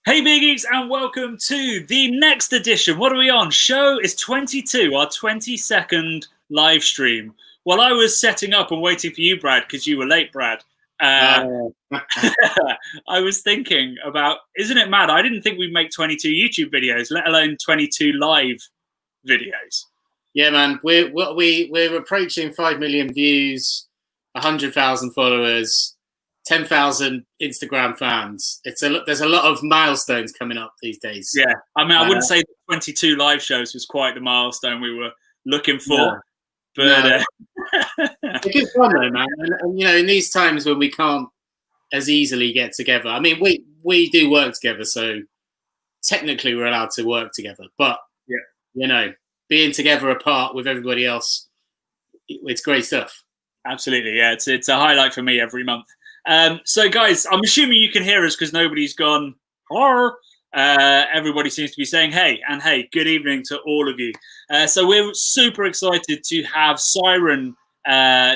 Hey Big Geeks, and welcome to the next edition. What are we on? Show is 22, our 22nd live stream. While I was setting up and waiting for you, Brad, because you were late, Brad, I was thinking about, isn't it mad? I didn't think we'd make 22 YouTube videos, let alone 22 live videos. Yeah, man, we're approaching 5 million views, 100,000 followers, 10,000 Instagram fans. There's a lot of milestones coming up these days. Yeah, I mean, I wouldn't say 22 live shows was quite the milestone we were looking for, but it's good fun though, man. And you know, in these times when we can't as easily get together, I mean, we do work together, so technically we're allowed to work together. But yeah, you know, being together apart with everybody else, it's great stuff. Absolutely, yeah, it's a highlight for me every month. So guys, I'm assuming you can hear us because nobody's gone, or everybody seems to be saying hey, and hey, good evening to all of you. So we're super excited to have Siren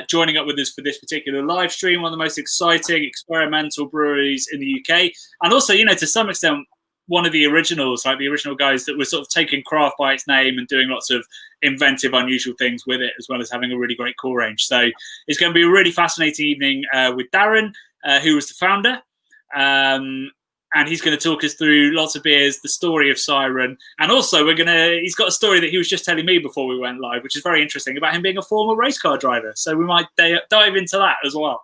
joining up with us for this particular live stream, one of the most exciting experimental breweries in the UK. And also, you know, to some extent, one of the originals, like the original guys that were sort of taking craft by its name and doing lots of inventive, unusual things with it, as well as having a really great core range. So it's going to be a really fascinating evening with Darren, who was the founder. And he's going to talk us through lots of beers, the story of Siren. And also he's got a story that he was just telling me before we went live, which is very interesting, about him being a former race car driver. So we might dive into that as well.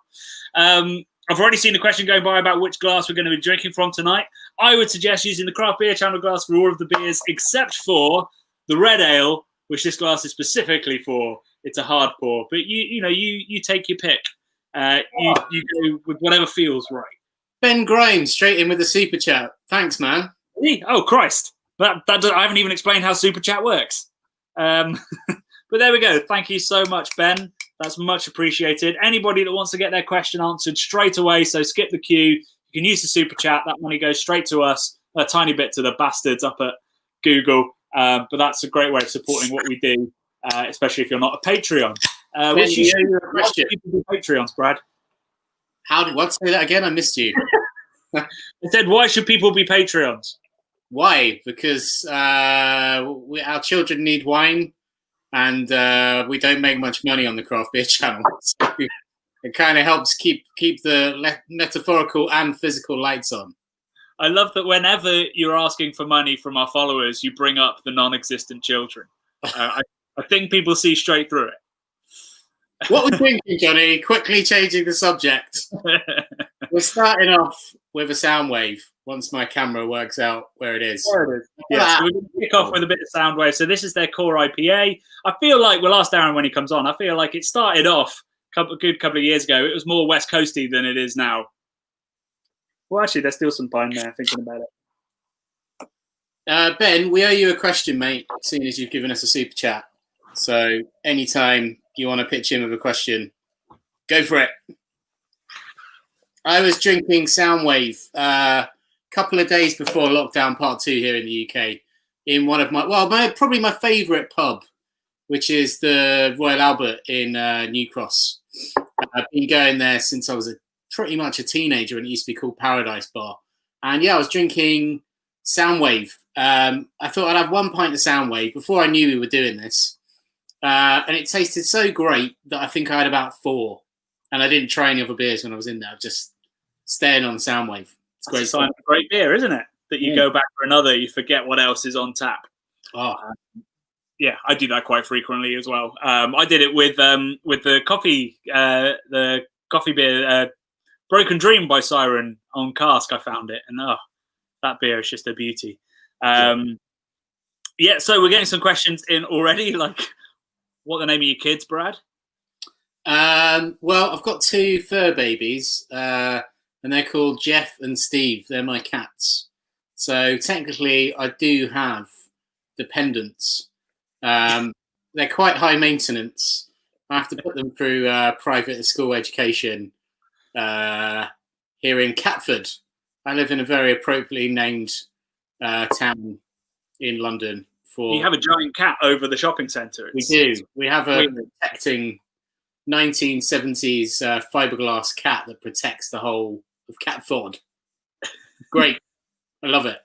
I've already seen the question going by about which glass we're going to be drinking from tonight. I would suggest using the craft beer channel glass for all of the beers, except for the red ale, which this glass is specifically for. It's a hard pour, but you take your pick. You go with whatever feels right. Ben Grimes straight in with the super chat. Thanks, man. Oh Christ! I haven't even explained how super chat works. But there we go. Thank you so much, Ben. That's much appreciated. Anybody that wants to get their question answered straight away, so skip the queue. You can use the super chat. That money goes straight to us, a tiny bit to the bastards up at Google. But that's a great way of supporting what we do, especially if you're not a Patreon. Which you should be Patreons, Brad. What? Say that again? I missed you. I said, why should people be Patreons? Why? Because our children need wine. And we don't make much money on the craft beer channel. So it kind of helps keep the metaphorical and physical lights on. I love that whenever you're asking for money from our followers, you bring up the non-existent children. I think people see straight through it. What we're thinking, Johnny, quickly changing the subject. We're starting off with a sound wave once my camera works out where it is. There it is. Yeah, so we're going to kick off with a bit of sound wave. So this is their core IPA. I feel like, we'll ask Darren when he comes on, I feel like it started off a good couple of years ago. It was more West Coasty than it is now. Well, actually, there's still some pine there, thinking about it. Ben, we owe you a question, mate, seeing as you've given us a super chat. So anytime you want to pitch in with a question, go for it. I was drinking Soundwave a couple of days before lockdown part 2 here in the UK in one of probably my favourite pub, which is the Royal Albert in New Cross. I've been going there since I was pretty much a teenager, and it used to be called Paradise Bar. And yeah, I was drinking Soundwave. I thought I'd have 1 pint of Soundwave before I knew we were doing this. And it tasted so great that I think I had about 4. And I didn't try any other beers when I was in there. I was just staying on Soundwave. It's great. Sign of great beer, isn't it? That you go back for another, you forget what else is on tap. Oh, yeah, I do that quite frequently as well. I did it with the coffee beer, Broken Dream by Siren on cask. I found it, and that beer is just a beauty. Yeah, so we're getting some questions in already. Like, what the name of your kids, Brad? Well, I've got 2 fur babies, and they're called Jeff and Steve. They're my cats. So technically, I do have dependents. They're quite high maintenance. I have to put them through private school education here in Catford. I live in a very appropriately named town in London. You have a giant cat over the shopping centre. We do. We have a protecting 1970s fiberglass cat that protects the whole of Catford. Great. I love it.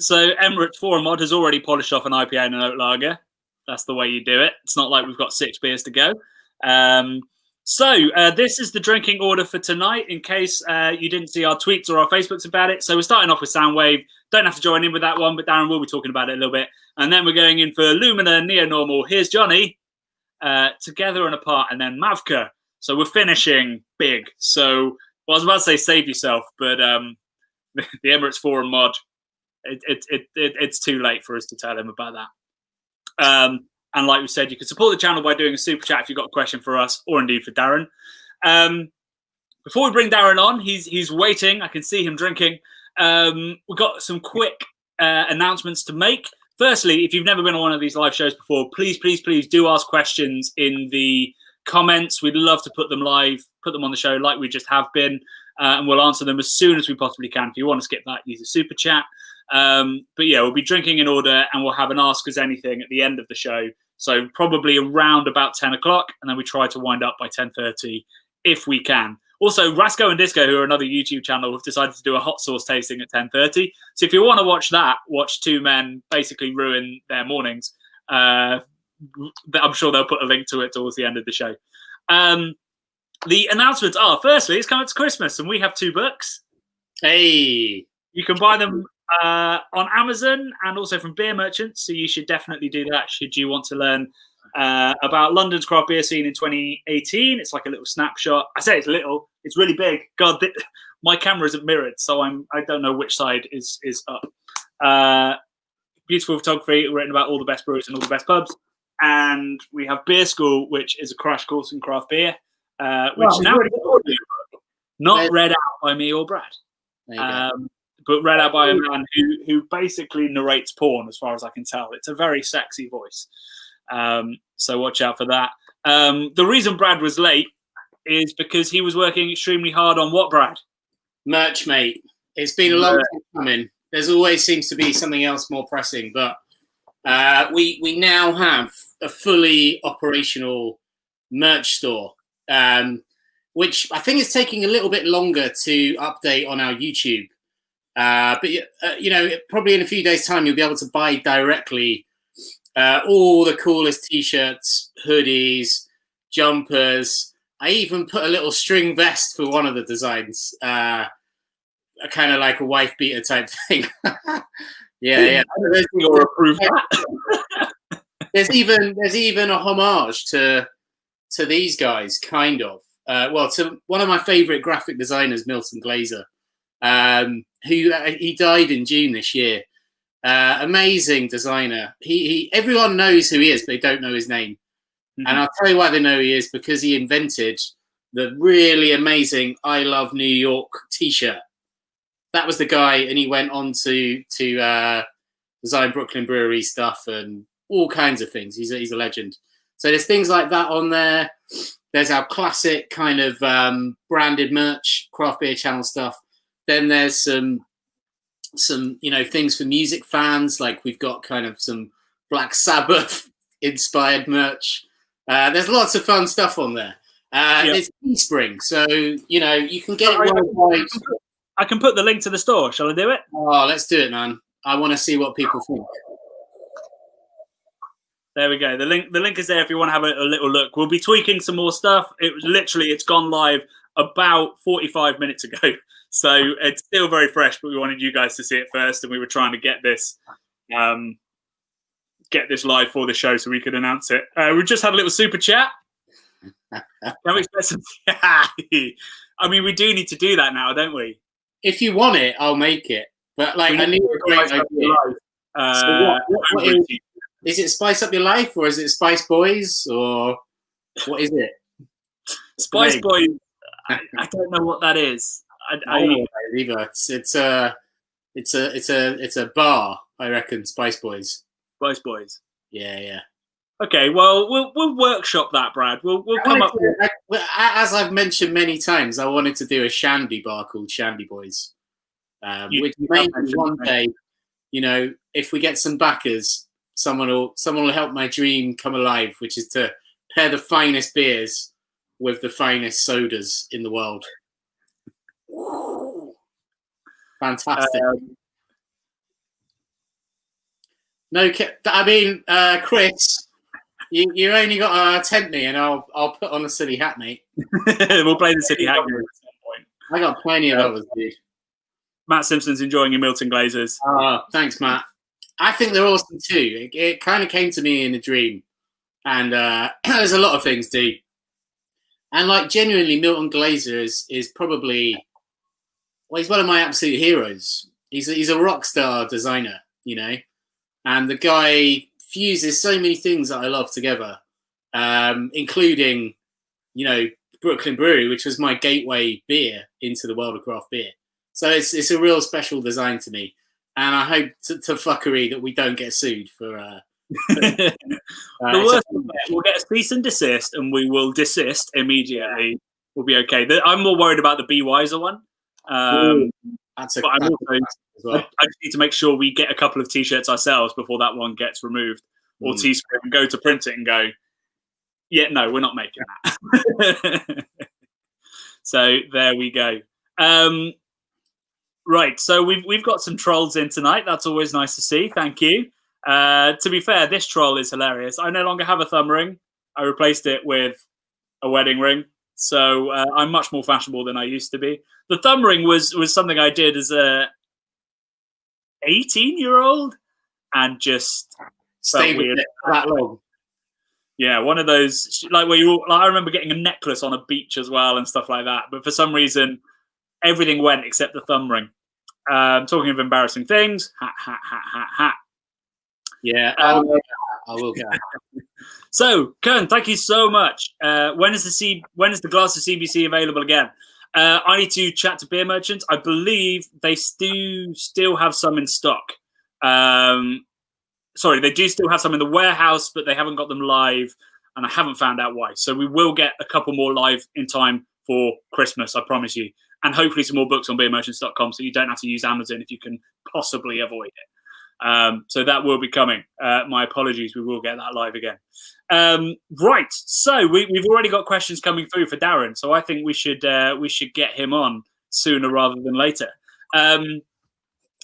So Emirates Forum Mod has already polished off an IPA and an oat lager. That's the way you do it. It's not like we've got 6 beers to go. This is the drinking order for tonight, in case you didn't see our tweets or our Facebooks about it. So we're starting off with Soundwave. Don't have to join in with that one, but Darren will be talking about it a little bit. And then we're going in for Lumina, Neo-Normal, Here's Johnny, Together and Apart, and then Mavka. So we're finishing big. So I was about to say save yourself, but the Emirates Forum Mod, it's too late for us to tell him about that. And like we said, you can support the channel by doing a super chat if you've got a question for us, or indeed for Darren. Before we bring Darren on, he's waiting. I can see him drinking. We've got some quick announcements to make. Firstly, if you've never been on one of these live shows before, please do ask questions in the comments. We'd love to put them live, put them on the show like we just have been, and we'll answer them as soon as we possibly can. If you want to skip that, use a super chat. But yeah, we'll be drinking in order, and we'll have an Ask Us Anything at the end of the show. So probably around about 10 o'clock, and then we try to wind up by 10:30 if we can. Also, Rasco and Disco, who are another YouTube channel, have decided to do a hot sauce tasting at 10:30. So if you want to watch that, watch two men basically ruin their mornings. I'm sure they'll put a link to it towards the end of the show. The announcements are, firstly, it's coming to Christmas, and we have 2 books. Hey! You can buy them on Amazon and also from beer merchants, so you should definitely do that should you want to learn about London's craft beer scene in 2018. It's like a little snapshot. I say it's little, it's really big. God, my camera isn't mirrored, so I don't know which side is up. Beautiful photography written about all the best brewers and all the best pubs. And we have Beer School, which is a crash course in craft beer, which now not read out by me or Brad, but read out by a man who basically narrates porn, as far as I can tell. It's a very sexy voice. So watch out for that. The reason Brad was late is because he was working extremely hard on what, Brad? Merch, mate. It's been a long time coming. There's always seems to be something else more pressing, but we now have a fully operational merch store, which I think is taking a little bit longer to update on our YouTube. But you know, probably in a few days' time, you'll be able to buy directly all the coolest T-shirts, hoodies, jumpers. I even put a little string vest for one of the designs, kind of like a wife beater type thing. yeah. Or approve that. There's even a homage to these guys, kind of. Well, to one of my favorite graphic designers, Milton Glazer, who he died in June this year. Amazing designer. Everyone knows who he is, but they don't know his name. Mm-hmm. And I'll tell you why they know who he is, because he invented the really amazing "I Love New York" T-shirt. That was the guy, and he went on to design Brooklyn brewery stuff and all kinds of things. He's a legend. So there's things like that on there. There's our classic kind of branded merch, craft beer channel stuff. Then there's some things for music fans, like we've got kind of some Black Sabbath inspired merch. There's lots of fun stuff on there. It's Teespring, so you can get it worldwide. I can put the link to the store. Shall I do it? Oh, let's do it, man. I want to see what people think. There we go. The link is there if you want to have a little look. We'll be tweaking some more stuff. It's gone live about 45 minutes ago. So it's still very fresh, but we wanted you guys to see it first, and we were trying to get this live for the show so we could announce it. We just had a little super chat. Can we expect some? I mean, we do need to do that now, don't we? If you want it, I'll make it. But I need a great idea. What is it? Spice Up Your Life, or is it Spice Boys, or what is it? Spice Boys. I don't know what that is. I don't know what that is either. It's a bar, I reckon. Spice Boys. Spice Boys. Yeah. Okay, well, we'll workshop that, Brad. We'll come up. As I've mentioned many times, I wanted to do a shandy bar called Shandy Boys, which maybe one day, if we get some backers, someone will help my dream come alive, which is to pair the finest beers with the finest sodas in the world. Fantastic. I mean, Chris, you only got to tempt me, and I'll put on a silly hat, mate. We'll play the silly hat game at some point. I got plenty of others, dude. Matt Simpson's enjoying your Milton Glazers. Oh, thanks, Matt. I think they're awesome too. It kind of came to me in a dream, and there's a lot of things, dude. And like genuinely, Milton Glazer is probably, well, he's one of my absolute heroes. He's a rock star designer, you know, and the guy fuses so many things that I love together, including, you know, Brooklyn Brewery, which was my gateway beer into the world of craft beer. So it's a real special design to me, and I hope to fuckery that we don't get sued for. The worst, we'll get a cease and desist, and we will desist immediately. We'll be okay. I'm more worried about the Be Wiser one. That's a. But I'm also, as well. I just need to make sure we get a couple of T-shirts ourselves before that one gets removed, or Teespring and go to print it and go, yeah, no, we're not making that. So there we go. Right, so we've got some trolls in tonight. That's always nice to see. Thank you. To be fair, this troll is hilarious. I no longer have a thumb ring. I replaced it with a wedding ring. So I'm much more fashionable than I used to be. The thumb ring was something I did as a 18-year-old and just stayed weird for that long. Yeah, one of those like where I remember getting a necklace on a beach as well and stuff like that. But for some reason, everything went except the thumb ring. Talking of embarrassing things, hat. Yeah, I will get. So, Kern, thank you so much. When is the glass of CBC available again? I need to chat to beer merchants. I believe they still have some in stock. Sorry, they do still have some in the warehouse, but they haven't got them live, and I haven't found out why. So we will get a couple more live in time for Christmas, I promise you. And hopefully some more books on beermerchants.com so you don't have to use Amazon if you can possibly avoid it. So that will be coming. My apologies, we will get that live again. Right, so we've already got questions coming through for Darren, so I think we should get him on sooner rather than later.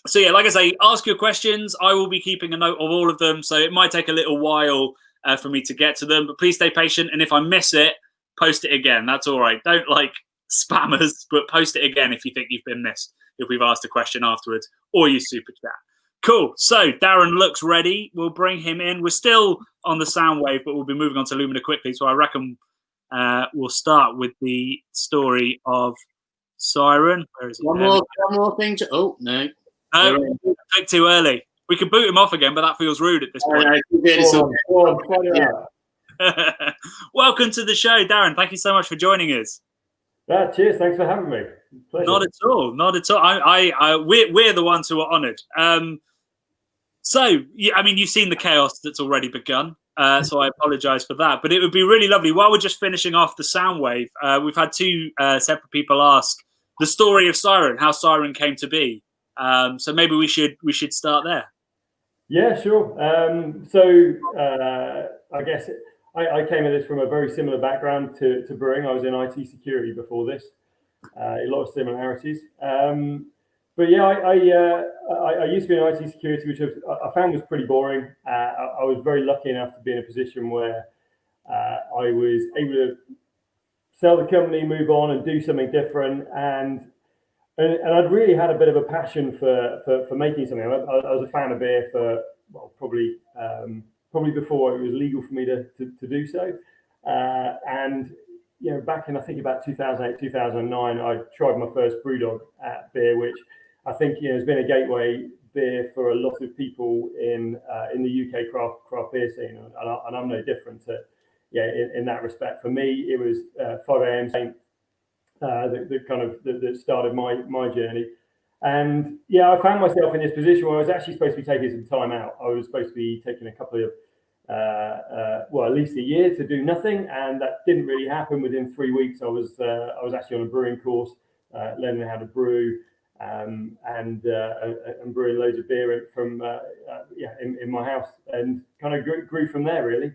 So yeah, like I say, ask your questions. I will be keeping a note of all of them, so it might take a little while for me to get to them, but please stay patient, and if I miss it, post it again. That's all right. Don't like spammers, but post it again if you think you've been missed, if we've asked a question afterwards, or use super chat. Cool. So Darren looks ready. We'll bring him in. We're still on the sound wave, but we'll be moving on to Lumina quickly. So I reckon we'll start with the story of Siren. Where is it? One more thing to. Oh no! No, took too early. We could boot him off again, but that feels rude at this point. Welcome to the show, Darren. Thank you so much for joining us. Cheers. Thanks for having me. Pleasure. Not at all. Not at all. We're the ones who are honoured. So, yeah, I mean, you've seen the chaos that's already begun. So I apologise for that. But it would be really lovely. While we're just finishing off the sound wave, we've had two separate people ask the story of Siren, how Siren came to be. So maybe we should start there. Yeah, sure. I guess I came at this from a very similar background to brewing. I was in IT security before this. A lot of similarities. But yeah, I used to be in IT security, which I found was pretty boring. I was very lucky enough to be in a position where I was able to sell the company, move on, and do something different. And I'd really had a bit of a passion for making something. I was a fan of beer for probably before it was legal for me to do so. And you know, back in I think about 2008, 2009, I tried my first BrewDog beer, which I think has been a gateway beer for a lot of people in the UK craft beer scene, and I'm no different in that respect. For me, it was 5 a.m. that started my journey. And yeah, I found myself in this position where I was actually supposed to be taking some time out. I was supposed to be taking a couple of at least a year to do nothing, and that didn't really happen. Within 3 weeks, I was actually on a brewing course, learning how to brew, and brewing loads of beer from in my house, and kind of grew from there really.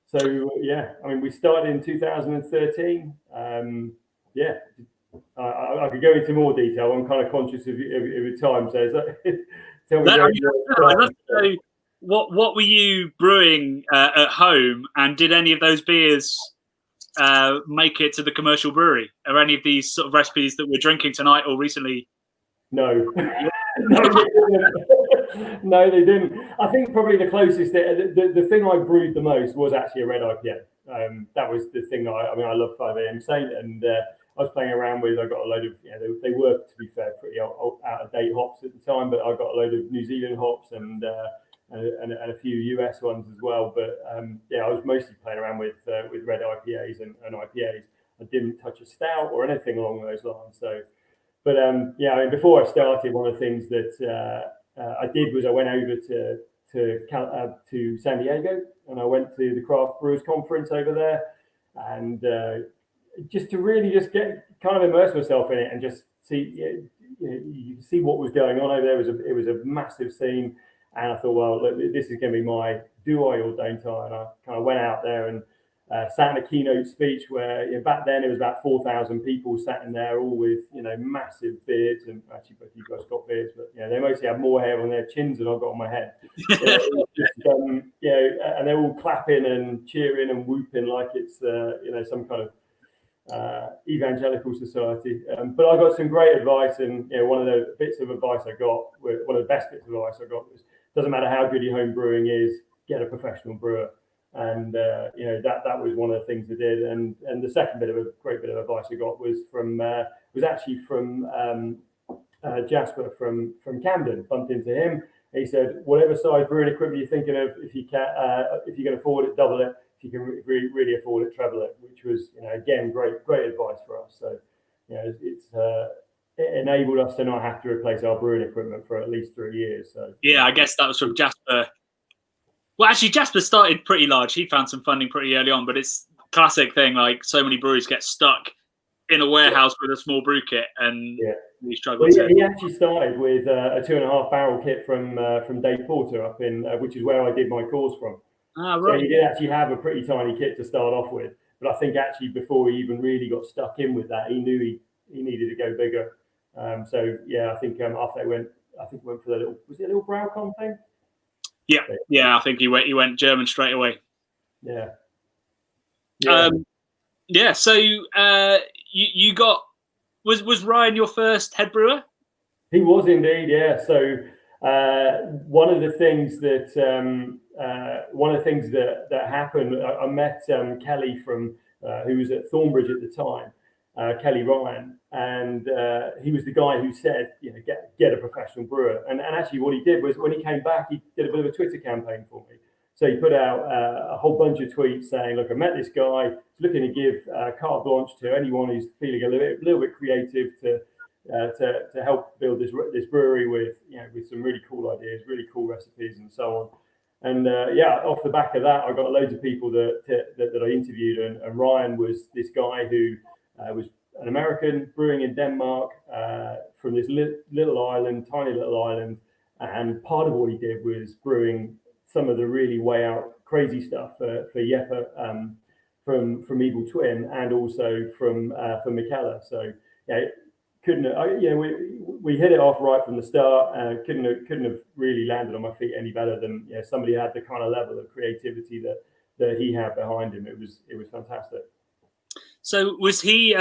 So yeah, I mean, we started in 2013. I could go into more detail. I'm kind of conscious of your time, so tell me. I'd love to know what were you brewing at home, and did any of those beers make it to the commercial brewery? Are any of these sort of recipes that we're drinking tonight or recently? No. No, they didn't. I think probably the closest, the thing I brewed the most was actually a red IPA. That was the thing that I love 5 a.m. Saint, and I was playing around with. I got a load of, they were, to be fair, pretty out of date hops at the time, but I got a load of New Zealand hops and a few US ones as well. But I was mostly playing around with red IPAs and IPAs. I didn't touch a stout or anything along those lines. So, but before I started, one of the things that I did was I went over to San Diego, and I went to the Craft Brewers Conference over there, and just to really just get kind of immerse myself in it and just see you see what was going on over there. It was a massive scene, and I thought, well, look, this is going to be my do I or don't I? And I kind of went out there and sat in a keynote speech where back then it was about 4,000 people sat in there, all with massive beards, and actually both you guys got beards, but they mostly had more hair on their chins than I've got on my head. And they're all clapping and cheering and whooping like it's some kind of evangelical society. But I got some great advice, and one of the bits of advice I got, one of the best bits of advice I got was, doesn't matter how good your home brewing is, get a professional brewer. And that was one of the things I did. And the second great bit of advice I got was actually from Jasper from Camden. Bumped into him. He said, whatever size brewing equipment you're thinking of, if you can afford it, double it. If you can really afford it, treble it. Which was again great advice for us. So it enabled us to not have to replace our brewing equipment for at least 3 years. So I guess that was from Jasper. Well, actually, Jasper started pretty large. He found some funding pretty early on, but it's a classic thing. Like, so many breweries get stuck in a warehouse with a small brew kit, and we struggle. He actually started with a 2.5 barrel kit from Dave Porter up in, which is where I did my course from. Ah, right. So he did actually have a pretty tiny kit to start off with, but I think actually before he even really got stuck in with that, he knew he needed to go bigger. I think after they went for the little, was it a little Braucon thing? Yeah, I think he went German straight away. Yeah. So you got, was Ryan your first head brewer? He was indeed, yeah. So one of the things that happened, I met Kelly from who was at Thornbridge at the time, Kelly Ryan, and he was the guy who said, get a professional brewer. And actually what he did was, when he came back, he did a bit of a Twitter campaign for me. So he put out a whole bunch of tweets saying, look, I met this guy, he's looking to give carte blanche to anyone who's feeling a little bit creative to help build this brewery with some really cool ideas, really cool recipes, and so on. And off the back of that, I got loads of people that I interviewed, and Ryan was this guy who was an American brewing in Denmark from this little island, tiny little island, and part of what he did was brewing some of the really way out crazy stuff for Jeppe from Evil Twin, and also from Michela. So we hit it off right from the start. Couldn't have really landed on my feet any better than somebody who had the kind of level of creativity that he had behind him. It was fantastic. So was he?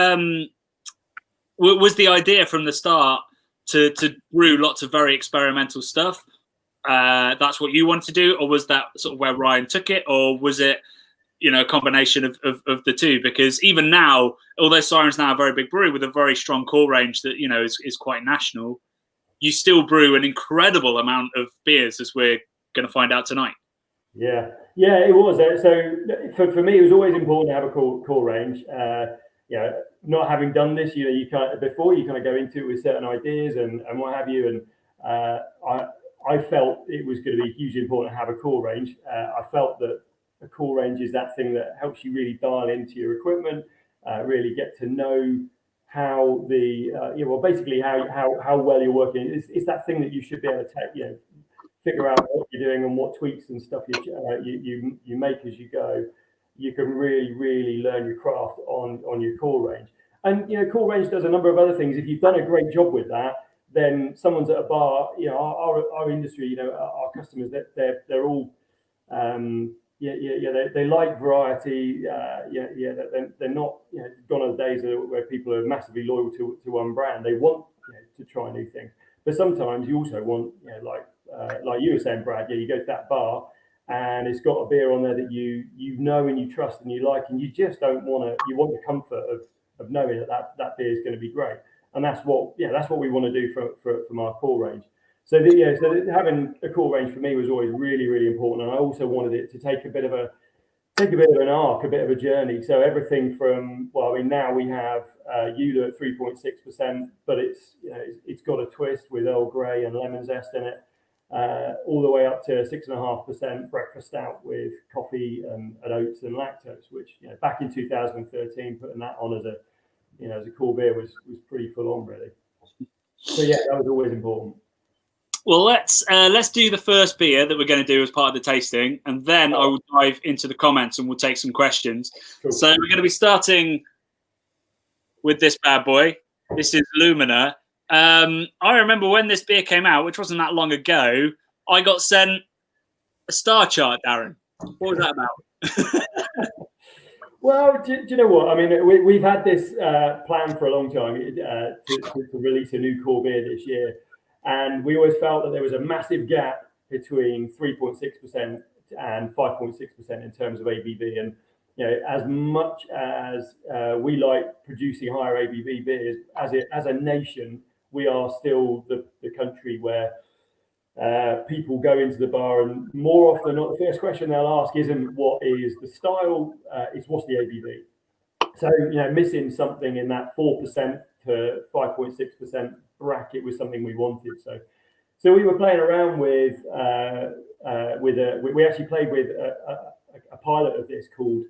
Was the idea from the start to brew lots of very experimental stuff? That's what you wanted to do, or was that sort of where Ryan took it, or was it a combination of the two? Because even now, although Siren's now a very big brewery with a very strong core range that is quite national, you still brew an incredible amount of beers, as we're going to find out tonight. Yeah, it was. So for me, it was always important to have a core range. Not having done this, you kind of go into it with certain ideas and what have you. And I felt it was going to be hugely important to have a core range. I felt that a core range is that thing that helps you really dial into your equipment, really get to know how basically how well you're working. It's that thing that you should be able to figure out what you're doing and what tweaks and stuff you make as you go. You can really learn your craft on your core range. And Cool Range does a number of other things. If you've done a great job with that, then someone's at a bar. Our industry, our customers, they're all they like variety. They're not gone are the days where people are massively loyal to one brand. They want to try new things, but sometimes you also want like you were saying, Brad. You go to that bar and it's got a beer on there that you know and you trust and you like, and you just don't want to. You want the comfort of knowing that beer is going to be great, and that's what we want to do from our core range. So having a core range for me was always really, really important, and I also wanted it to take a bit of an arc, a bit of a journey. So everything from now we have Eula at 3.6%, but it's got a twist with Earl Grey and lemon zest in it, all the way up to 6.5% breakfast stout with coffee and oats and lactose. Which back in 2013, putting that on as a core beer was pretty full on, really. So that was always important. Well, let's do the first beer that we're going to do as part of the tasting, and then I will dive into the comments and we'll take some questions. Cool. So we're going to be starting with this bad boy. This is Lumina. I remember when this beer came out, which wasn't that long ago, I got sent a star chart, Darren. What was that about? Well, do you know what? I mean, we've had this plan for a long time to release a new core beer this year. And we always felt that there was a massive gap between 3.6% and 5.6% in terms of ABV. And as much as we like producing higher ABV beers, as a nation, we are still the country where people go into the bar, and more often than not, the first question they'll ask isn't what is the style, it's what's the ABV. So missing something in that 4% to 5.6% bracket was something we wanted. So we were playing around with we actually played with a pilot of this called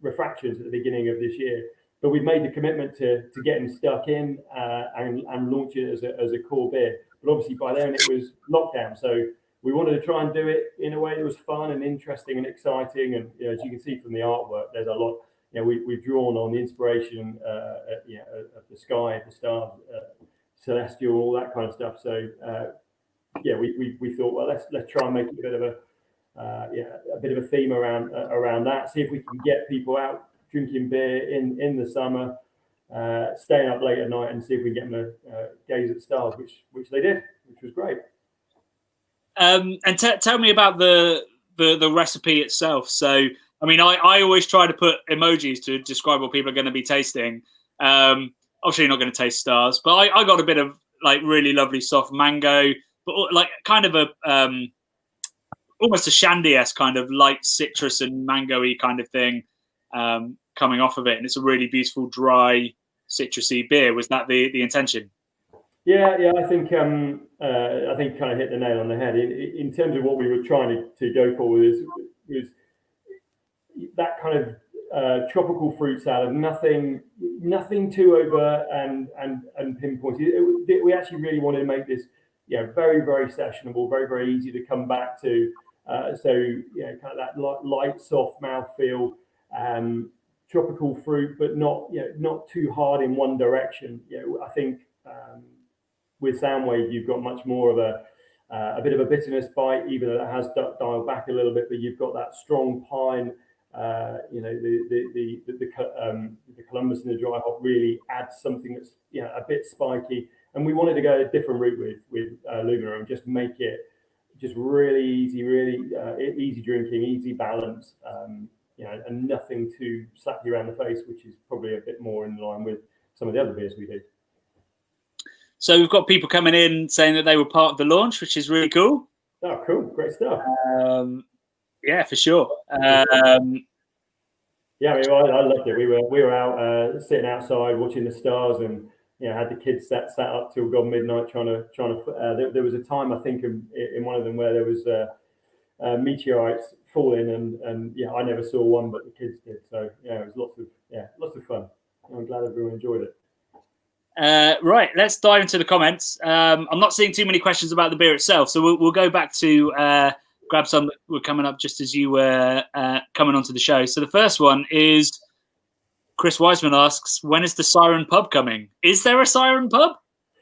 Refractions at the beginning of this year. But we've made the commitment to getting stuck in and launch it as a core beer. But obviously by then it was lockdown, so we wanted to try and do it in a way that was fun and interesting and exciting. And as you can see from the artwork, there's a lot. We've drawn on the inspiration of the sky, the stars, celestial, all that kind of stuff. So we thought, well, let's try and make it a bit of a theme around that. See if we can get people out drinking beer in the summer, staying up late at night, and see if we can get them to gaze at stars, which they did, which was great. And tell me about the recipe itself. So, I mean, I always try to put emojis to describe what people are going to be tasting. Obviously, you're not going to taste stars, but I got a bit of like really lovely soft mango, but like kind of a almost a shandy-esque kind of light citrus and mango-y kind of thing coming off of it, and it's a really beautiful dry citrusy beer. Was that the intention? Yeah, I think kind of hit the nail on the head in terms of what we were trying to go for was that kind of tropical fruit salad, nothing too over and pinpointed. We actually really wanted to make this very, very sessionable, very, very easy to come back to. So kind of that light, soft mouthfeel, tropical fruit, but not too hard in one direction. I think with Soundwave you've got much more of a bit of a bitterness bite, even though that has dialed back a little bit. But you've got that strong pine. The Columbus and the dry hop really adds something that's a bit spiky. And we wanted to go a different route with Lumina and just make it just really easy, really easy drinking, easy balance, and nothing to slap you around the face, which is probably a bit more in line with some of the other beers we do. So we've got people coming in saying that they were part of the launch, which is really cool. Oh, cool. Great stuff. Yeah, for sure. Yeah, I mean, I loved it. We were out sitting outside watching the stars, and had the kids sat up till god midnight trying to. There was a time I think in one of them where there was meteorites falling, and I never saw one, but the kids did. So it was lots of fun. I'm glad everyone enjoyed it. Right, let's dive into the comments. I'm not seeing too many questions about the beer itself, so we'll go back to grab some that were coming up just as you were coming onto the show. So the first one is Chris Wiseman asks, when is the Siren Pub coming? Is there a Siren Pub?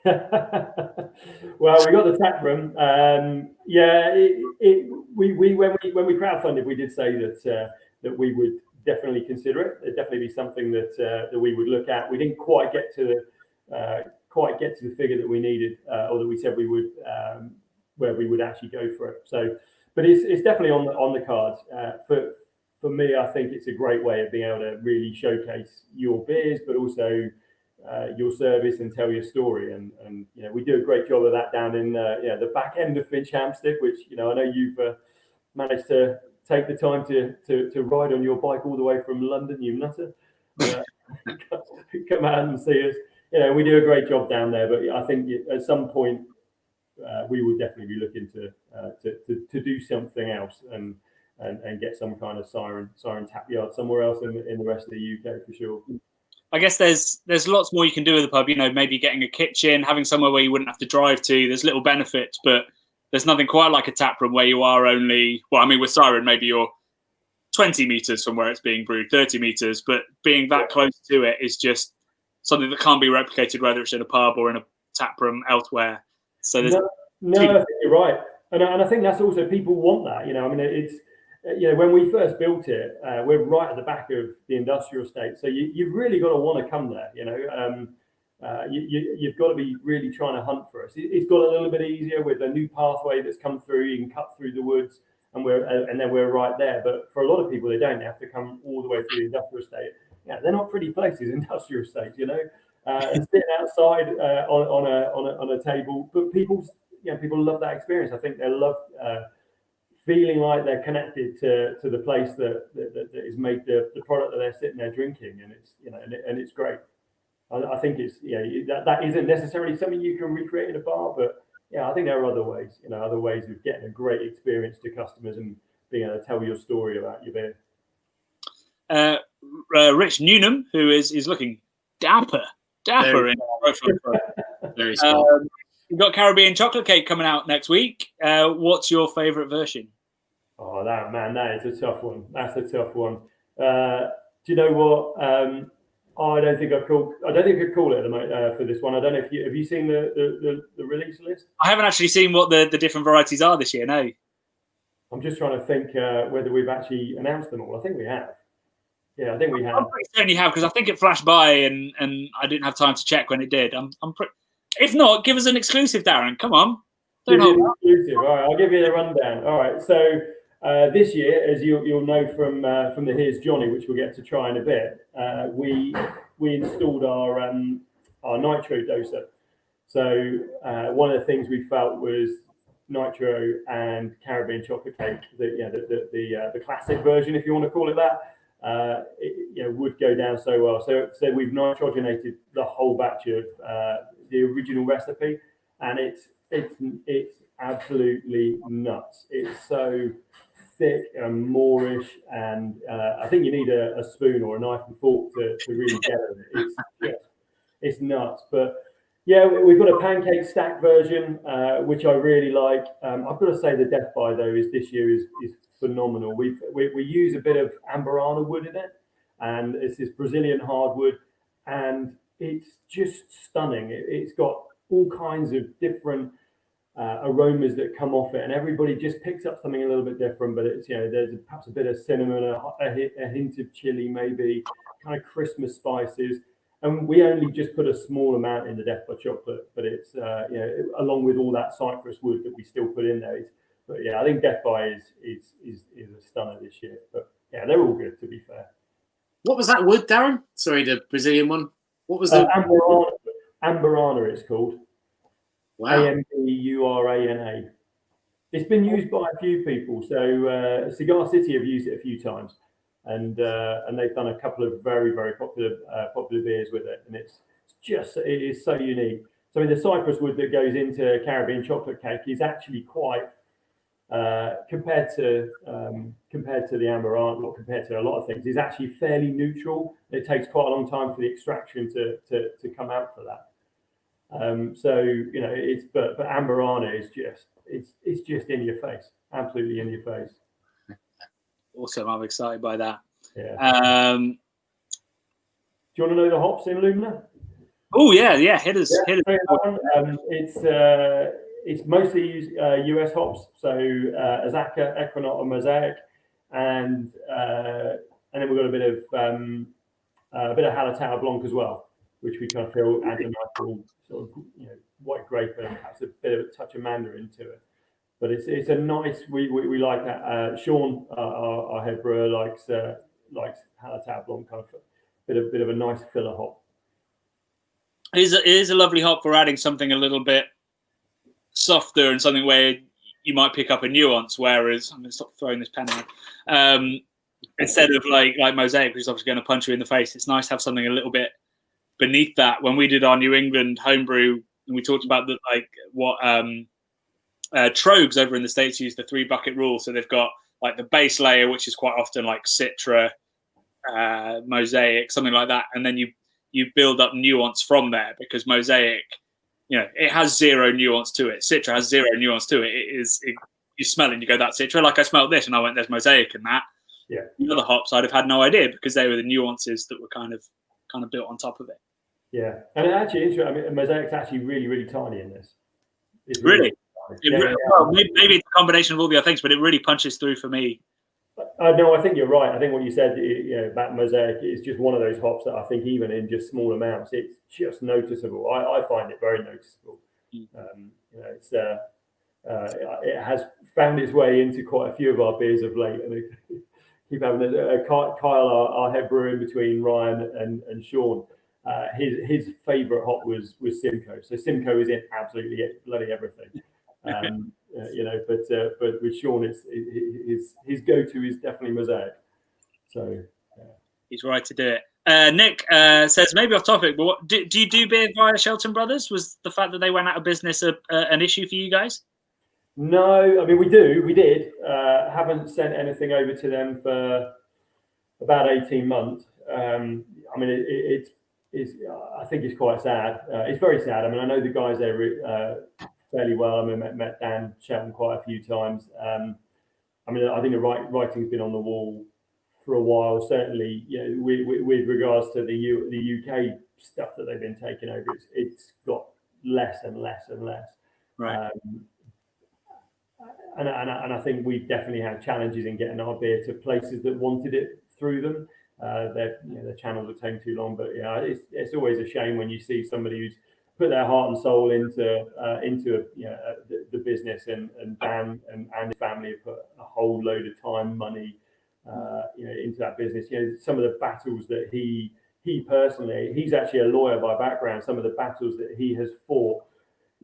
Well, we got the tap room. Yeah, when we crowdfunded, we did say that we would definitely consider it. It'd definitely be something that we would look at. We didn't quite get to the figure that we needed, or that we said we would, where we would actually go for it. So, but it's definitely on the cards. For me, I think it's a great way of being able to really showcase your beers, but also your service and tell your story. And you know, we do a great job of that down in the back end of Finch Hampstead, which, you know, I know you've managed to take the time to ride on your bike all the way from London, you nutter. Come out and see us. You know, we do a great job down there, but I think at some point we would definitely be looking to do something else and get some kind of Siren tap yard somewhere else in the rest of the UK for sure. I guess there's lots more you can do with the pub. You know, maybe getting a kitchen, having somewhere where you wouldn't have to drive to. There's little benefits, but there's nothing quite like a tap room where you are only, well, I mean, with Siren, maybe you're 20 meters from where it's being brewed, 30 meters, but being that close to it is just something that can't be replicated, whether it's in a pub or in a tap room elsewhere. So there's no, I think you're right, and I think that's also, people want that. You know, I mean, it's, you know, when we first built it, we're right at the back of the industrial estate, so you've really got to want to come there. You know, you've got to be really trying to hunt for us. It's got a little bit easier with a new pathway that's come through. You can cut through the woods, and then we're right there. But for a lot of people, they don't. They have to come all the way through the industrial estate. Yeah, they're not pretty places, industrial estates, you know. And sitting outside on a table, but people love that experience. I think they love feeling like they're connected to the place that is made the product that they're sitting there drinking, and it's, you know, and it's great. I think it's, you know, that isn't necessarily something you can recreate in a bar, but yeah, I think there are other ways of getting a great experience to customers and being able to tell your story about your beer. Rich Newnham, who is looking dapper in very smart. You've got Caribbean chocolate cake coming out next week. What's your favourite version? Oh, that is a tough one. That's a tough one. Do you know what? I don't think I'd call it at the moment for this one. I don't know if have you seen the release list? I haven't actually seen what the different varieties are this year. No. I'm just trying to think whether we've actually announced them all. I think we have. Yeah, I think we have. I'm pretty certain you have, because I think it flashed by and I didn't have time to check when it did. If not, give us an exclusive, Darren. Come on. Don't hold back. Exclusive. All right, I'll give you the rundown. All right, so this year, as you'll know from the Here's Johnny, which we'll get to try in a bit, we installed our nitro doser. So one of the things we felt was nitro and Caribbean chocolate cake, the classic version, if you want to call it that, would go down so well. So we've nitrogenated the whole batch of the original recipe, and it's absolutely nuts. It's so thick and moorish, and I think you need a spoon or a knife and fork to really get it. It's nuts. But yeah, we've got a pancake stack version, which I really like. I've got to say the Death By though this year is phenomenal. We use a bit of Amburana wood in it, and it's this Brazilian hardwood, and it's just stunning. It's got all kinds of different aromas that come off it, and everybody just picks up something a little bit different. But it's, you know, there's perhaps a bit of cinnamon, a hint of chili, maybe kind of Christmas spices. And we only just put a small amount in the Death by chocolate, but it's along with all that citrus wood that we still put in there. But yeah, I think Death by is a stunner this year. But yeah, they're all good, to be fair. What was that wood, Darren? Sorry, the Brazilian one. What was the Amburana? It's called. Wow. Amburana. It's been used by a few people. So Cigar City have used it a few times, and they've done a couple of very, very popular beers with it, and it is so unique. So I mean, the cypress wood that goes into Caribbean chocolate cake is actually quite compared to the Amburana, not compared to a lot of things, is actually fairly neutral. It takes quite a long time for the extraction to come out for that. So you know, but Amburana is it's just in your face, absolutely in your face. Awesome, I'm excited by that. Yeah. you want to know the hops in Lumina? Oh yeah, hit us. It's mostly US hops, so Azaka, Equinox, and Mosaic, and then we've got a bit of Hallertau Blanc as well, which we kind of feel adds a nice little sort of white grape and perhaps a bit of a touch of mandarin to it. But it's a nice. We like that. Sean, our head brewer, likes Hallertau Blanc, kind of bit of a nice filler hop. It is a lovely hop for adding something a little bit softer and something where you might pick up a nuance. Whereas I'm going to stop throwing this pen out. Instead of like Mosaic, which is obviously going to punch you in the face, it's nice to have something a little bit beneath that. When we did our New England homebrew, and we talked about what Trogs over in the States use the 3-bucket rule. So they've got like the base layer, which is quite often like Citra, Mosaic, something like that, and then you build up nuance from there, because Mosaic, it has zero nuance to it. Citra has zero nuance to it. You smell it and you go, that's Citra. Like I smelled this and I went, there's Mosaic in that. Yeah. The other hops I'd have had no idea, because they were the nuances that were kind of built on top of it. Yeah, and it actually, I mean, Mosaic's actually really, really tiny in this. It's really? Well, maybe it's a combination of all the other things, but it really punches through for me. No, I think you're right. I think what you said about Mosaic is just one of those hops that I think even in just small amounts, it's just noticeable. I find it very noticeable. It has found its way into quite a few of our beers of late, and keep having Kyle, our head brewer, in between Ryan and Sean. His favourite hop was Simcoe. So Simcoe is in absolutely bloody everything. But with Sean, his go-to is definitely Mosaic. So he's right to do it. Nick says, maybe off topic, but do you do beer via Thelton Brothers? Was the fact that they went out of business an issue for you guys? No, I mean we did. Haven't sent anything over to them for about 18 months. I mean I think it's quite sad. It's very sad. I mean, I know the guys there fairly well. I mean, met Dan Shelton quite a few times. I mean, I think the writing's been on the wall for a while. Certainly, with regards to the UK stuff that they've been taking over, it's got less and less and less. Right. And I think we've definitely had challenges in getting our beer to places that wanted it through them. The channels are taking too long, but it's always a shame when you see somebody who's put their heart and soul into the business, and Dan and his family have put a whole load of time, money, into that business. Some of the battles that he personally, he's actually a lawyer by background. Some of the battles that he has fought.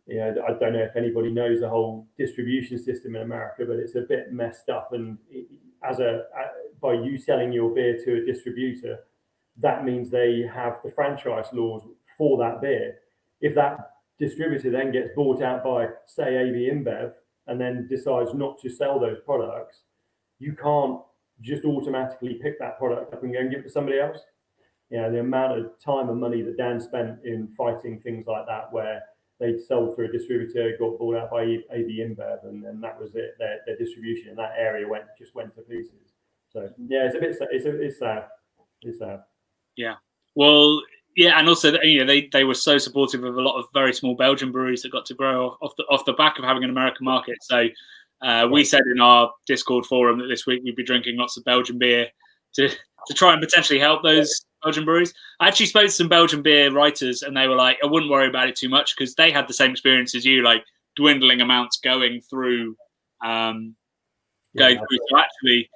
I don't know if anybody knows the whole distribution system in America, but it's a bit messed up. And by you selling your beer to a distributor, that means they have the franchise laws for that beer. If that distributor then gets bought out by, say, AB InBev, and then decides not to sell those products, you can't just automatically pick that product up and go and give it to somebody else. The amount of time and money that Dan spent in fighting things like that, where they sold through a distributor, got bought out by AB InBev, and then that was it. Their distribution in that area went to pieces. So it's a bit. It's sad. It's sad. Yeah. Well, yeah, and also they were so supportive of a lot of very small Belgian breweries that got to grow off the back of having an American market. So we said in our Discord forum that this week we'd be drinking lots of Belgian beer to try and potentially help those Belgian breweries. I actually spoke to some Belgian beer writers, and they were like, I wouldn't worry about it too much, because they had the same experience as you, like dwindling amounts going through. So actually,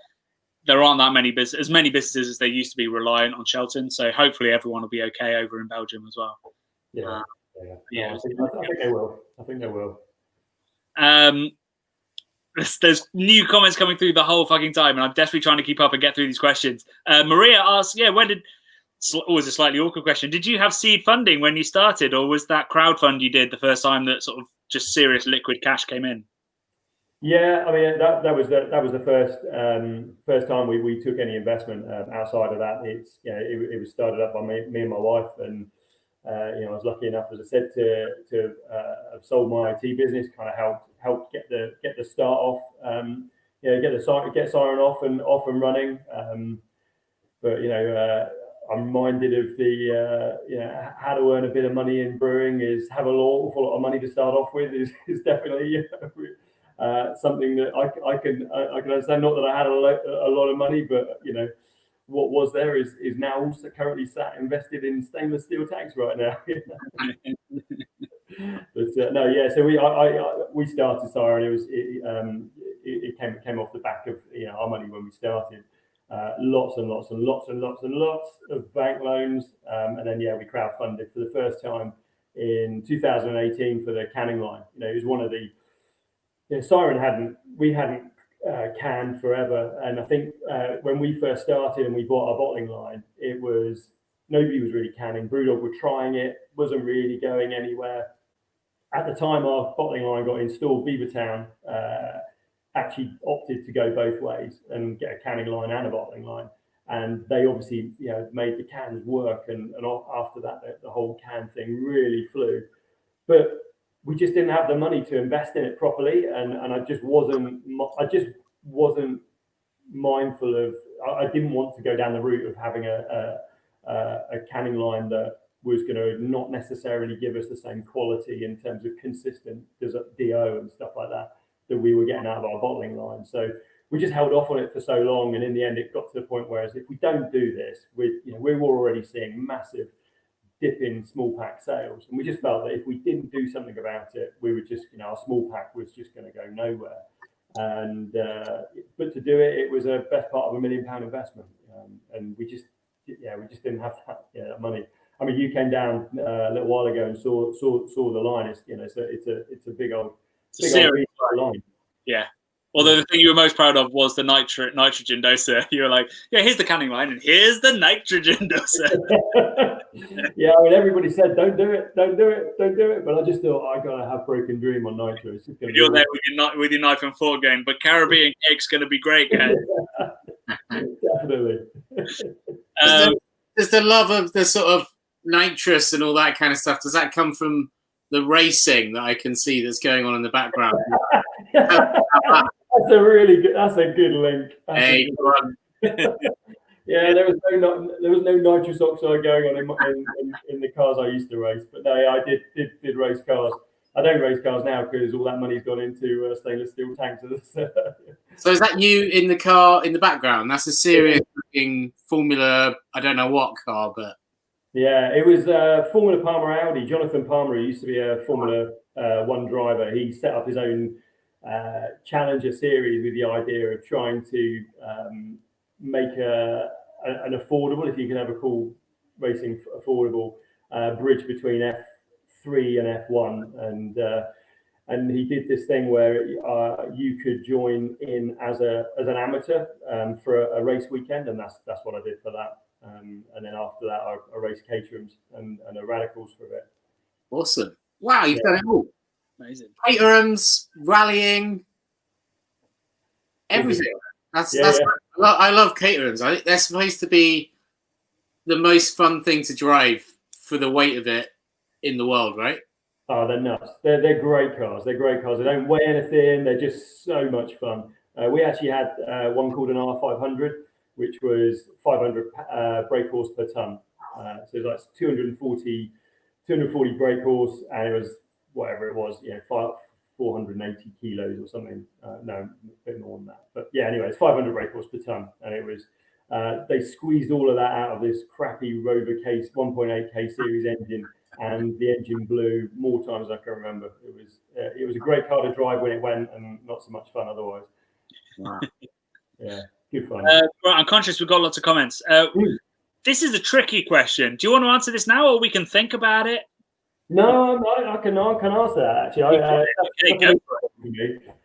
there aren't that many as many businesses as they used to be reliant on Shelton. So hopefully everyone will be okay over in Belgium as well. Yeah. I think they will. There's new comments coming through the whole fucking time, and I'm desperately trying to keep up and get through these questions. Maria asks, always a slightly awkward question. Did you have seed funding when you started, or was that crowdfund you did the first time that sort of just serious liquid cash came in? Yeah, I mean that was the first time we took any investment outside of that. It was started up by me and my wife, and I was lucky enough, as I said, to have sold my IT business, kind of helped get the start off, get Siren off and running. But I'm reminded of the how to earn a bit of money in brewing is have an awful lot of money to start off with is definitely something that I can understand. Not that I had a lot of money, but what was there is now also currently invested in stainless steel tanks right now. But no, yeah. So we started Siren. It came off the back of our money when we started. Lots and lots and lots and lots and lots of bank loans, and then we crowdfunded for the first time in 2018 for the canning line. It was one of the Siren hadn't canned forever, and I think when we first started and we bought our bottling line, it was nobody was really canning. Brewdog were trying it, wasn't really going anywhere. At the time our bottling line got installed, Beavertown actually opted to go both ways and get a canning line and a bottling line, and they obviously made the cans work, and after that the whole can thing really flew. But we just didn't have the money to invest in it properly, and I just wasn't mindful of. I didn't want to go down the route of having a canning line that was going to not necessarily give us the same quality in terms of consistent DO and stuff like that we were getting out of our bottling line. So we just held off on it for so long, and in the end it got to the point where if we don't do this, we're already seeing massive dip in small pack sales, and we just felt that if we didn't do something about it, we would just our small pack was just going to go nowhere. And but to do it was a best part of £1 million investment, and we just didn't have that money. I mean, you came down a little while ago and saw the line. It's a big old line. Yeah. Although the thing you were most proud of was the nitrogen doser. You were like, here's the canning line and here's the nitrogen doser. Yeah, I mean, everybody said, don't do it. But I just thought, I got to have Broken Dream on nitro. It's just You're there with your knife and fork game, but Caribbean cake's going to be great, guys. Definitely. Does the love of the sort of nitrous and all that kind of stuff, does that come from the racing that I can see that's going on in the background? That's a good link. Yeah, there was no nitrous oxide going on in the cars I used to race, but no, I did race cars. I don't race cars now because all that money's gone into stainless steel tanks. So is that you in the car in the background? That's a serious looking Formula, I don't know what car, but yeah, it was Formula Palmer Audi. Jonathan Palmer, who used to be a Formula One driver, he set up his own Challenger series with the idea of trying to make an affordable, if you can ever call racing affordable, bridge between F3 and F1, and he did this thing where you could join in as an amateur for a race weekend, and that's what I did for that. And then after that, I raced Caterhams and a Radicals for a bit. Awesome! Wow, you've done it all. Amazing. Caterhams, rallying, everything. That's I love Caterhams. They're supposed to be the most fun thing to drive for the weight of it in the world, right? Oh, they're nuts. They're great cars. They don't weigh anything. They're just so much fun. We actually had one called an R500, which was 500 brake horse per ton. So it was like 240 brake horse, and it was whatever it was, 480 kilos or something. No, a bit more than that. But yeah, anyway, it's 500 brake horse per ton, and it was. They squeezed all of that out of this crappy Rover Case 1.8K series engine, and the engine blew more times than I can remember. It was a great car to drive when it went, and not so much fun otherwise. Wow. Yeah, good fun. Right, I'm conscious we've got lots of comments. This is a tricky question. Do you want to answer this now, or we can think about it? No, I can answer that actually.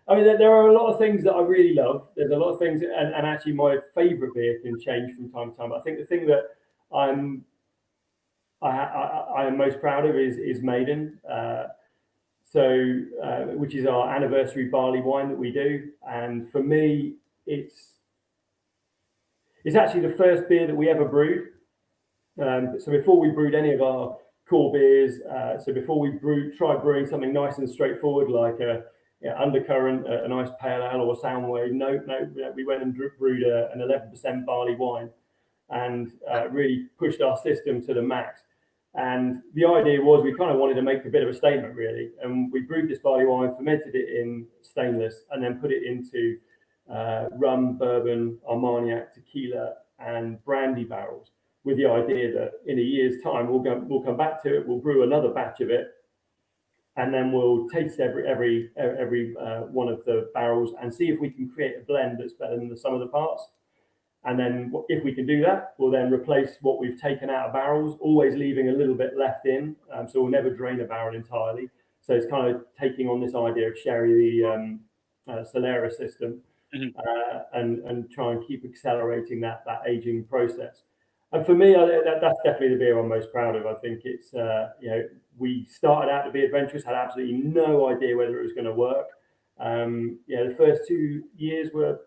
I mean, there are a lot of things that I really love. There's a lot of things, and actually my favourite beer can change from time to time. I think the thing that I am most proud of is Maiden. Which is our anniversary barley wine that we do, and for me, it's actually the first beer that we ever brewed. So before we brewed any of our core beers, so before we tried brewing something nice and straightforward like Undercurrent, a nice pale ale or Soundwave, no, we went and brewed an 11% barley wine, and really pushed our system to the max. And the idea was we kind of wanted to make a bit of a statement, really. And we brewed this barley wine, fermented it in stainless, and then put it into rum, bourbon, Armagnac, tequila, and brandy barrels, with the idea that in a year's time we'll come back to it, we'll brew another batch of it, and then we'll taste every one of the barrels and see if we can create a blend that's better than the sum of the parts. And then if we can do that, we'll then replace what we've taken out of barrels, always leaving a little bit left in. So we'll never drain a barrel entirely. So it's kind of taking on this idea of Sherry, the Solera system, and try and keep accelerating that aging process. And for me, that's definitely the beer I'm most proud of. I think it's, we started out to be adventurous, had absolutely no idea whether it was going to work. The first 2 years were,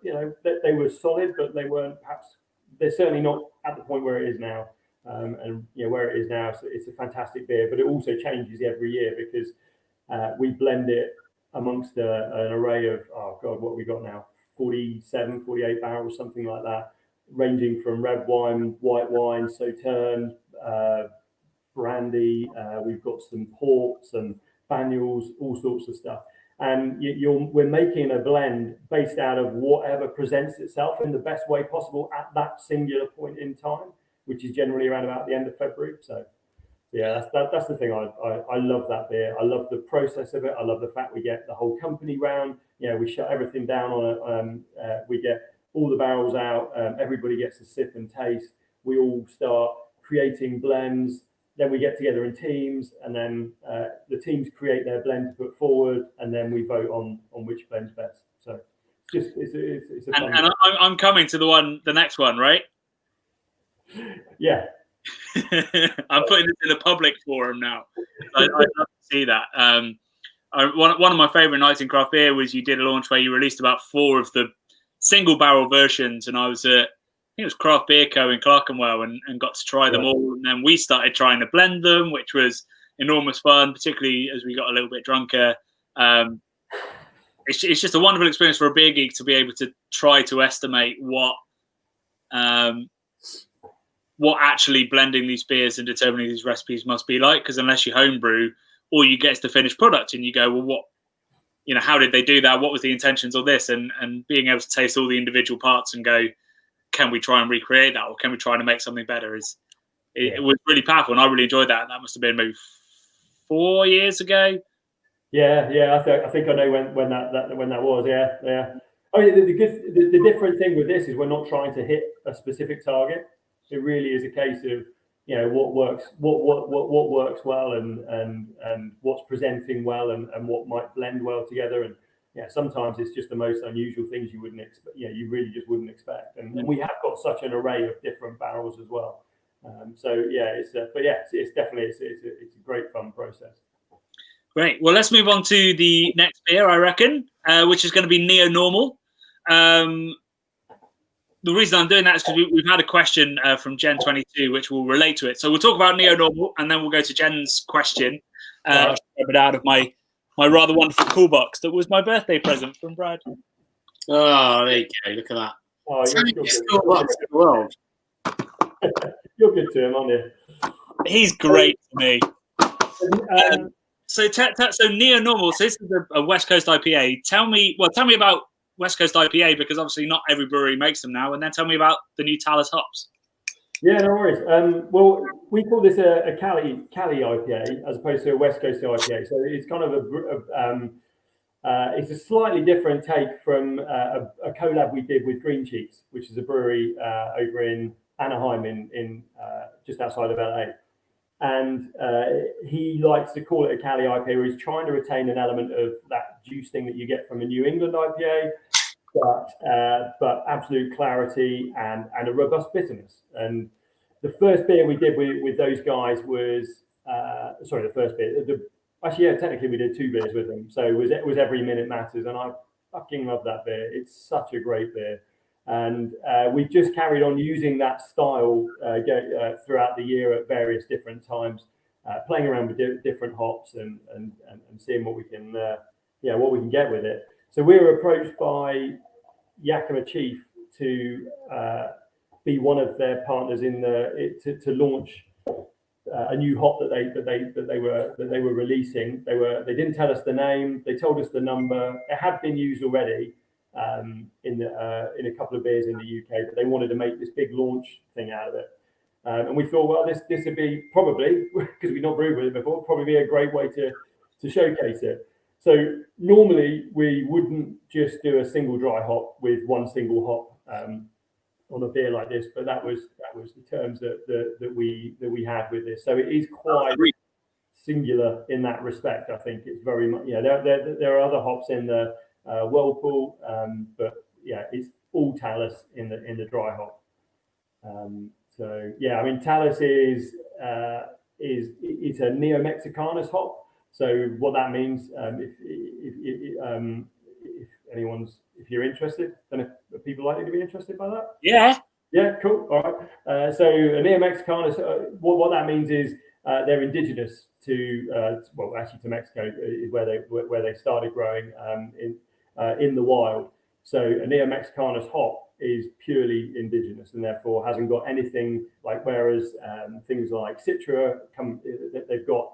they were solid, but they're certainly not at the point where it is now. Where it is now, it's a fantastic beer, but it also changes every year because we blend it amongst an array of, what we got now, 47, 48 barrels, something like that, ranging from red wine, white wine, Sauterne, brandy, we've got some ports and spaniels, all sorts of stuff. And we're making a blend based out of whatever presents itself in the best way possible at that singular point in time, which is generally around about the end of February. So, yeah, that's the thing. I love that beer. I love the process of it. I love the fact we get the whole company round. We shut everything down on it. We get all the barrels out. Everybody gets to sip and taste. We all start creating blends. Then we get together in teams, and then the teams create their blend to put forward, and then we vote on which blend's best. So it's a fun. And I'm coming to the next one, right? Yeah. I'm putting this in a public forum now. I'd love to see that. One of my favorite nights in craft beer was you did a launch where you released about 4 of the single barrel versions, and I was at, I think it was Craft Beer Co. in Clerkenwell, and got to try them all. And then we started trying to blend them, which was enormous fun, particularly as we got a little bit drunker. It's just a wonderful experience for a beer geek to be able to try to estimate what actually blending these beers and determining these recipes must be like. Because unless you homebrew, all you get is the finished product, and you go, well, how did they do that? What was the intentions of this? And being able to taste all the individual parts and go, can we try and recreate that, or can we try to make something better? It was really powerful, and I really enjoyed that. That must have been maybe 4 years ago. Yeah. I think I know when that was. Yeah. I mean, the different thing with this is we're not trying to hit a specific target. It really is a case of what works well, and what's presenting well, and what might blend well together. And sometimes it's just the most unusual things you wouldn't expect. You really just wouldn't expect. And we have got such an array of different barrels as well. It's definitely it's a great fun process. Great. Well, let's move on to the next beer, I reckon, which is going to be Neo Normal. The reason I'm doing that is because we've had a question from Gen 22, which will relate to it. So we'll talk about Neo Normal, and then we'll go to Jen's question. Out of my rather wonderful cool box that was my birthday present from Brad. Oh, there you go. Look at that. Oh, You're good to him, aren't you? He's great to me. So Neo Normal. So this is a West Coast IPA. Tell me about West Coast IPA, because obviously not every brewery makes them now, and then tell me about the new Talus hops. Yeah, no worries. Well, we call this a Cali IPA as opposed to a West Coast IPA. So it's kind of it's a slightly different take from a collab we did with Green Cheeks, which is a brewery over in Anaheim, in just outside of LA. And he likes to call it a Cali IPA, where he's trying to retain an element of that juice thing that you get from a New England IPA, but absolute clarity and a robust bitterness. And the first beer we did with those guys was the first beer. Technically we did 2 beers with them. So it was Every Minute Matters, and I fucking love that beer. It's such a great beer. And we've just carried on using that style throughout the year at various different times, playing around with different hops and seeing what we can get with it. So we were approached by Yakima Chief to be one of their partners in to launch a new hop that they were releasing. They didn't tell us the name. They told us the number. It had been used already in a couple of beers in the UK, but they wanted to make this big launch thing out of it. And we thought, well, this would be probably, because we've not brewed with it before, probably be a great way to showcase it. So normally we wouldn't just do a single dry hop with one single hop on a beer like this, but that was the terms that we had with this. So it is quite singular in that respect. I think it's very much, there are other hops in the whirlpool, but yeah, it's all Talus in the dry hop. So yeah, I mean, Talus is it's a Neo-Mexicanus hop. So what that means, if you're interested, then if people likely to be interested by that. Yeah, cool. All right. So a Neo-Mexicanus, what that means is they're indigenous to to Mexico is where they started growing in the wild. So a Neo-Mexicanus hop is purely indigenous and therefore hasn't got anything like, whereas things like Citra they've got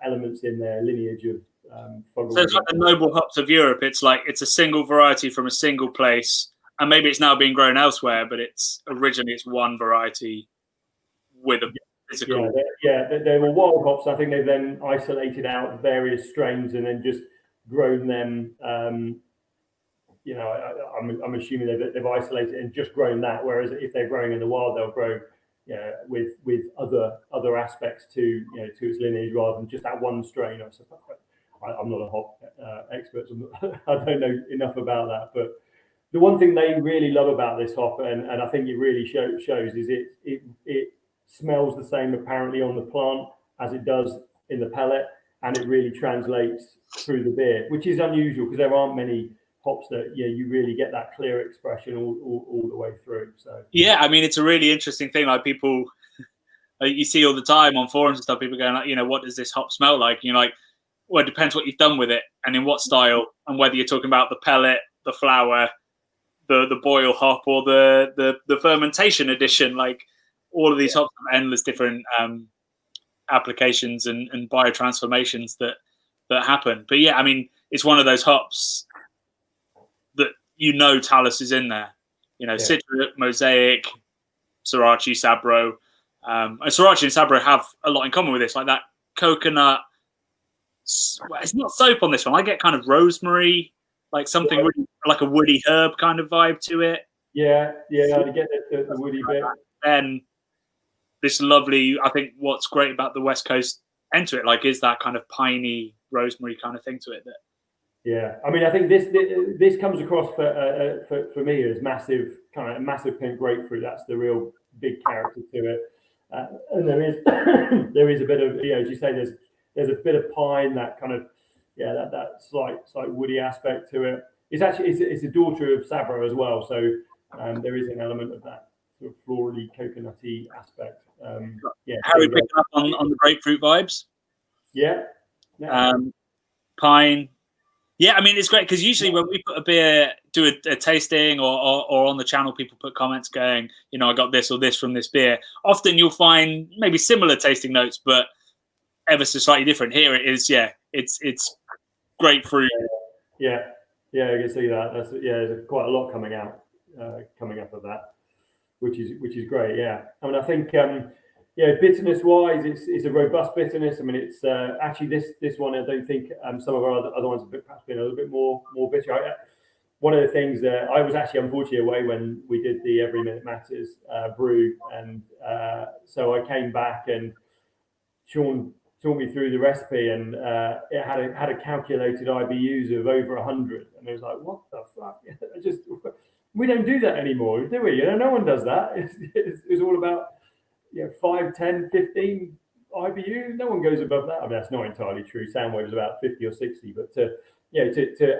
elements in their lineage of so it's like the noble hops of Europe. It's like it's a single variety from a single place, and maybe it's now being grown elsewhere, but it's originally one variety with a physical. They were wild hops. I think they've then isolated out various strains and then just grown them. I'm assuming they've isolated and just grown that. Whereas if they're growing in the wild, they'll grow with other aspects to its lineage rather than just that one strain. I suppose. I'm not a hop expert, so I don't know enough about that. But the one thing they really love about this hop, and I think it really shows, is it smells the same apparently on the plant as it does in the pellet, and it really translates through the beer, which is unusual because there aren't many hops that you really get that clear expression all the way through. So yeah, I mean, it's a really interesting thing. Like people, you see all the time on forums and stuff, people going like, what does this hop smell like? And you're like, well, it depends what you've done with it and in what style, and whether you're talking about the pellet, the flour, the boil hop, or the fermentation edition. Like all of these hops have endless different applications and biotransformations that happen. But yeah, I mean, it's one of those hops that Talus is in there. Citra, Mosaic, Sriracha, Sabro. And Sriracha and Sabro have a lot in common with this, like that coconut. It's not soap on this one. I get kind of rosemary, like something really, like a woody herb kind of vibe to it. Yeah, I get the woody bit. And this lovely, I think what's great about the West Coast end to it, like, is that kind of piney rosemary kind of thing to it. Yeah, I mean, I think this comes across for me as massive pink grapefruit. That's the real big character to it, and there is a bit of, as you say, there's a bit of pine, that kind of that slight woody aspect to it. It's actually it's a daughter of Sabro as well, so there is an element of that sort of florally coconutty aspect. How are we picking up on the grapefruit vibes? Yeah. Pine. Yeah, I mean, it's great because usually when we put a beer, do a tasting or on the channel, people put comments going, I got this or this from this beer. Often you'll find maybe similar tasting notes, but ever so slightly different. Here it is, it's grapefruit. Yeah, I can see that. There's quite a lot coming up of that, which is great. Yeah, I mean, I think bitterness wise, it's a robust bitterness. I mean, it's actually this one, I don't think some of our other ones have perhaps been a little bit more bitter. One of the things that I was actually unfortunately away when we did the Every Minute Matters brew, and so I came back and Sean talked me through the recipe, and it had a calculated IBUs of over 100, and I was like, what the fuck? We don't do that anymore, do we? No one does that. It's all about 5, 10, 15 IBU. No one goes above that. I mean, that's not entirely true. Soundwave is about 50 or 60, but to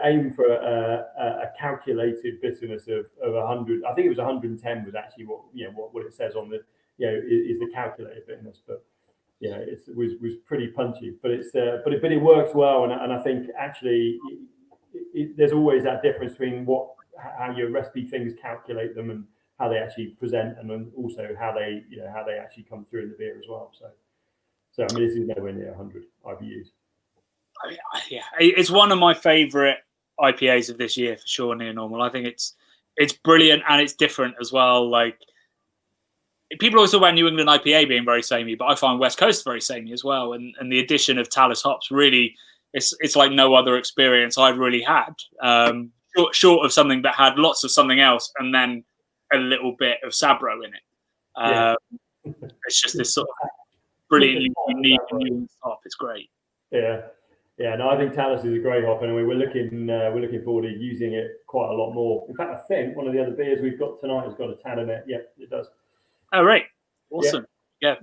aim for a calculated bitterness of 100, I think it was 110 was actually what it says on the is the calculated bitterness, but it was pretty punchy. But but it works well, and I think actually there's always that difference between how your recipe things calculate them and how they actually present, and then also how they actually come through in the beer as well. So I mean, this is nowhere near 100 IBUs. Yeah, it's one of my favourite IPAs of this year for sure. Near normal, I think it's brilliant and it's different as well. Like, people always talk about New England IPA being very samey, but I find West Coast very samey as well. And the addition of Talus hops really, it's like no other experience I've really had. Short of something that had lots of something else and then a little bit of Sabro in it. It's just this sort of brilliant, unique hop. It's great. Yeah. No, I think Talus is a great hop, and we're looking forward to using it quite a lot more. In fact, I think one of the other beers we've got tonight has got a tan in it. Yeah, it does. Oh, right. Awesome. Yeah.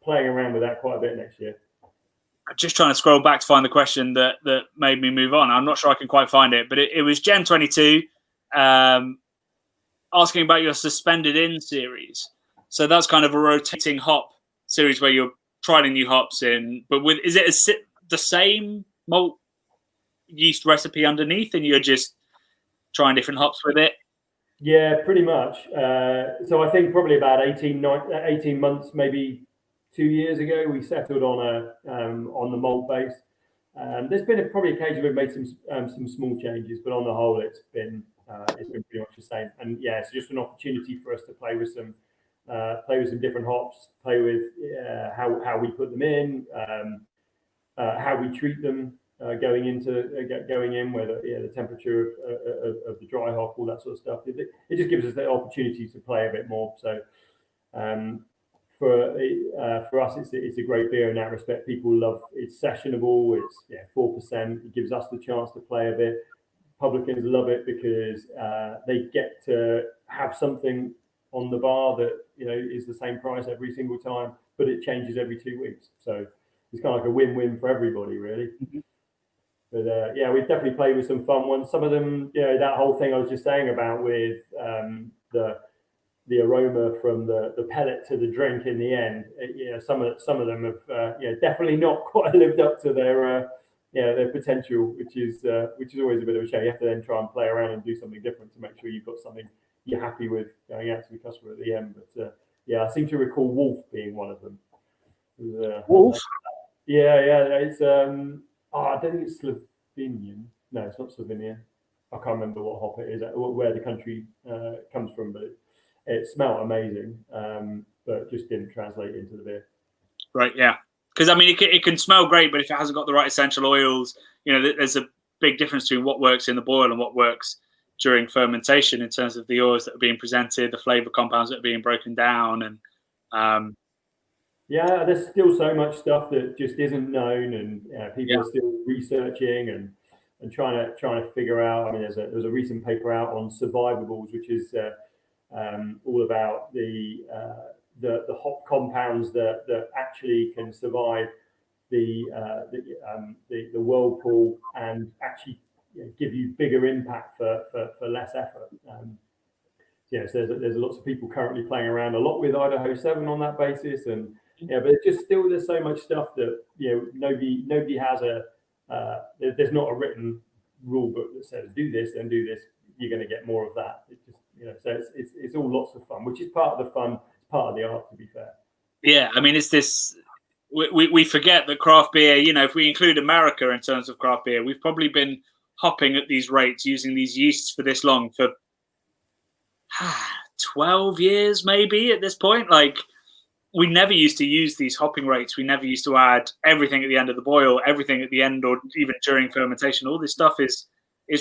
Playing around with that quite a bit next year. I'm just trying to scroll back to find the question that made me move on. I'm not sure I can quite find it, but it was Gen 22 asking about your Suspended In series. So that's kind of a rotating hop series where you're trying new hops in, but is it the same malt yeast recipe underneath, and you're just trying different hops with it? Yeah, pretty much. So I think probably about 18 months, maybe 2 years ago, we settled on the malt base. There's been probably occasionally we've made some small changes, but on the whole, it's been pretty much the same. And yeah, it's just an opportunity for us to play with some different hops, play with how we put them in, how we treat them going in, whether the temperature of the dry hop, all that sort of stuff. It just gives us the opportunity to play a bit more. So for us, it's a great beer in that respect. People love it's sessionable. It's 4%. It gives us the chance to play a bit. Publicans love it because they get to have something on the bar that is the same price every single time, but it changes every 2 weeks. So it's kind of like a win-win for everybody, really. Mm-hmm. But we've definitely played with some fun ones. Some of them, that whole thing I was just saying about with the aroma from the pellet to the drink in the end. Some of them have definitely not quite lived up to their potential, which is always a bit of a shame. You have to then try and play around and do something different to make sure you've got something you're happy with going out to the customer at the end. But I seem to recall Wolf being one of them. Wolf? It's I don't think it's Slovenian. No, it's not Slovenian. I can't remember what hop it is, where the country comes from, but it smelled amazing, but just didn't translate into the beer. Right, yeah. Because I mean, it can smell great, but if it hasn't got the right essential oils, there's a big difference between what works in the boil and what works during fermentation in terms of the oils that are being presented, the flavor compounds that are being broken down, and there's still so much stuff that just isn't known, and people are still researching and trying to figure out. I mean, there's a recent paper out on survivables, which is all about the hop compounds that actually can survive the whirlpool and actually give you bigger impact for less effort. So there's lots of people currently playing around a lot with Idaho 7 on that basis, and but it's just still there's so much stuff that nobody has there's not a written rule book that says do this and do this. You're going to get more of that. It just so it's all lots of fun, which is part of the fun. It's part of the art, to be fair. Yeah, I mean, it's this. We forget that craft beer. If we include America in terms of craft beer, we've probably been hopping at these rates, using these yeasts for this long, for 12 years maybe at this point. Like, we never used to use these hopping rates. We never used to add everything at the end of the boil, everything at the end, or even during fermentation. All this stuff is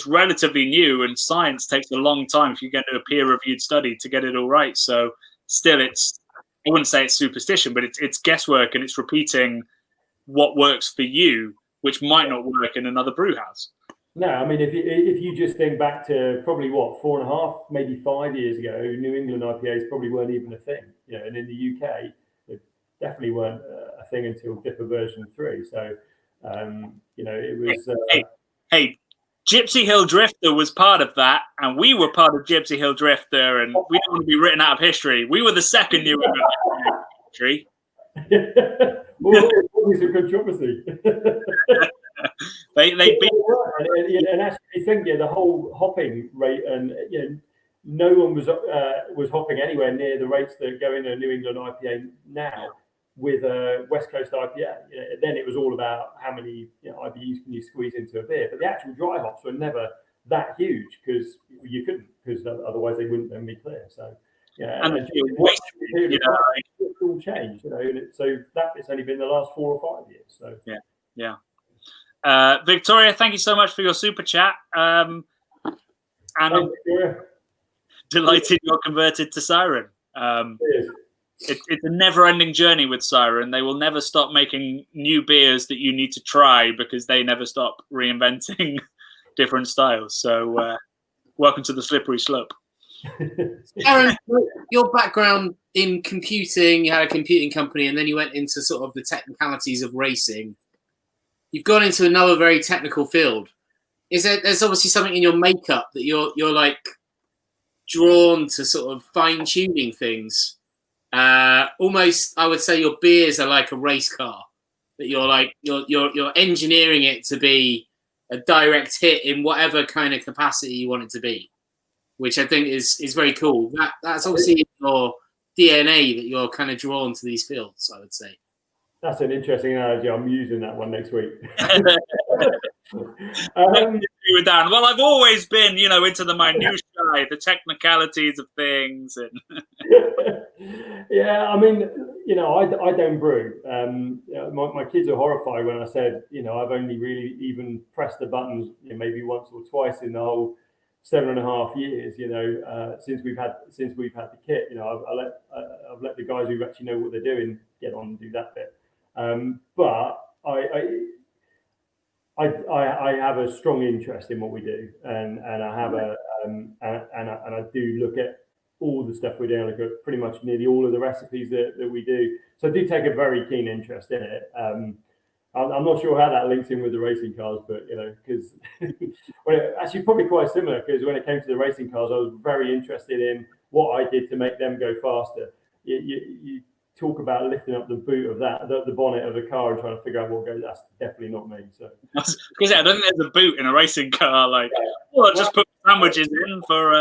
relatively new, and science takes a long time if you get a peer-reviewed study to get it all right. So still, I wouldn't say it's superstition, but it's guesswork, and it's repeating what works for you, which might not work in another brew house. No, I mean, if you just think back to probably 4.5, maybe 5 years ago, New England IPAs probably weren't even a thing. And in the UK, they definitely weren't a thing until Dipper version 3. So, it was. Hey, Gypsy Hill Drifter was part of that, and we were part of Gypsy Hill Drifter, and we don't want to be written out of history. We were the second New England history. Well, always a controversy. they beat. And actually, I think the whole hopping rate, and no one was hopping anywhere near the rates that go in a New England IPA now with a West Coast IPA. Then it was all about how many IBUs can you squeeze into a beer, but the actual dry hops were never that huge because you couldn't, because otherwise they wouldn't then be clear. So and it all changed, so that it's only been the last 4 or 5 years. So Victoria, thank you so much for your super chat. And I'm delighted you're converted to Siren. It's a never-ending journey with Siren. They will never stop making new beers that you need to try because they never stop reinventing different styles. So welcome to the slippery slope. Darren, your background in computing, you had a computing company, and then you went into sort of the technicalities of racing. You've gone into another very technical field. There's obviously something in your makeup that you're like drawn to sort of fine-tuning things. Almost, I would say your beers are like a race car, that you're engineering it to be a direct hit in whatever kind of capacity you want it to be, which I think is very cool. That's obviously in your DNA that you're kind of drawn to these fields, I would say. That's an interesting analogy. I'm using that one next week. With Dan. Well, I've always been, into the minutiae, the technicalities of things. And yeah, I mean, I don't brew. My kids are horrified when I said, I've only really even pressed the buttons maybe once or twice in the whole 7.5 years. Since we've had the kit. I've let the guys who actually know what they're doing get on and do that bit. But I have a strong interest in what we do, and I have and I do look at all the stuff we're doing. I look at pretty much nearly all of the recipes that we do. So I do take a very keen interest in it. I'm not sure how that links in with the racing cars, but because actually probably quite similar. Because when it came to the racing cars, I was very interested in what I did to make them go faster. You talk about lifting up the boot of the bonnet of the car and trying to figure out what goes. That's definitely not me. So because I don't think there's a boot in a racing car. Just put sandwiches in for.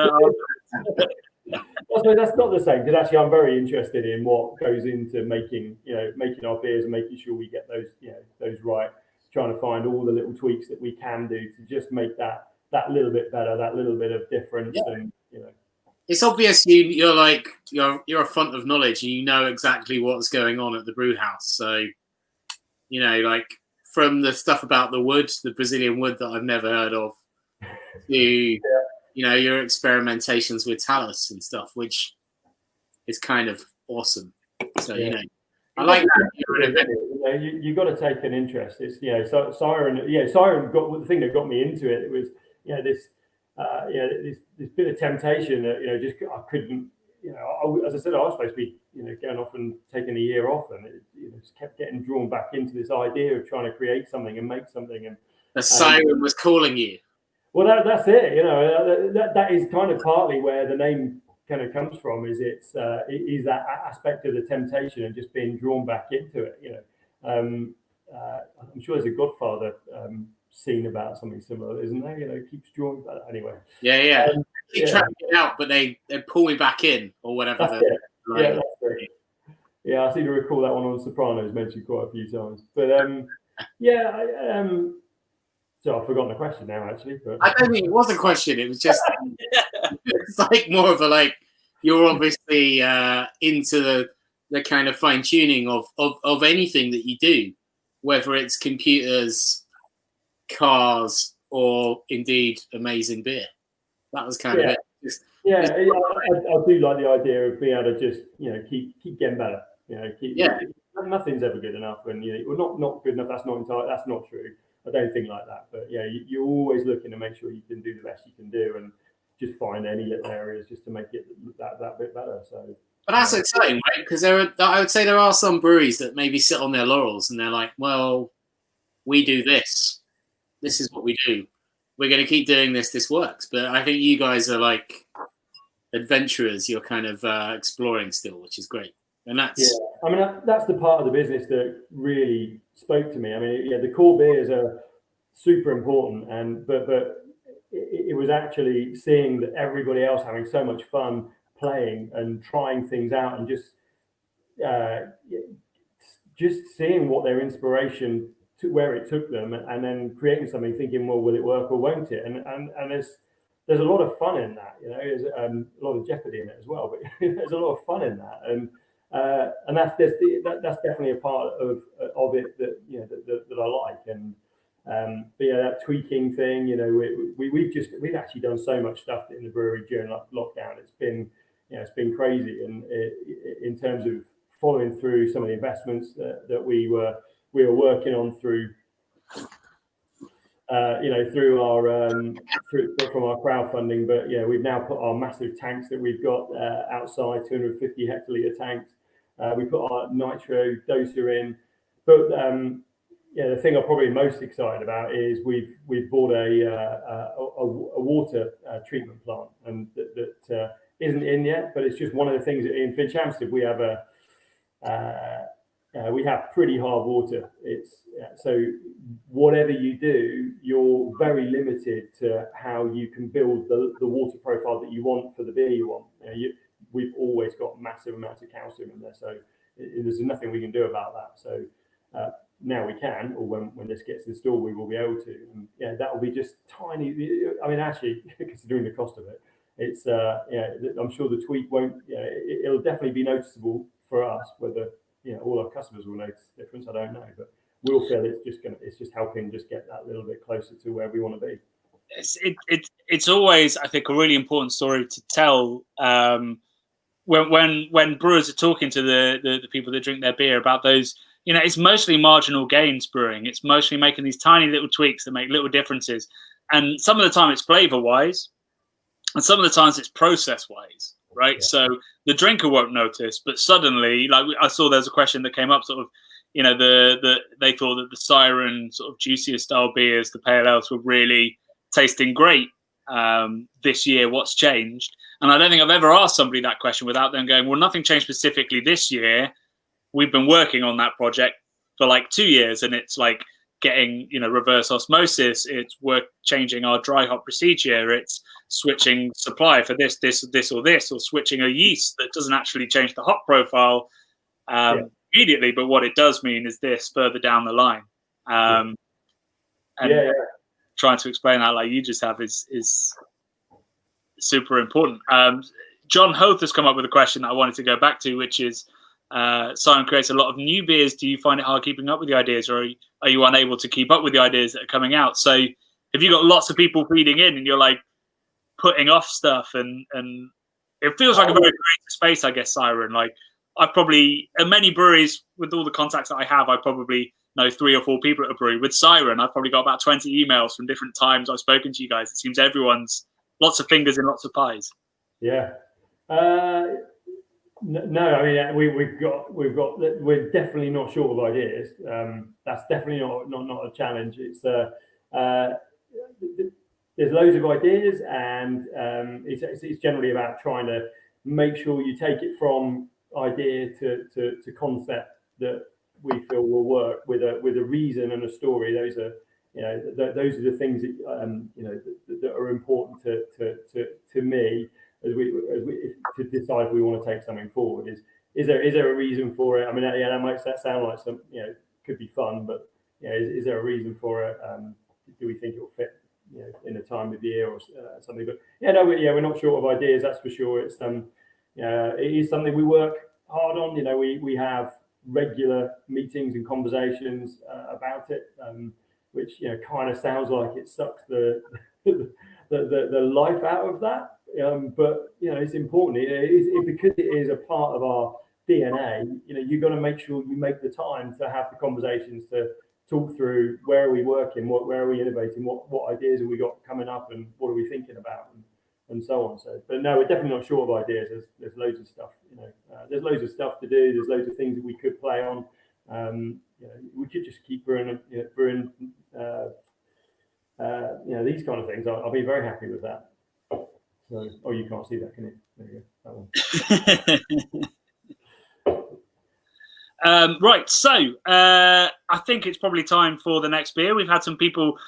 That's not the same, because actually I'm very interested in what goes into making our beers and making sure we get those right. Trying to find all the little tweaks that we can do to just make that little bit better, that little bit of difference, and It's obvious you're a font of knowledge. You know exactly what's going on at the brew house. So, from the stuff about the wood, the Brazilian wood that I've never heard of, to your experimentations with talus and stuff, which is kind of awesome. So I like that. You got to take an interest. It's Siren got the thing that got me into it. It was there's been a temptation that just I couldn't. As I said, I was supposed to be going off and taking a year off, and it just kept getting drawn back into this idea of trying to create something and make something. And the Siren was calling you. Well, that's it. That is kind of partly where the name kind of comes from. Is that aspect of the temptation and just being drawn back into it. I'm sure there's a Godfather scene about something similar, isn't there? Keeps drawing back. Anyway. Yeah. Keep tracking it out, but they pull me back in or whatever. That's it. Yeah, I seem to recall that one on Sopranos mentioned quite a few times. But so I've forgotten the question now, actually. But I don't think it was a question. It was just it's like more of a you're obviously into the kind of fine tuning of anything that you do, whether it's computers, cars, or indeed amazing beer. That was kind of it. I do like the idea of being able to just keep getting better. Nothing's ever good enough, and not good enough. That's not true. I don't think like that, but you're always looking to make sure you can do the best you can do, and just find any little areas just to make it that bit better. So, but that's exciting, right? Because I would say there are some breweries that maybe sit on their laurels and they're like, well, we do this. This is what we do. We're going to keep doing this. This works. But I think you guys are like adventurers. You're kind of exploring still, which is great. And that's that's the part of the business that really spoke to me. I mean, the core beers are super important, but it was actually seeing that everybody else having so much fun playing and trying things out, and just seeing what their inspiration to where it took them, and then creating something, thinking, well, will it work or won't it? And there's a lot of fun in that, you know. There's a lot of jeopardy in it as well, but there's a lot of fun in that, and that's definitely a part of it that, you know, that I like. And but yeah, that tweaking thing, you know, we've actually done so much stuff in the brewery during lockdown. It's been, you know, it's been crazy, and in terms of following through some of the investments that we were working on through, you know, through our from our crowdfunding. But yeah, we've now put our massive tanks that we've got outside, 250 hectolitre tanks. We put our nitro doser in, but yeah, the thing I'm probably most excited about is we've bought a water treatment plant, and that isn't in yet, but it's just one of the things that in Finchampstead we have pretty hard water. It's so whatever you do, you're very limited to how you can build the water profile that you want for the beer you want. You know, we've always got massive amounts of calcium in there, so there's nothing we can do about that. So now we can, or when this gets installed, we will be able to. And yeah, that will be just tiny. I mean, actually, considering the cost of it, it's yeah, I'm sure the tweak won't. Yeah, it'll definitely be noticeable for us. Whether, you know, all our customers will notice the difference, I don't know, but we'll feel it's just helping just get that little bit closer to where we want to be. It's always, I think, a really important story to tell when brewers are talking to the people that drink their beer about those. You know, it's mostly marginal gains brewing. It's mostly making these tiny little tweaks that make little differences, and some of the time it's flavor wise, and some of the times it's process wise. Right, yeah. So the drinker won't notice, but suddenly, like I saw, there's a question that came up, sort of, you know, they thought that the Siren sort of juicier style beers, the pale ales, were really tasting great this year. What's changed? And I don't think I've ever asked somebody that question without them going, well, nothing changed specifically this year. We've been working on that project for like 2 years, and it's like getting, you know, reverse osmosis. It's changing our dry hop procedure. It's switching supply for this, or switching a yeast that doesn't actually change the hop profile immediately, but what it does mean is this further down the line. And trying to explain that like you just have is super important. John Hoth has come up with a question that I wanted to go back to, which is, Siren creates a lot of new beers. Do you find it hard keeping up with the ideas, or are you unable to keep up with the ideas that are coming out? So if you've got lots of people feeding in and you're like putting off stuff, and it feels like a very creative space, I guess, Siren. Like, I've probably, in many breweries, with all the contacts that I have, I probably know 3 or 4 people at a brewery. With Siren, I've probably got about 20 emails from different times I've spoken to you guys. It seems everyone's lots of fingers in lots of pies. Yeah. No, I mean, we're definitely not short of ideas. That's definitely not a challenge. It's there's loads of ideas, and it's generally about trying to make sure you take it from idea to concept that we feel will work with a reason and a story. Those are, you know, those are the things that you know, that are important to me as we to decide if we want to take something forward. Is there a reason for it? I mean, yeah, that might sound like some, you know, could be fun, but yeah, is there a reason for it? Do we think it will fit, you know, in the time of year or something? But yeah, no, we're not short of ideas, that's for sure. It's it is something we work hard on. You know, we have regular meetings and conversations about it, which, you know, kind of sounds like it sucks the life out of that. But you know, it's important. Because it is a part of our DNA. You know, you've got to make sure you make the time to have the conversations, to talk through where are we working, where are we innovating, what ideas have we got coming up, and what are we thinking about, and so on. So, but no, we're definitely not short of ideas. There's loads of stuff. You know, there's loads of stuff to do. There's loads of things that we could play on. You know, we could just keep brewing, you know, these kind of things. I'll be very happy with that. So, oh, you can't see that, can you? There you go. That one. Right, so I think it's probably time for the next beer. We've had some people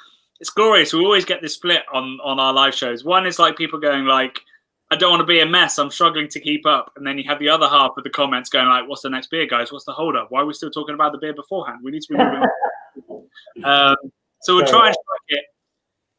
It's glorious. We always get this split on our live shows. One is like people going like, I don't want to be a mess. I'm struggling to keep up. And then you have the other half of the comments going like, what's the next beer, guys? What's the hold up? Why are we still talking about the beer beforehand? We need to be moving on. So we'll try and strike it.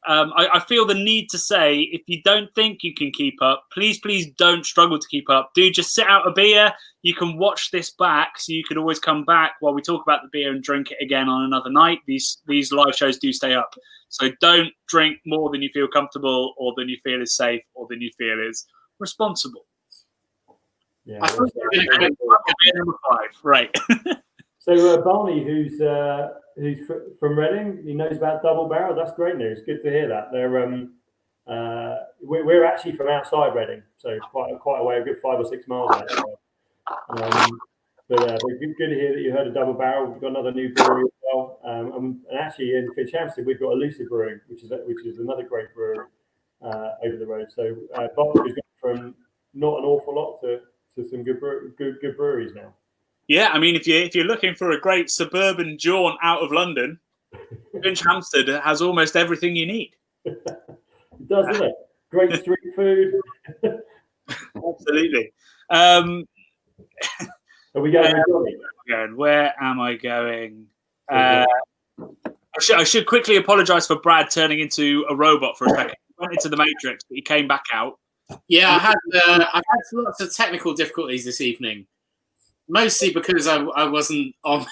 I feel the need to say, if you don't think you can keep up, please don't struggle to keep up. Do just sit out a beer. You can watch this back, so you can always come back while we talk about the beer and drink it again on another night. These live shows do stay up. So don't drink more than you feel comfortable or than you feel is safe or than you feel is responsible. Yeah, I thought you were going to be number 5. Right. So Barney, who's from Reading, he knows about Double Barrel. That's great news. Good to hear that. They're we're actually from outside Reading, so quite a way, a good 5 or 6 miles out. But good to hear that you heard of Double Barrel. We've got another new brewery as well, and actually in Fitchampton we've got Elusive Brewing, which is another great brewery over the road. So Barney's gone from not an awful lot to some good breweries now. Yeah, I mean, if you're looking for a great suburban jaunt out of London, Finchampstead has almost everything you need. It does, doesn't it? Great street food. Absolutely. Are we going? Where am I going? I should quickly apologise for Brad turning into a robot for a second. He went into the Matrix, but he came back out. Yeah, I've had lots of technical difficulties this evening. Mostly because I wasn't on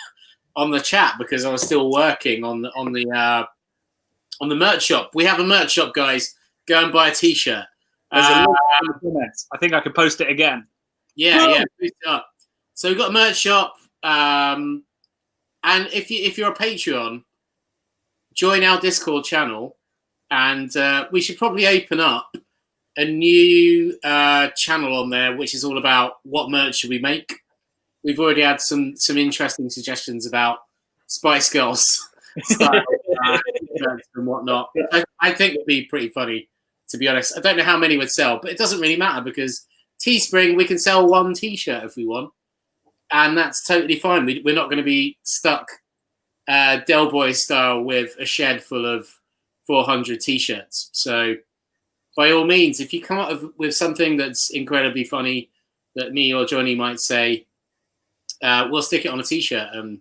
the chat because I was still working on the merch shop. We have a merch shop, guys. Go and buy a T-shirt. I think I could post it again. Yeah, post it up. So we've got a merch shop, and if you're a Patreon, join our Discord channel, and we should probably open up a new channel on there, which is all about what merch should we make. We've already had some interesting suggestions about Spice Girls style and whatnot. I think it'd be pretty funny, to be honest. I don't know how many would sell, but it doesn't really matter because Teespring, we can sell 1 T-shirt if we want, and that's totally fine. We're not going to be stuck Del Boy style with a shed full of 400 T-shirts. So by all means, if you come up with something that's incredibly funny that me or Johnny might say, we'll stick it on a T-shirt and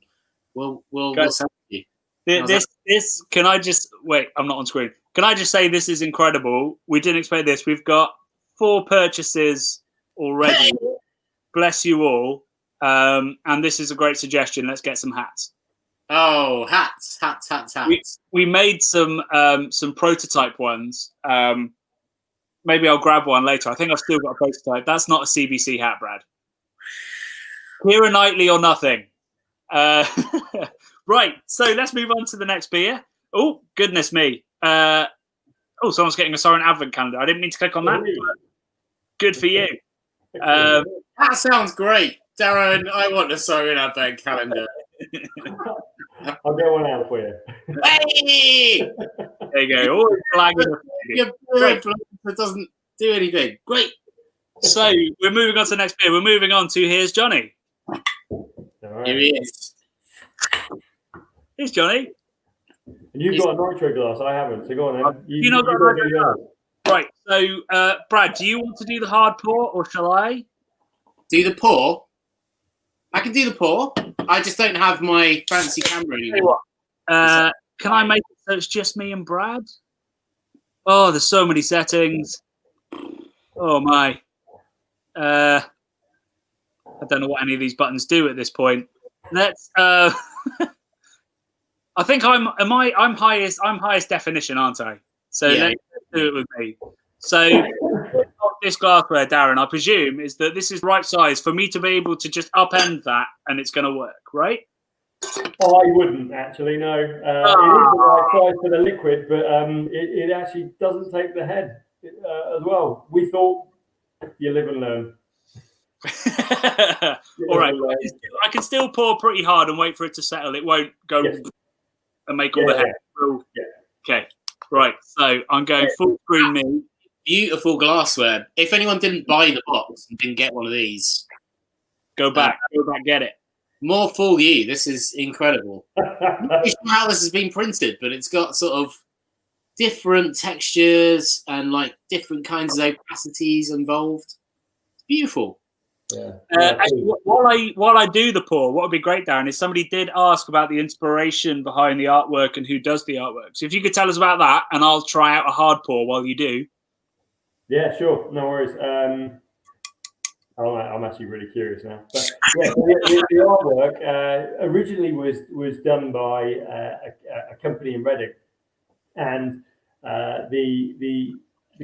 we'll sell it to you. This can I just wait? I'm not on screen. Can I just say this is incredible? We didn't expect this. We've got 4 purchases already. Bless you all. And this is a great suggestion. Let's get some hats. Oh, hats. We made some prototype ones. Maybe I'll grab one later. I think I've still got a prototype. That's not a CBC hat, Brad. Keira Knightley or nothing. Right, so let's move on to the next beer. Oh, goodness me. Someone's getting a Siren Advent calendar. I didn't mean to click on that. Good for you. That sounds great. Darren, I want a Siren Advent calendar. I'll get one out for you. Hey! There you go. Always flagging. It doesn't do anything. Great. So we're moving on to the next beer. We're moving on to Here's Johnny. Right. Here he is. Here's Johnny. And you've got a nitro glass. I haven't. So go on then. You've not got a nitro glass. Right. So, Brad, do you want to do the hard pour or shall I? Do the pour? I can do the pour. I just don't have my fancy camera anymore. Can I make it so it's just me and Brad? Oh, there's so many settings. Oh, my. I don't know what any of these buttons do at this point. Let's. I think I'm highest definition, aren't I? So yeah. Let's do it with me. So this glassware, Darren, I presume, is that this is right size for me to be able to just upend that, and it's going to work, right? I wouldn't actually. No, it is the right size for the liquid, but it actually doesn't take the head as well. We thought you live and learn. All right, I can still pour pretty hard and wait for it to settle. It won't go and make all the head. Yeah. Okay, right. So I'm going full screen me. Beautiful glassware. If anyone didn't buy the box and didn't get one of these, go back, get it. More fool you. This is incredible. I'm not sure how this has been printed, but it's got sort of different textures and like different kinds of opacities involved. It's beautiful. Yeah. Actually, while I do the pour, what would be great, Darren, is somebody did ask about the inspiration behind the artwork and who does the artwork. So if you could tell us about that, and I'll try out a hard pour while you do. Yeah, sure. No worries. I'm actually really curious now. But yeah, the artwork originally was done by a company in Reading, and the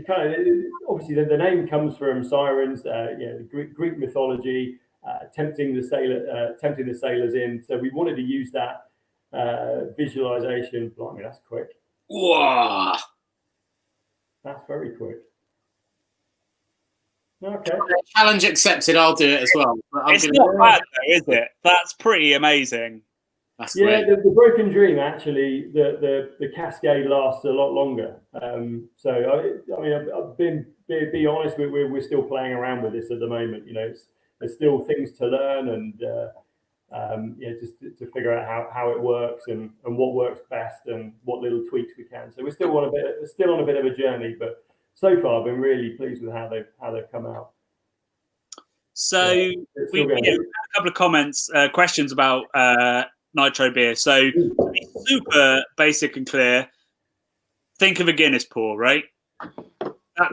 kind of, obviously the name comes from sirens, the Greek mythology, tempting the sailors in. So we wanted to use that visualization. Blimey, that's quick. Wow, that's very quick. Okay. Challenge accepted. I'll do it as well. It's not bad though, is it? That's pretty amazing. That's great. The Broken Dream, actually, the cascade lasts a lot longer. So I mean, I've been be honest, we're still playing around with this at the moment. You know, there's still things to learn and just to figure out how it works and what works best and what little tweaks we can. So we're still on a bit of a journey, but so far I've been really pleased with how they've come out. So we had a couple of questions about nitro beer. So to be super basic and clear, think of a Guinness pour, right?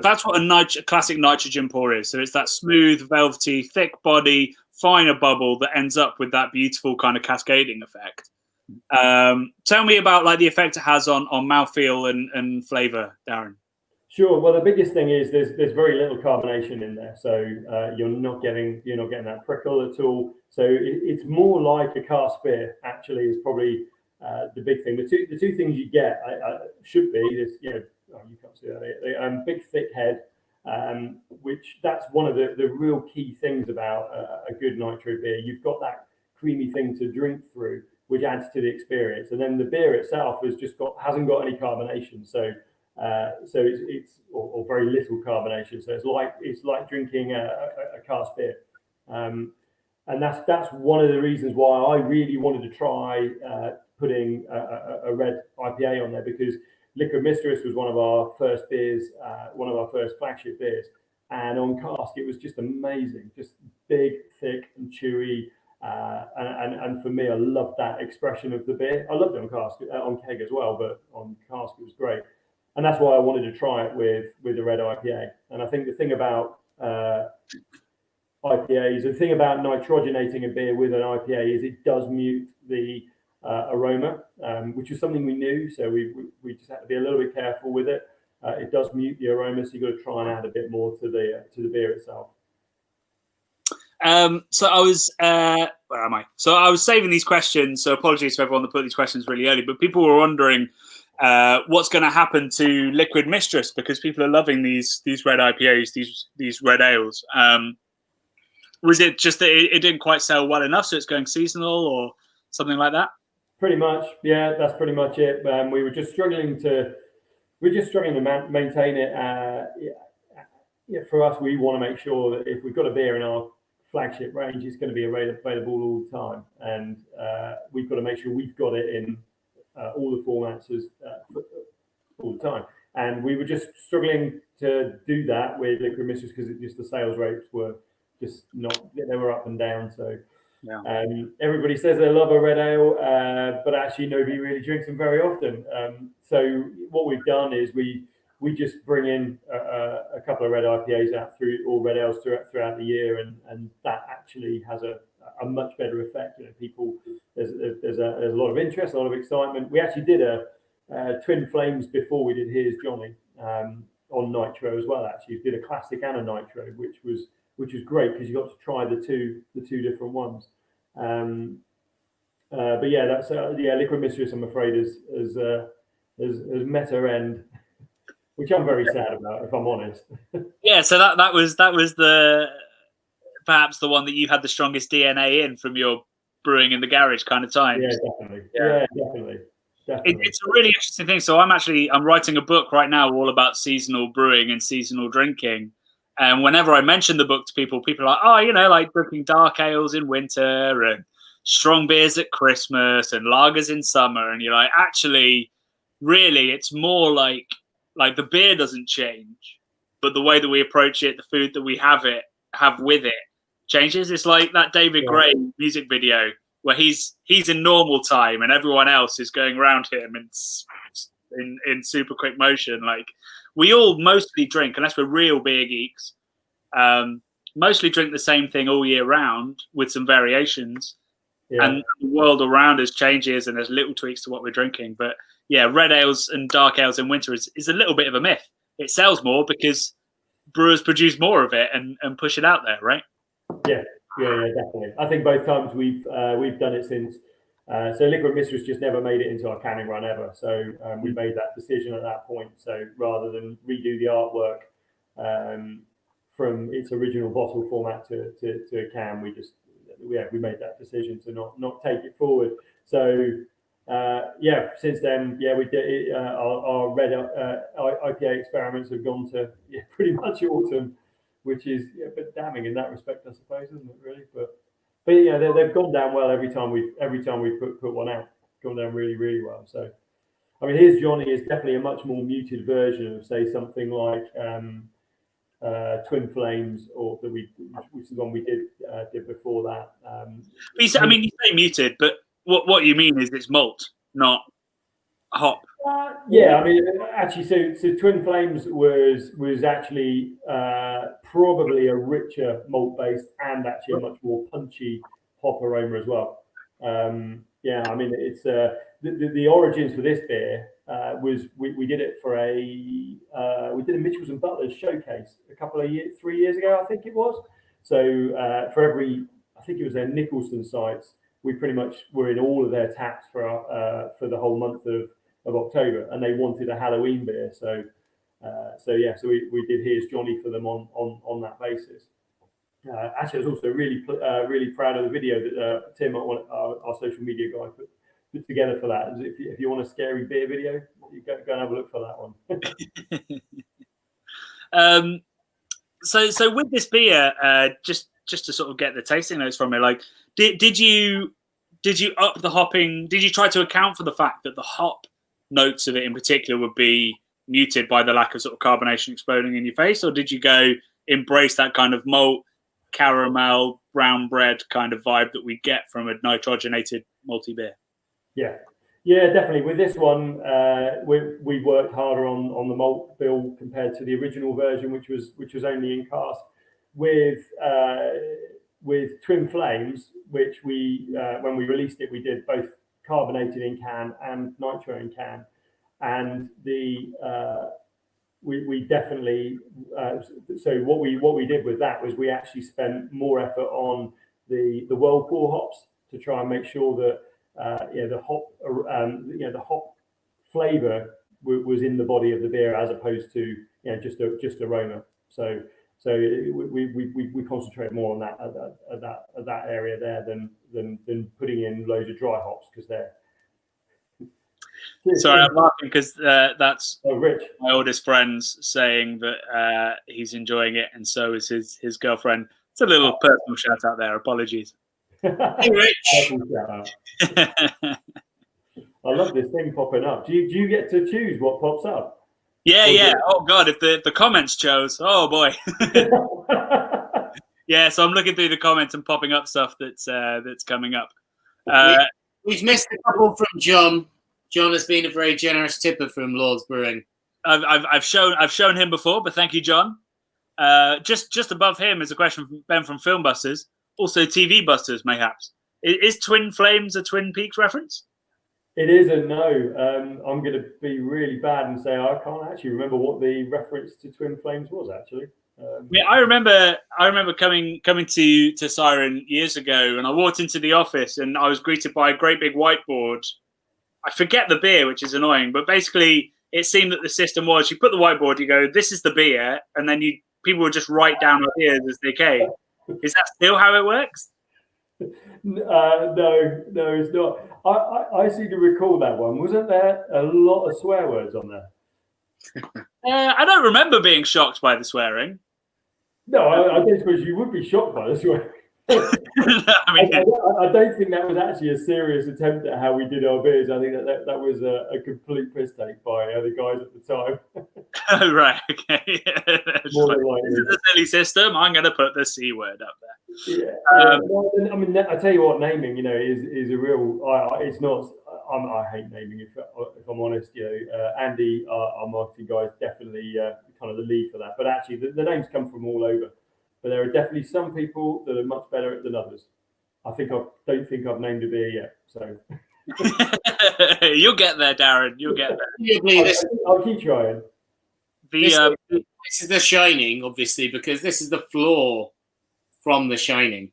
That's what a classic nitrogen pour is. So it's that smooth, velvety, thick body, finer bubble that ends up with that beautiful kind of cascading effect. Tell me about like the effect it has on mouthfeel and flavour, Darren. Sure. Well, the biggest thing is there's very little carbonation in there, so you're not getting that prickle at all. So it's more like a cask beer. Actually, is probably the big thing. The two things you get should be this. You can't see that. Big thick head, which that's one of the real key things about a good nitro beer. You've got that creamy thing to drink through, which adds to the experience. And then the beer itself hasn't got any carbonation, so it's very little carbonation. So it's like drinking a cask beer, and that's one of the reasons why I really wanted to try putting a red IPA on there, because Liquid Mistress was one of our first beers, one of our first flagship beers, and on cask it was just amazing, just big, thick, and chewy. And for me, I loved that expression of the beer. I loved it on keg as well, but on cask it was great. And that's why I wanted to try it with the red IPA. And I think the thing about IPAs, the thing about nitrogenating a beer with an IPA is it does mute the aroma, which is something we knew. So we just had to be a little bit careful with it. It does mute the aroma, so you've got to try and add a bit more to the beer itself. So I was where am I? So I was saving these questions. So apologies to everyone that put these questions really early, but people were wondering what's going to happen to Liquid Mistress, because people are loving these red IPAs, these red ales. Was it just that it didn't quite sell well enough, so it's going seasonal or something like that? Pretty much, yeah. That's pretty much it. We were just struggling to maintain it. For us, we want to make sure that if we've got a beer in our flagship range, it's going to be available all the time, and we've got to make sure we've got it in all the formats all the time. And we were just struggling to do that with Liquid Mistress because the sales rates were just not, they were up and down. So everybody says they love a red ale, but actually nobody really drinks them very often. So what we've done is we just bring in a couple of red IPAs out through, or red ales throughout the year, and that actually has a much better effect. People, there's a lot of interest, a lot of excitement. We actually did a Twin Flames before we did Here's Johnny on nitro as well. Actually, we did a classic and a nitro, which was great because you got to try the two different ones. But yeah, that's Liquid Mistress, I'm afraid, has met her end, which I'm very sad about, if I'm honest. Yeah, so that was the perhaps the one that you had the strongest DNA in from your brewing in the garage kind of time. Yeah, definitely. Yeah, definitely. It's a really interesting thing. So I'm writing a book right now all about seasonal brewing and seasonal drinking. And whenever I mention the book to people are like, oh, like drinking dark ales in winter and strong beers at Christmas and lagers in summer. And you're like, actually, really it's more like the beer doesn't change, but the way that we approach it, the food that we have with it changes. It's like that David Gray music video where he's in normal time and everyone else is going around him in super quick motion. Like, we all mostly drink, unless we're real beer geeks, mostly drink the same thing all year round with some variations. Yeah. And the world around us changes and there's little tweaks to what we're drinking. But yeah, red ales and dark ales in winter is a little bit of a myth. It sells more because brewers produce more of it and push it out there, right? Yeah, definitely. I think both times we've done it since. So Liquid Mistress just never made it into our canning run ever. So we made that decision at that point. So rather than redo the artwork from its original bottle format to a can, we made that decision to not take it forward. So since then, we did our red IPA experiments have gone to pretty much autumn, which is a bit damning in that respect, I suppose, isn't it? Really, but yeah, they've gone down well every time we put one out. Gone down really, really well. So, I mean, Here's Johnny is definitely a much more muted version of, say, something like Twin Flames, which is the one we did before that. You say muted, but what you mean is it's malt, not hop. I mean, actually, so Twin Flames was actually probably a richer malt based and actually a much more punchy hop aroma as well. I mean, it's the origins for this beer was we did it for we did a Mitchells and Butlers showcase a couple of 3 years ago, I think it was. So I think it was their Nicholson sites, we pretty much were in all of their taps for the whole month of October, and they wanted a Halloween beer. So we did Here's Johnny for them on that basis. Actually, I was also really proud of the video that Tim, our social media guy, put together for that. If you want a scary beer video, you go and have a look for that one. So with this beer, just to sort of get the tasting notes from it, like did you up the hopping? Did you try to account for the fact that the hop notes of it in particular would be muted by the lack of sort of carbonation exploding in your face, or did you go embrace that kind of malt, caramel, brown bread kind of vibe that we get from a nitrogenated malty beer? Yeah, definitely. With this one, we worked harder on the malt bill compared to the original version, which was only in cask. With Twin Flames, which when we released it, we did both carbonated in can and nitro in can, and we definitely so what we did with that was we actually spent more effort on the whirlpool hops to try and make sure that the hop flavor was in the body of the beer as opposed to just aroma. So we concentrate more on that area there than putting in loads of dry hops, because they're. Sorry, I'm laughing because that's Rich, my oldest friend's saying that he's enjoying it, and so is his girlfriend. It's a little personal shout out there. Apologies. Hey, Rich. I love this thing popping up. Do you get to choose what pops up? Yeah. Oh God, if the comments chose, oh boy. Yeah, so I'm looking through the comments and popping up stuff that's coming up. We've missed a couple from John. John has been a very generous tipper from Lord's Brewing. I've shown him before, but thank you, John. Just above him is a question from Ben from Film Busters, also TV Busters, mayhaps. Is Twin Flames a Twin Peaks reference? It is a no. I'm going to be really bad and say I can't actually remember what the reference to Twin Flames was actually. Yeah, I remember coming to Siren years ago, and I walked into the office and I was greeted by a great big whiteboard. I forget the beer, which is annoying, but basically it seemed that the system was you put the whiteboard, you go, this is the beer, and then people would just write down ideas as they came. Is that still how it works? No, it's not. I seem to recall that one. Wasn't there a lot of swear words on there? I don't remember being shocked by the swearing. No, I don't suppose you would be shocked by the swearing. I mean, I don't think that was actually a serious attempt at how we did our beers. I think that was a complete piss take by the guys at the time. oh, right, okay. More than likely. This is a silly system. I'm going to put the C word up there. Yeah, well, I mean, I tell you what, naming, is a real. It's not. I hate naming, if I'm honest. Andy, our marketing guy, is definitely kind of the lead for that. But actually, the names come from all over. But there are definitely some people that are much better at than others. I don't think I've named a beer yet. So you'll get there, Darren. You'll get there. I'll keep trying. This is The Shining, obviously, because this is the floor from The Shining.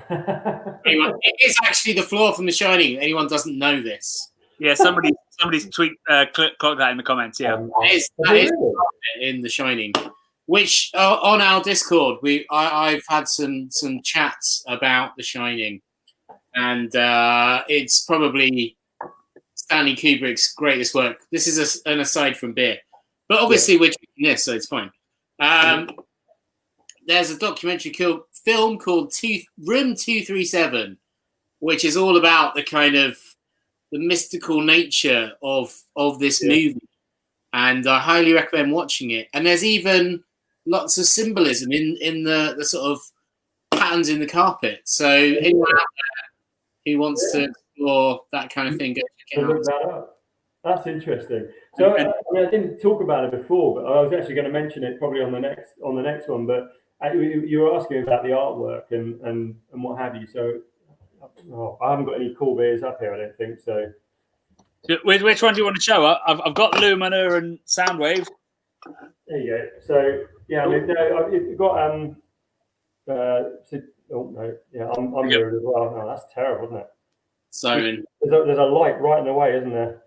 It is actually the floor from The Shining. Anyone doesn't know this? Yeah, somebody's tweet clock that in the comments. Yeah, that is in The Shining. Which on our Discord, I've had some chats about The Shining, and it's probably Stanley Kubrick's greatest work. This is an aside from beer, but obviously we're drinking this, so it's fine. There's a documentary film called Room 237, which is all about the kind of the mystical nature of this movie, and I highly recommend watching it. And there's even lots of symbolism in the sort of patterns in the carpet. So anyone out there who wants to explore that kind of thing, go check it out. That up. That's interesting. So I didn't talk about it before, but I was actually going to mention it probably on the next one. But you were asking about the artwork and what have you. So I haven't got any cool beers up here, I don't think so. Which one do you want to show? I've got Lumina and Soundwave. There you go. So yeah, I mean, you've got oh no, yeah, I'm here as well. No, that's terrible, isn't it? Siren. There's a light right in the way, isn't there?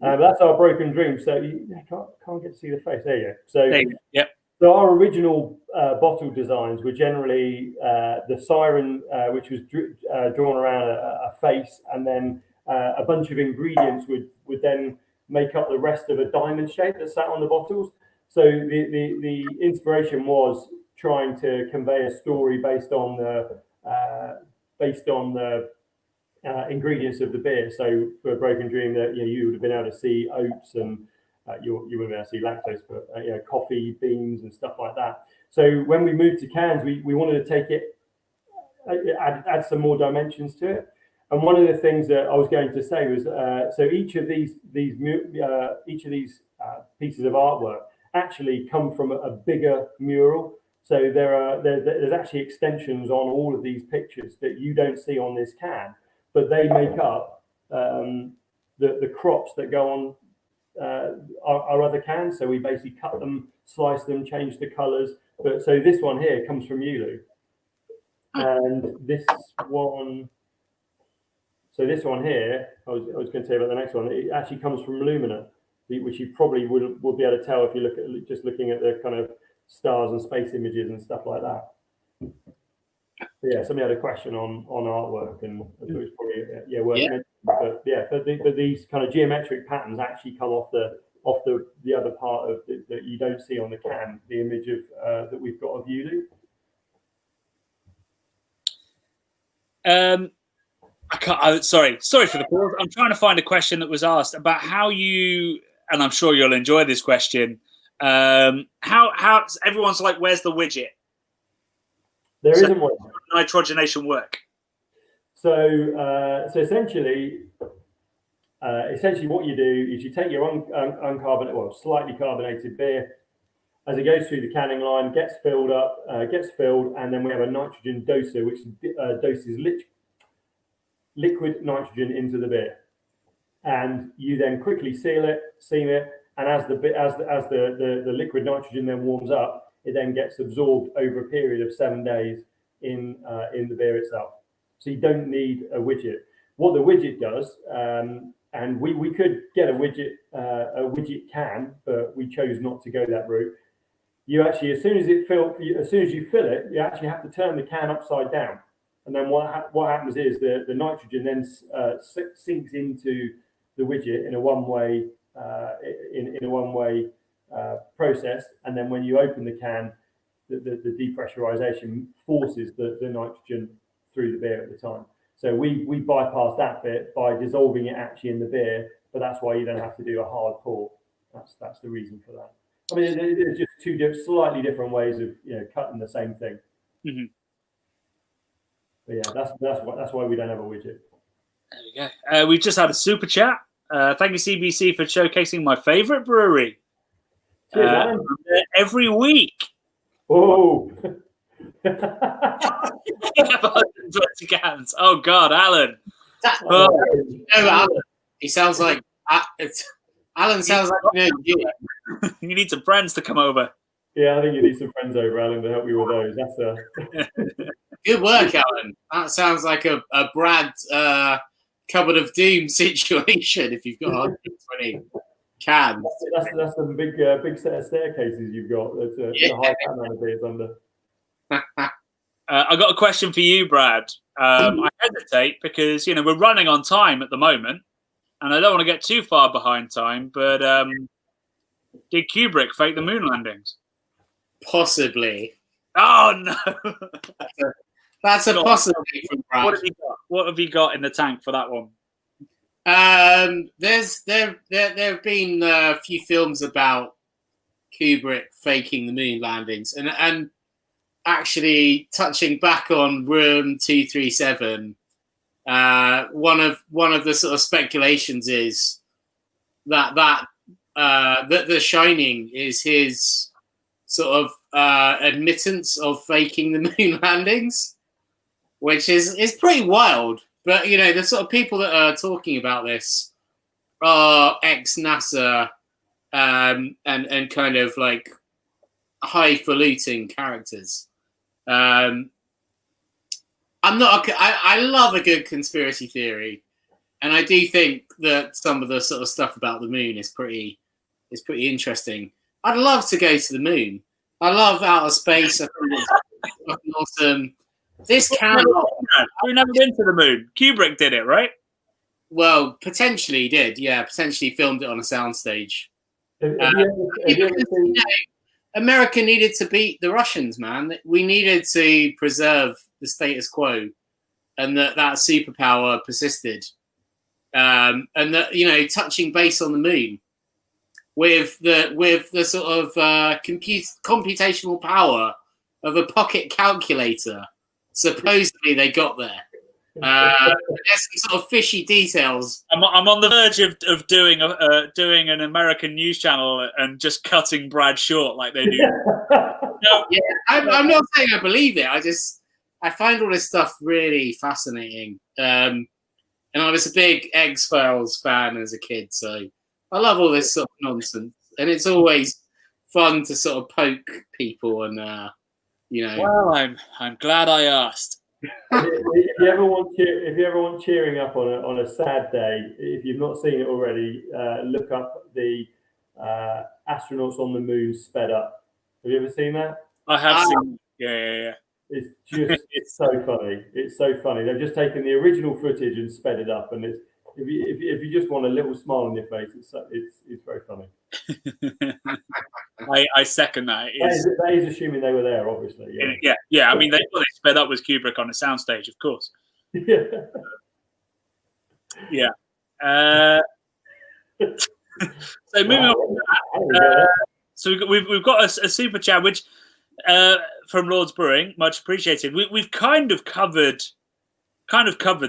That's our broken dream. So you can't get to see the face. There you go. So yep. So our original bottle designs were generally the siren, which was drawn around a face, and then a bunch of ingredients would then make up the rest of a diamond shape that sat on the bottles. So the inspiration was trying to convey a story based on the ingredients of the beer. So for a broken dream, that you would have been able to see oats and you wouldn't be able to see lactose, but coffee, beans, and stuff like that. So when we moved to cans, we wanted to take it, add some more dimensions to it. And one of the things that I was going to say was, so each of these pieces of artwork actually come from a bigger mural. So there's actually extensions on all of these pictures that you don't see on this can, but they make up the crops that go on our other cans. So we basically cut them, slice them, change the colors. But so this one here comes from Yulu, and this one. So this one here, I was going to tell you about the next one. It actually comes from Lumina, which you probably would be able to tell if you look at just looking at the kind of stars and space images and stuff like that. But yeah, somebody had a question on artwork, and I thought it was probably worth mentioning. But these kind of geometric patterns actually come off the other part of that you don't see on the can, the image of that we've got of Yulu. Sorry for the pause. I'm trying to find a question that was asked about how you, and I'm sure you'll enjoy this question. How everyone's like, where's the widget? There isn't one. Nitrogenation work. So essentially what you do is you take your uncarbonated, slightly carbonated beer, as it goes through the canning line, gets filled, and then we have a nitrogen doser, which doses liquid nitrogen into the beer, and you then quickly seam it, and as the liquid nitrogen then warms up, it then gets absorbed over a period of 7 days in the beer itself. So you don't need a widget. What the widget does, and we could get a widget can, but we chose not to go that route. You actually, as soon as you fill it, you actually have to turn the can upside down. And then what happens is the nitrogen then sinks into the widget in a one-way process, and then when you open the can, the depressurization forces the nitrogen through the beer at the time. So we bypassed that bit by dissolving it actually in the beer, but that's why you don't have to do a hard pour. That's the reason for that. I mean, it's just two slightly different ways of cutting the same thing. Mm-hmm. But yeah, that's why we don't have a widget. There we go. We've just had a super chat. Thank you, CBC, for showcasing my favourite brewery. Cheers, Alan. Every week. Oh. 120 cans. Oh God, Alan. Alan. He sounds like Alan. Sounds like you. You need some friends to come over. Yeah, I think you need some friends over, Alan, to help you with those. That's good work, Alan. That sounds like a Brad Cupboard of Doom situation. If you've got 120 cans, that's a big set of staircases you've got. That's a high can amount of beers under. I got a question for you, Brad. I hesitate because we're running on time at the moment, and I don't want to get too far behind time. But did Kubrick fake the moon landings? Possibly. Oh no, that's a possibility from Brad. What have you got in the tank for that one? There have been a few films about Kubrick faking the moon landings, and actually touching back on Room 237, one of the sort of speculations is that The Shining is his sort of admittance of faking the moon landings, which is pretty wild. But the sort of people that are talking about this are ex-NASA and kind of like highfalutin characters. I'm not. I love a good conspiracy theory, and I do think that some of the sort of stuff about the moon is pretty interesting. I'd love to go to the moon. I love outer space. I think it's fucking awesome. We've never been to the moon. Kubrick did it, right? Well, potentially did. Yeah, potentially filmed it on a soundstage. America needed to beat the Russians, man. We needed to preserve the status quo, and that superpower persisted. And that touching base on the moon with the sort of computational power of a pocket calculator. Supposedly they got there. There's some sort of fishy details. I'm on the verge of doing an American news channel and just cutting Brad short like they do. Yeah, I'm not saying I believe it. I find all this stuff really fascinating. And I was a big X-Files fan as a kid, so I love all this sort of nonsense. And it's always fun to sort of poke people and Well, I'm glad I asked. If you ever want cheering up on a sad day, if you've not seen it already, look up the astronauts on the moon sped up. Have you ever seen that? I have seen. Yeah. It's so funny. It's so funny. They've just taken the original footage and sped it up, and if you just want a little smile on your face, it's very funny. I second that. That is assuming they were there, obviously. Yeah. I mean, they sped up with Kubrick on a soundstage, of course. Yeah. So moving on. So we've got a super chat, which from Lord's Brewing, much appreciated. We've kind of covered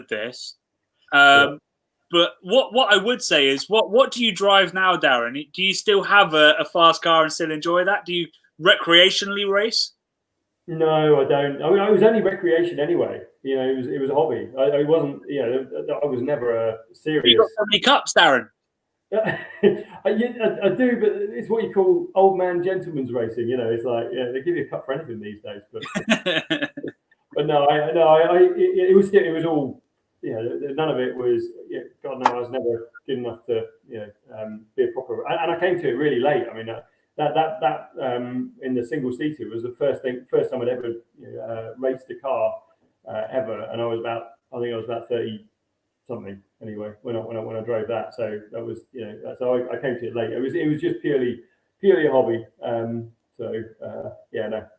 this. But what I would say is, what do you drive now, Darren? Do you still have a fast car and still enjoy that? Do you recreationally race? No, I don't. I mean, I was only recreation anyway. It was a hobby. I wasn't. I was never a serious. You got so many cups, Darren. I do, but it's what you call old man gentleman's racing. It's like they give you a cup for anything these days. But but no, it was all. None of it was. God no, I was never good enough to be a proper. And I came to it really late. I mean, that in the single seater was the first time I'd ever raced a car ever, and I think I was about 30 something anyway when I drove that. So that was so I came to it late. It was just purely a hobby.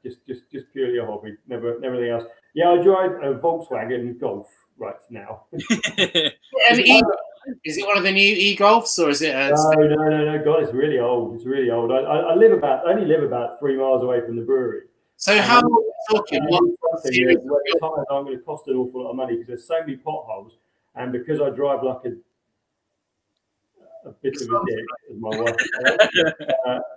Just purely a hobby. Never anything else. Yeah, I drive a Volkswagen Golf right now. Is it one of the new e-Golfs, or is it? No. God, it's really old. It's really old. I only live about 3 miles away from the brewery. So how are we talking? Where the tires aren't going to cost an awful lot of money because there's so many potholes, and because I drive like a bit of a dick, as my wife says,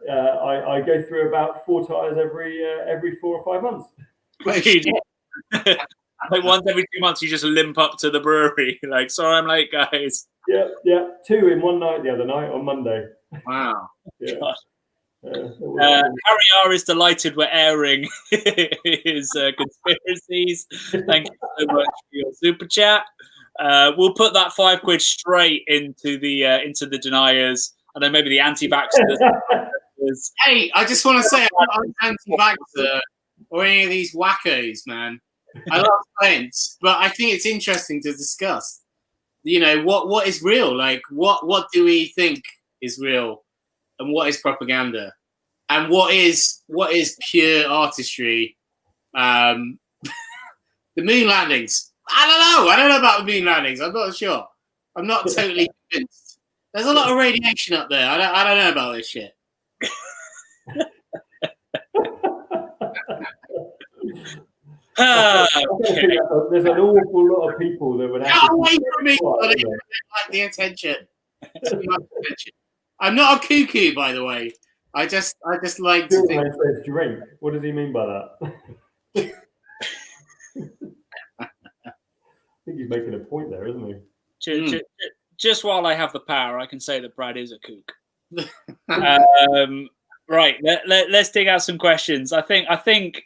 I go through about 4 tires every 4 or 5 months. Like once every 2 months, you just limp up to the brewery. Like, sorry, I'm late, guys. Yeah. 2 in one night the other night on Monday. Wow. Yeah. Harry R is delighted we're airing his conspiracies. Thank you so much for your super chat. We'll put that £5 straight into the deniers, and then maybe the anti-vaxxers. Hey, I just want to say I'm anti-vaxxer or any of these wackos, man. I love science, but I think it's interesting to discuss. You know, what is real? Like, what do we think is real, and what is propaganda, and what is pure artistry? The moon landings. I don't know about the moon landings. I'm not sure. I'm not totally convinced. There's a lot of radiation up there. I don't know about this shit. Okay. There's an awful lot of people that would have Get away from me! I don't like the attention. Too much attention. I'm not a cuckoo, by the way. I just like to think. Says drink. What does he mean by that? I think he's making a point there, isn't he? Just while I have the power, I can say that Brad is a kook. Right, let's dig out some questions. I think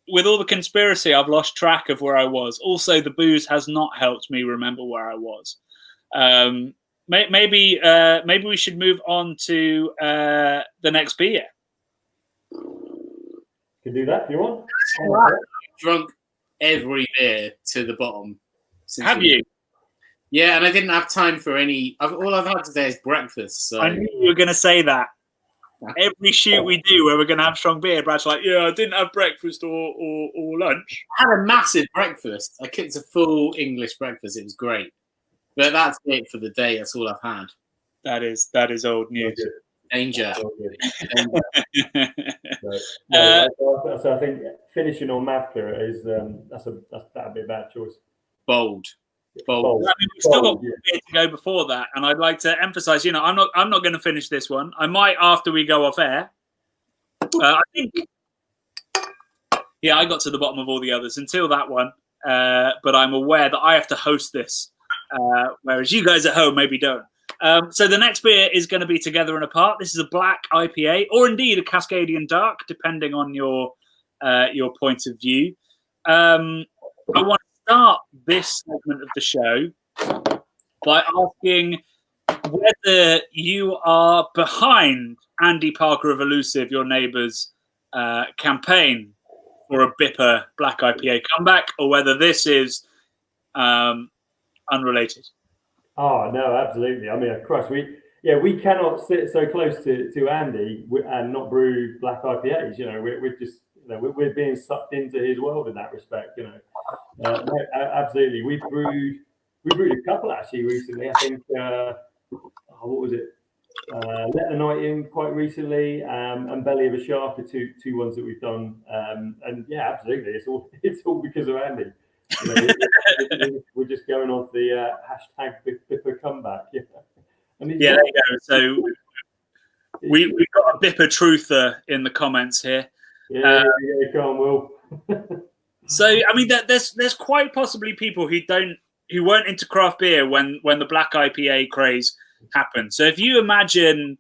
with all the conspiracy, I've lost track of where I was. Also, the booze has not helped me remember where I was. Maybe we should move on to the next beer. Can do that if you want. I've drunk every beer to the bottom. Have you? Yeah, and I didn't have time for any. All I've had today is breakfast. So. I knew you were going to say that. Every shoot we do where we're going to have strong beer, Brad's like, yeah, I didn't have breakfast or lunch. I had a massive breakfast. I cooked a full English breakfast. It was great. But that's it for the day. That's all I've had. That is old news. Danger. So I think finishing on Mavka is that'd be a bad choice. Bold. I mean, we've still got beer to go before that, and I'd like to emphasise. I'm not going to finish this one. I might after we go off air. I think. Yeah, I got to the bottom of all the others until that one, but I'm aware that I have to host this, whereas you guys at home maybe don't. So the next beer is going to be Together and Apart. This is a black IPA, or indeed a Cascadian Dark, depending on your point of view. I want to start this segment of the show by asking whether you are behind Andy Parker of Elusive, your neighbour's campaign for a Bipper black IPA comeback, or whether this is unrelated. Oh no, absolutely. I mean, of course, we cannot sit so close to Andy and not brew black IPAs. We're just we're being sucked into his world in that respect. No, absolutely. We brewed a couple actually recently. I think what was it? Let the Night In quite recently, and Belly of a Shark are two ones that we've done. And yeah, absolutely, it's all because of Andy. We're just going off the hashtag Bipper comeback. Yeah, there you go. So we've got a Bipper truther in the comments here. Yeah, go on, Will. So I mean, there's quite possibly people who weren't into craft beer when the black IPA craze happened. So if you imagine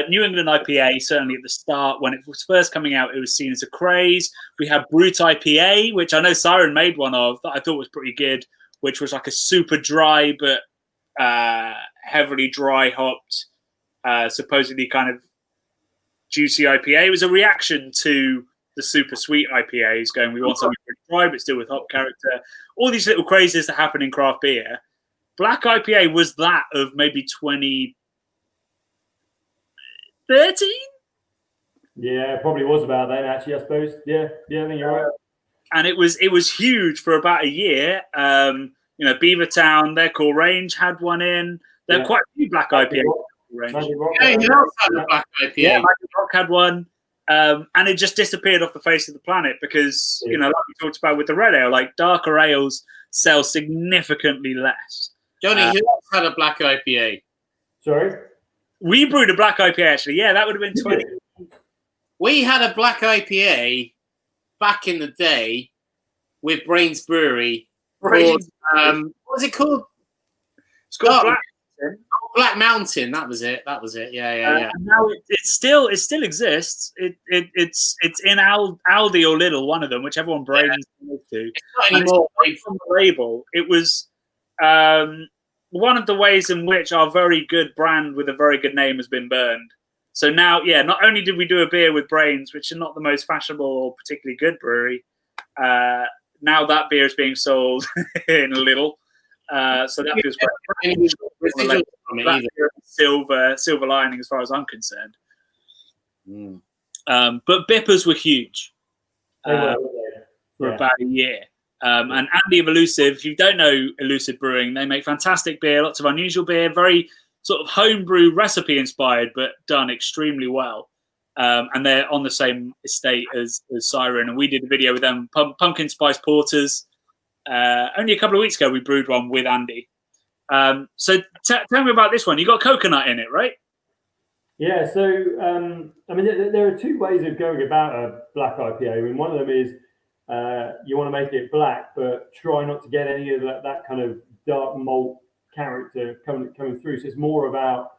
New England IPA, certainly at the start when it was first coming out, it was seen as a craze. We had Brute IPA, which I know Siren made one of that I thought was pretty good, which was like a super dry but heavily dry hopped, supposedly kind of juicy IPA. It was a reaction to the super sweet IPAs going, we want something dry but still with hop character. All these little crazes that happen in craft beer. Black IPA was that of maybe 2013? Yeah, it probably was about then, actually, I suppose. Yeah, I think you're right. and it was huge for about a year. You know, Beavertown, their core range had one in. There are quite a few black IPA range. Yeah, you know, had a black IPA. Yeah, Magic Rock had one. And it just disappeared off the face of the planet because, you know, like we talked about with the red ale, like darker ales sell significantly less. Johnny, who else had a black IPA? Sorry? We brewed a black IPA, actually. Yeah, that would have been 20. We had a black IPA back in the day with Brains Brewery. Called, what was it called? It's called Black Mountain. That was it. Yeah. Now it still exists. It's in Aldi or Lidl, one of them, whichever one Braden's moved to. It's not anymore. From the label, it was one of the ways in which our very good brand with a very good name has been burned. So now, yeah, not only did we do a beer with Brains, which are not the most fashionable or particularly good brewery, now that beer is being sold in Lidl. So that feels great. Silver lining as far as I'm concerned. But Bippers were huge for about a year. And Andy of Elusive, if you don't know Elusive Brewing, they make fantastic beer, lots of unusual beer, very sort of homebrew recipe inspired, but done extremely well. And they're on the same estate as Siren. And we did a video with them, pumpkin spice porters. Only a couple of weeks ago, we brewed one with Andy. So tell me about this one. You got coconut in it, right? Yeah. So, I mean, there are two ways of going about a black IPA. I mean, one of them is you want to make it black, but try not to get any of that kind of dark malt character coming through. So it's more about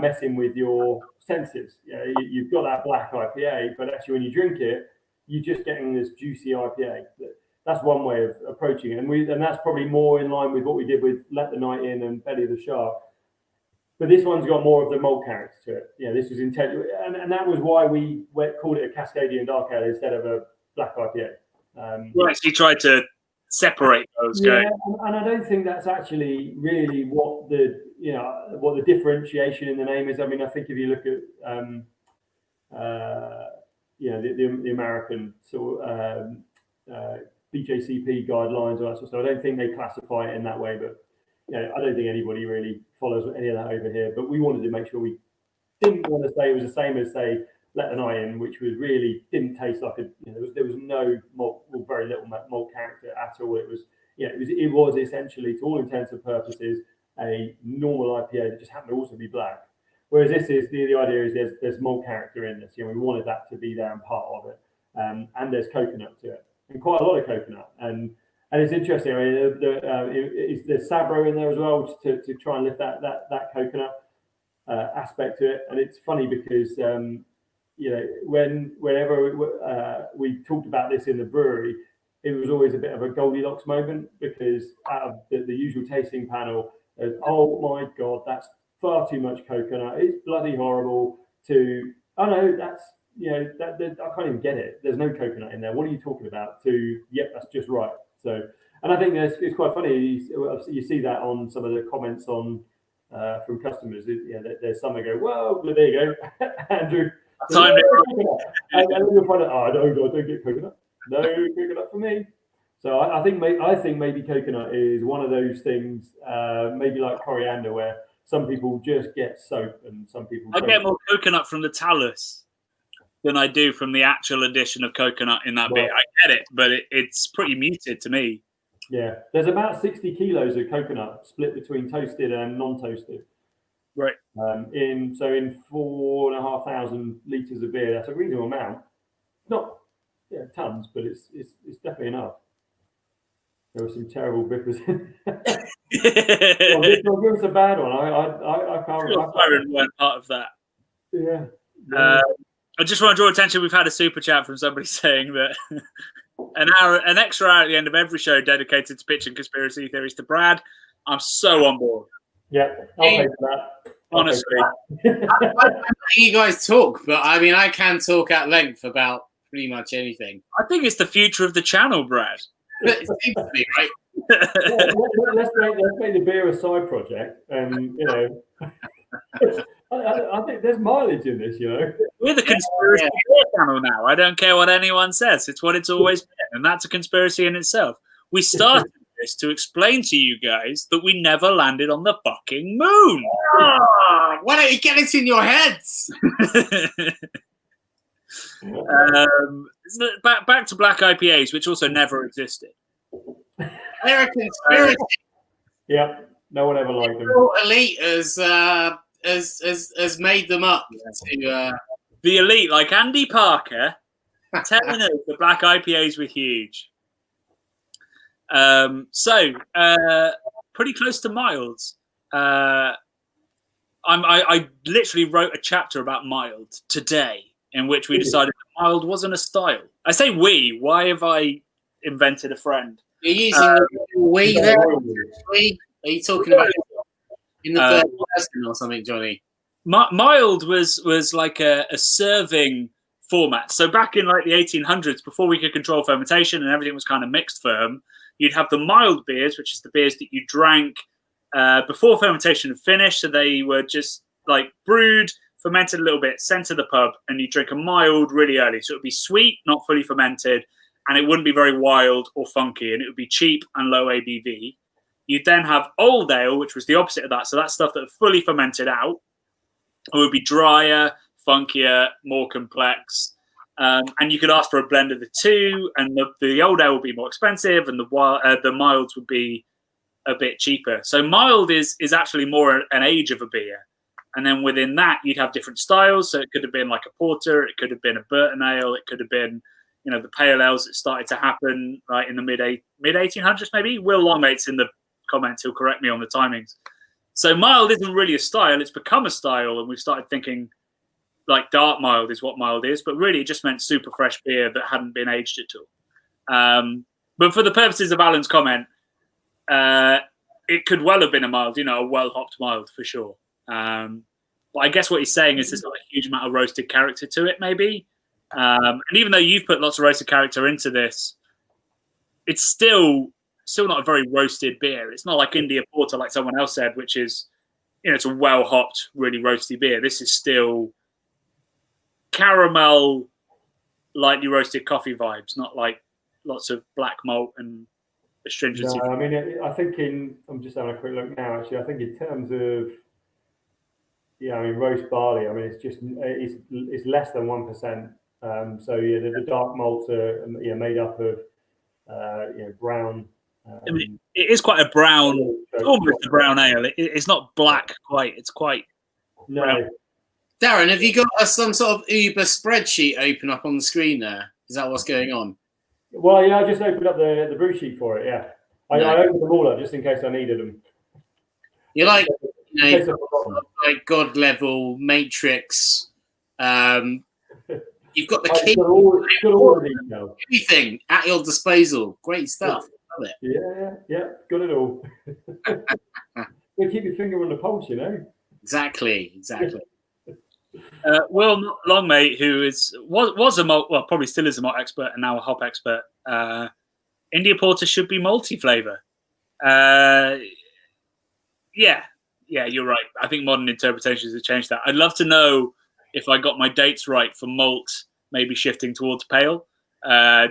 messing with your senses. You've got that black IPA, but actually when you drink it, you're just getting this juicy IPA. That's one way of approaching it, and that's probably more in line with what we did with Let the Night In and Belly of the Shark. But this one's got more of the malt character to it. Yeah, this was intent, and that was why we called it a Cascadian Dark Ale instead of a black IPA. We actually tried to separate those. Yeah, and I don't think that's actually really what the differentiation in the name is. I mean, I think if you look at the American sort of BJCP guidelines or that sort of stuff, I don't think they classify it in that way. But I don't think anybody really follows any of that over here. But we wanted to make sure we didn't want to say it was the same as, say, Let the Night In, which was really didn't taste like there was no malt, or very little malt character at all. It was essentially, to all intents and purposes, a normal IPA that just happened to also be black. Whereas this is the idea is there's malt character in this. We wanted that to be there and part of it, and there's coconut to it, and quite a lot of coconut. And it's interesting. I mean, there's Sabro in there as well to try and lift that coconut aspect to it. And it's funny because whenever we talked about this in the brewery, it was always a bit of a Goldilocks moment, because out of the usual tasting panel, oh my God, that's far too much coconut. It's bloody horrible. Oh no, that's I can't even get it. There's no coconut in there. What are you talking about? Yep, that's just right. So, and I think it's quite funny. You see that on some of the comments on from customers. There's some that go, well, there you go, Andrew. And then you'll find out, I don't get coconut. No coconut for me. So I think maybe coconut is one of those things, maybe like coriander, where some people just get soap and some people I get more coconut from the talus than I do from the actual addition of coconut in that beer. I get it, but it's pretty muted to me. Yeah, there's about 60 kilos of coconut split between toasted and non-toasted. Right. In 4,500 litres of beer, that's a reasonable amount. Not tons, but it's definitely enough. There were some terrible bippers. This was a bad one. I can't. Siren weren't part of that. Yeah. I just want to draw attention. We've had a super chat from somebody saying that an extra hour at the end of every show dedicated to pitching conspiracy theories to Brad. I'm so on board. Yeah, I'll pay for that. Honestly, I let you guys talk, but I mean, I can talk at length about pretty much anything. I think it's the future of the channel, Brad. It seems to be, right? Let's make the beer a side project, and I think there's mileage in this, We're the conspiracy channel now. I don't care what anyone says. It's what it's always been, and that's a conspiracy in itself. We started this to explain to you guys that we never landed on the fucking moon. Oh, why don't you get it in your heads? Back to black IPAs, which also never existed. They're a conspiracy. Yeah, no one ever liked them. Elite has made them up. To, The elite, like Andy Parker, telling us the black IPAs were huge. Pretty close to milds. I literally wrote a chapter about mild today, in which we decided that mild wasn't a style. I say we. Why have I invented a friend? You're using the we there. We? Are you talking about in the third person or something, Johnny? Mild was like a serving format. So back in like the 1800s, before we could control fermentation and everything was kind of mixed firm, you'd have the mild beers, which is the beers that you drank before fermentation had finished. So they were just like brewed, fermented a little bit, sent to the pub, and you drink a mild really early. So it would be sweet, not fully fermented, and it wouldn't be very wild or funky, and it would be cheap and low ABV. You'd then have old ale, which was the opposite of that. So that's stuff that fully fermented out. It would be drier, funkier, more complex. And you could ask for a blend of the two, and the old ale would be more expensive, and the milds would be a bit cheaper. So mild is actually more an age of a beer. And then within that, you'd have different styles. So it could have been like a porter, it could have been a Burton ale, it could have been, the pale ales that started to happen right in the mid 1800s maybe. Will Longmate's in the comments, he'll correct me on the timings. So mild isn't really a style, it's become a style, and we've started thinking like dark mild is what mild is, but really it just meant super fresh beer that hadn't been aged at all. But for the purposes of Alan's comment, it could well have been a mild, a well-hopped mild for sure. But I guess what he's saying is there's not a huge amount of roasted character to it, maybe. And even though you've put lots of roasted character into this, it's still not a very roasted beer. It's not like India Porter, like someone else said, which is, it's a well-hopped, really roasty beer. This is still caramel, lightly roasted coffee vibes, not like lots of black malt and astringency. No, I mean, I think I'm just having a quick look now, actually. I think in terms of, roast barley, it's less than 1%. The dark malts are made up of brown. It is quite a brown, almost a brown ale. It's not black quite. It's quite brown. Darren, have you got some sort of Uber spreadsheet open up on the screen there? Is that what's going on? Well, yeah, I just opened up the brew sheet for it. Yeah, I opened them all up just in case I needed them. You're like, like God level matrix. You've got the key, everything at your disposal. Great stuff. Love it. Yeah, got it all. You keep your finger on the pulse, Exactly. Will Longmate, who was a malt, well, probably still is a malt expert and now a hop expert. India Porter should be multi-flavor. Yeah, you're right. I think modern interpretations have changed that. I'd love to know if I got my dates right for malt, maybe shifting towards pale,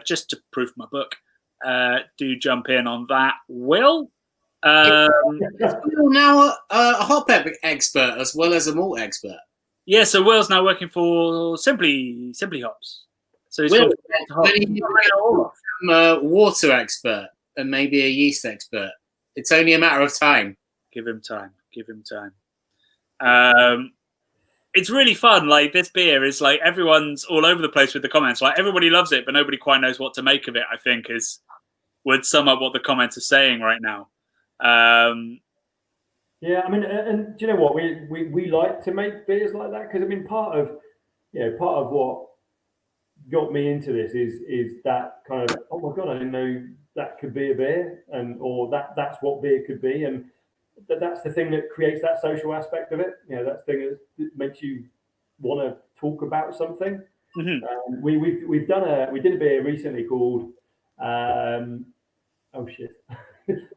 just to proof my book. Do jump in on that, Will. Is Will now a hop expert as well as a malt expert? Yeah, so Will's now working for Simply Hops. So he's a water expert and maybe a yeast expert. It's only a matter of time. Give him time. It's really fun. Like, this beer is like, everyone's all over the place with the comments. Like, everybody loves it, but nobody quite knows what to make of it, I think would sum up what the comments are saying right now. Yeah, I mean, and do you know what? We like to make beers like that because part of what got me into this is that kind of, oh my god, I didn't know that could be a beer, or that's what beer could be, and that's the thing that creates that social aspect of it. That's the thing that makes you want to talk about something. Mm-hmm. We did a beer recently called Playing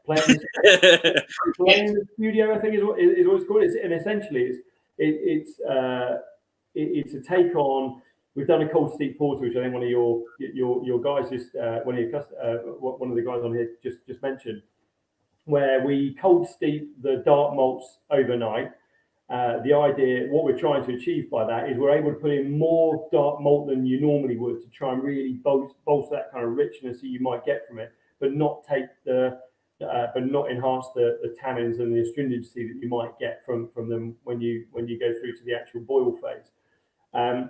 the Studio, I think is what it's called. And essentially it's it's a take on. We've done a cold steep porter, which I think one of your guys just one of the guys on here just mentioned, where we cold steep the dark malts overnight. The idea, what we're trying to achieve by that, is we're able to put in more dark malt than you normally would to try and really bolster that kind of richness that you might get from it, but not enhance the tannins and the astringency that you might get from them when you go through to the actual boil phase.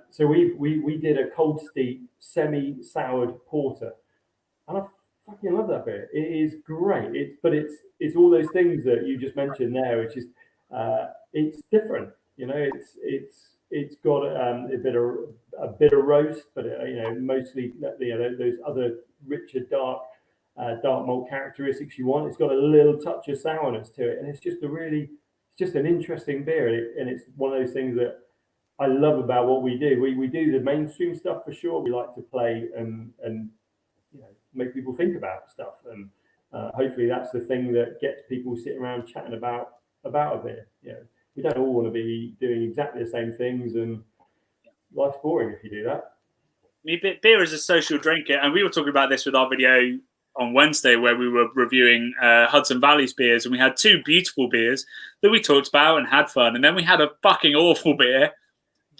So we did a cold steep semi-soured porter, and I fucking love that beer. It is great. It's all those things that you just mentioned there, which is it's different. You know, it's got a bit of roast, but mostly those other richer dark malt characteristics you want. It's got a little touch of sourness to it, and it's just an interesting beer, and it's one of those things that I love about what we do. We do the mainstream stuff for sure. We like to play and make people think about stuff, and hopefully that's the thing that gets people sitting around chatting about a beer. We don't all want to be doing exactly the same things, and life's boring if you do that. I mean, beer is a social drink, and we were talking about this with our video on Wednesday where we were reviewing Hudson Valley's beers, and we had two beautiful beers that we talked about and had fun, and then we had a fucking awful beer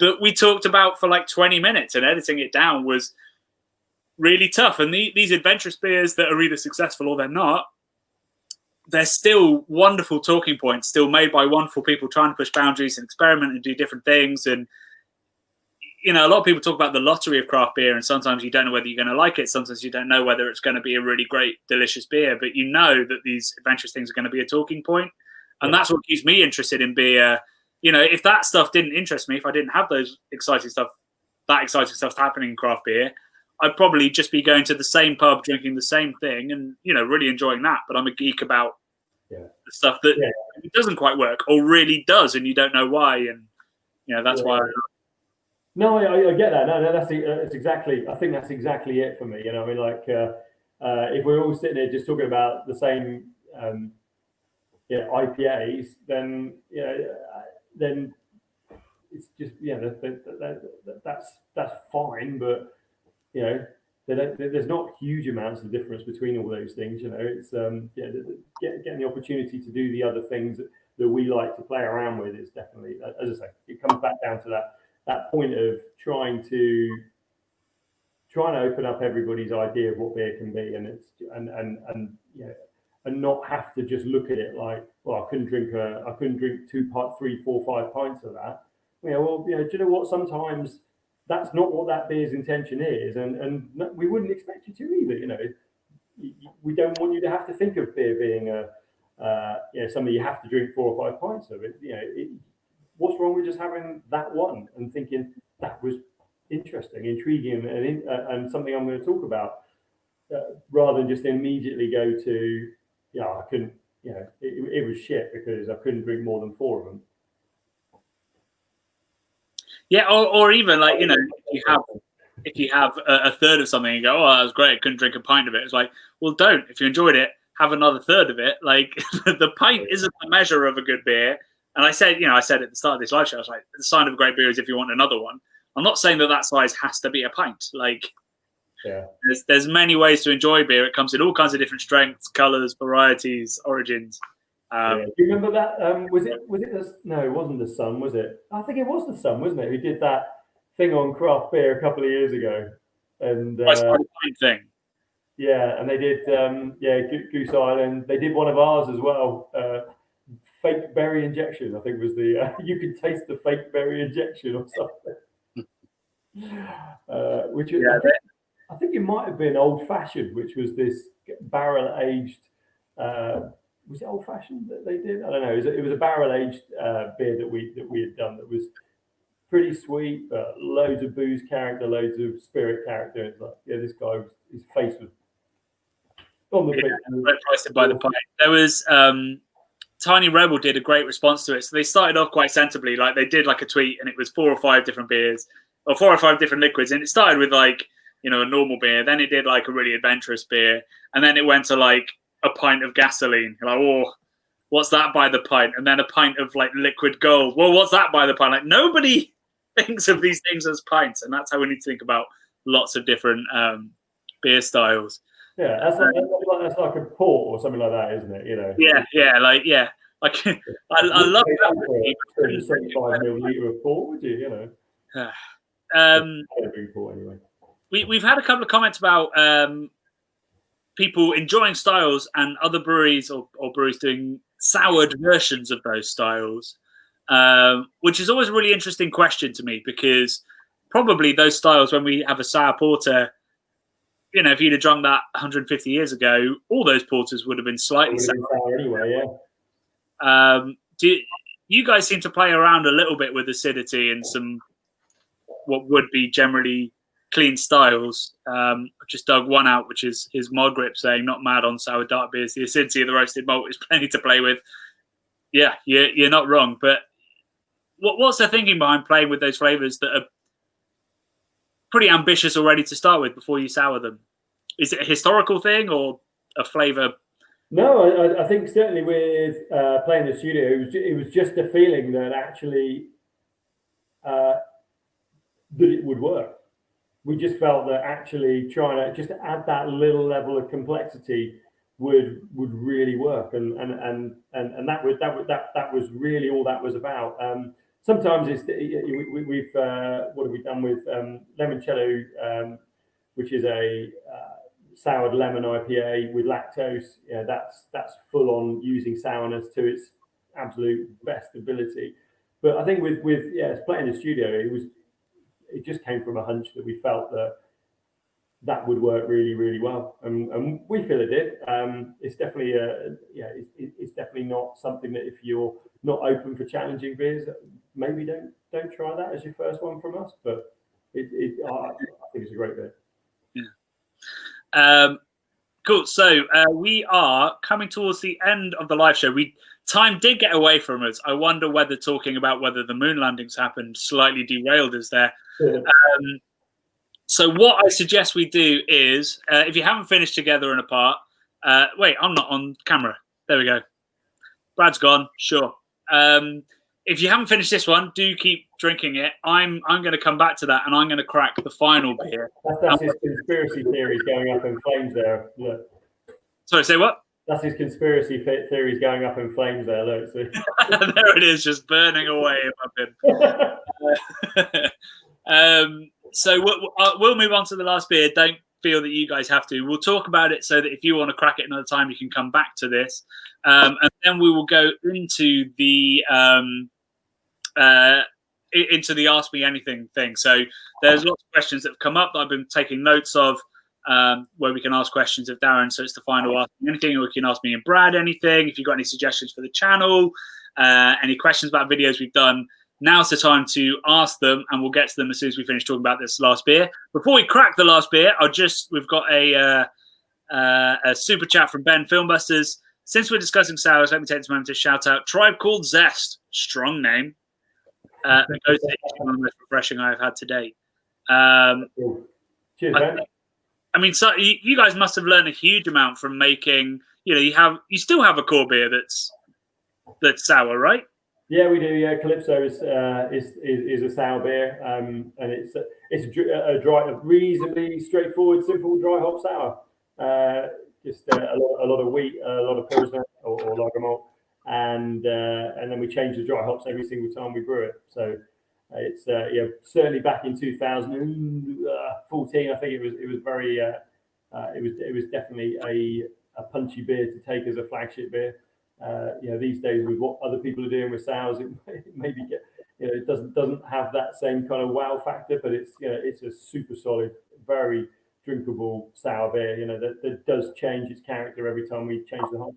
that we talked about for like 20 minutes, and editing it down was really tough. And these adventurous beers that are either successful or they're not, they're still wonderful talking points, still made by wonderful people trying to push boundaries and experiment and do different things. And a lot of people talk about the lottery of craft beer, and sometimes you don't know whether you're going to like it. Sometimes you don't know whether it's going to be a really great, delicious beer, but you know that these adventurous things are going to be a talking point. And that's what keeps me interested in beer. If that stuff didn't interest me, if I didn't have those exciting stuff happening in craft beer, I'd probably just be going to the same pub, drinking the same thing, and really enjoying that. But I'm a geek about the stuff that doesn't quite work or really does, and you don't know why. And that's why. No, I get that. No, that's exactly. I think that's exactly it for me. If we're all sitting here just talking about the same IPAs, then it's just that's fine, but there's not huge amounts of difference between all those things. It's getting the opportunity to do the other things that we like to play around with is definitely, as I say, it comes back down to that point of trying to open up everybody's idea of what beer can be, and it's and not have to just look at it like, well, I couldn't drink 2, 3, 4, 5 pints of that. Do you know what? Sometimes that's not what that beer's intention is, and we wouldn't expect you to either. We don't want you to have to think of beer being something you have to drink 4 or 5 pints of it. What's wrong with just having that one and thinking that was interesting, intriguing, and something I'm going to talk about, rather than just immediately go to, I couldn't, it was shit because I couldn't drink more than 4 of them. Yeah, or even like, if you have a third of something and go, oh, that was great, I couldn't drink a pint of it. It's like, well, don't. If you enjoyed it, have another third of it. Like, the pint isn't the measure of a good beer. And I said at the start of this live show, I was like, the sign of a great beer is if you want another one. I'm not saying that size has to be a pint. Like, there's many ways to enjoy beer. It comes in all kinds of different strengths, colors, varieties, origins. Do you remember that? Was it no, it wasn't the Sun, was it? I think it was the Sun, wasn't it? Who did that thing on craft beer a couple of years ago? And thing. Yeah, and they did Goose Island. They did one of ours as well. Fake berry injection, I think was the you could taste the fake berry injection or something. Which I think it might have been old fashioned, which was this barrel aged. Was it old fashioned that they did? I don't know. It was a barrel aged beer that we had done that was pretty sweet, but loads of booze character, loads of spirit character. It's like, this guy, his face was on the picture. Priced by the pint. There was Tiny Rebel did a great response to it. So they started off quite sensibly, like they did like a tweet, and it was 4 or 5 different beers or 4 or 5 different liquids, and it started with like a normal beer. Then it did like a really adventurous beer, and then it went to like a pint of gasoline. You're like, oh, what's that by the pint? And then a pint of like liquid gold. Well, what's that by the pint? Like nobody thinks of these things as pints, and that's how we need to think about lots of different beer styles. Yeah, that's like a port or something like that, isn't it? You know. Yeah. Like I love that. 75 milliliter of port, would you? You know. Port anyway. We've had a couple of comments about people enjoying styles and other breweries or breweries doing soured versions of those styles, which is always a really interesting question to me, because probably those styles, when we have a sour porter, you know, if you'd have drunk that 150 years ago, all those porters would have been slightly sour anyway. Yeah. Do you guys seem to play around a little bit with acidity and some what would be generally clean styles? I just dug one out, which is Margaret saying, "Not mad on sour dark beers. The acidity of the roasted malt is plenty to play with." Yeah, you're not wrong. But what's the thinking behind playing with those flavors that are pretty ambitious already to start with before you sour them? Is it a historical thing or a flavor? No, I think certainly with playing the studio, it was just a feeling that actually that it would work. We just felt that actually trying to just add that little level of complexity would really work, and that was really all that was about. Sometimes we've what have we done with limoncello, which is a soured lemon IPA with lactose. Yeah, that's full on using sourness to its absolute best ability. But I think with playing in the studio, it just came from a hunch that we felt that would work really, really well, and we feel it did. It's definitely it's definitely not something that if you're not open for challenging beers, maybe don't try that as your first one from us. But I think it's a great beer. Yeah. Cool. So we are coming towards the end of the live show. Time did get away from us. I wonder whether talking about whether the moon landings happened slightly derailed us there. Yeah. So what I suggest we do is, if you haven't finished Together and Apart, wait, I'm not on camera. There we go. Brad's gone. Sure. If you haven't finished this one, do keep drinking it. I'm going to come back to that, and I'm going to crack the final beer. That's his conspiracy theories going up in flames there. Look. Sorry, say what? That's his conspiracy theories going up in flames there. Look. So. There it is, just burning away above him. So we'll move on to the last beer. Don't feel that you guys have to. We'll talk about it so that if you want to crack it another time, you can come back to this. And then we will go into the Ask Me Anything thing. So there's lots of questions that have come up that I've been taking notes of, where we can ask questions of Darren. So it's the final Ask Me Anything, or you can ask me and Brad anything. If you've got any suggestions for the channel, any questions about videos we've done, now's the time to ask them, and we'll get to them as soon as we finish talking about this last beer. Before we crack the last beer, we've got a super chat from Ben Filmbusters. Since we're discussing sours, let me take this moment to shout out Tribe Called Zest. Strong name. One of the most refreshing I've had today. Cheers, Ben. I mean, so you guys must have learned a huge amount from making. You still have a core beer that's sour, right? Yeah, we do. Yeah, Calypso is a sour beer, and it's a dry, reasonably straightforward, simple dry hop sour. Just a lot of wheat, a lot of pilsner or lager malt, and then we change the dry hops every single time we brew it. So it's certainly back in 2014, I think it was very it was definitely a punchy beer to take as a flagship beer. These days with what other people are doing with sours, it maybe it doesn't have that same kind of wow factor, but it's a super solid, very drinkable sour beer. That does change its character every time we change the hops.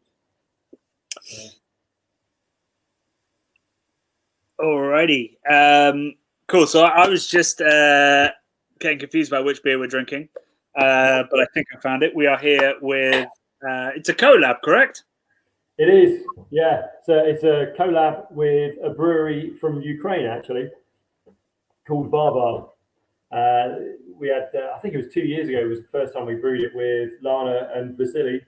Alrighty, cool. So I was just getting confused about which beer we're drinking, but I think I found it. We are here with it's a collab, correct? It is, yeah. So it's a collab with a brewery from Ukraine, actually, called Varvar. We had, I think it was 2 years ago, it was the first time we brewed it with Lana and Vasily.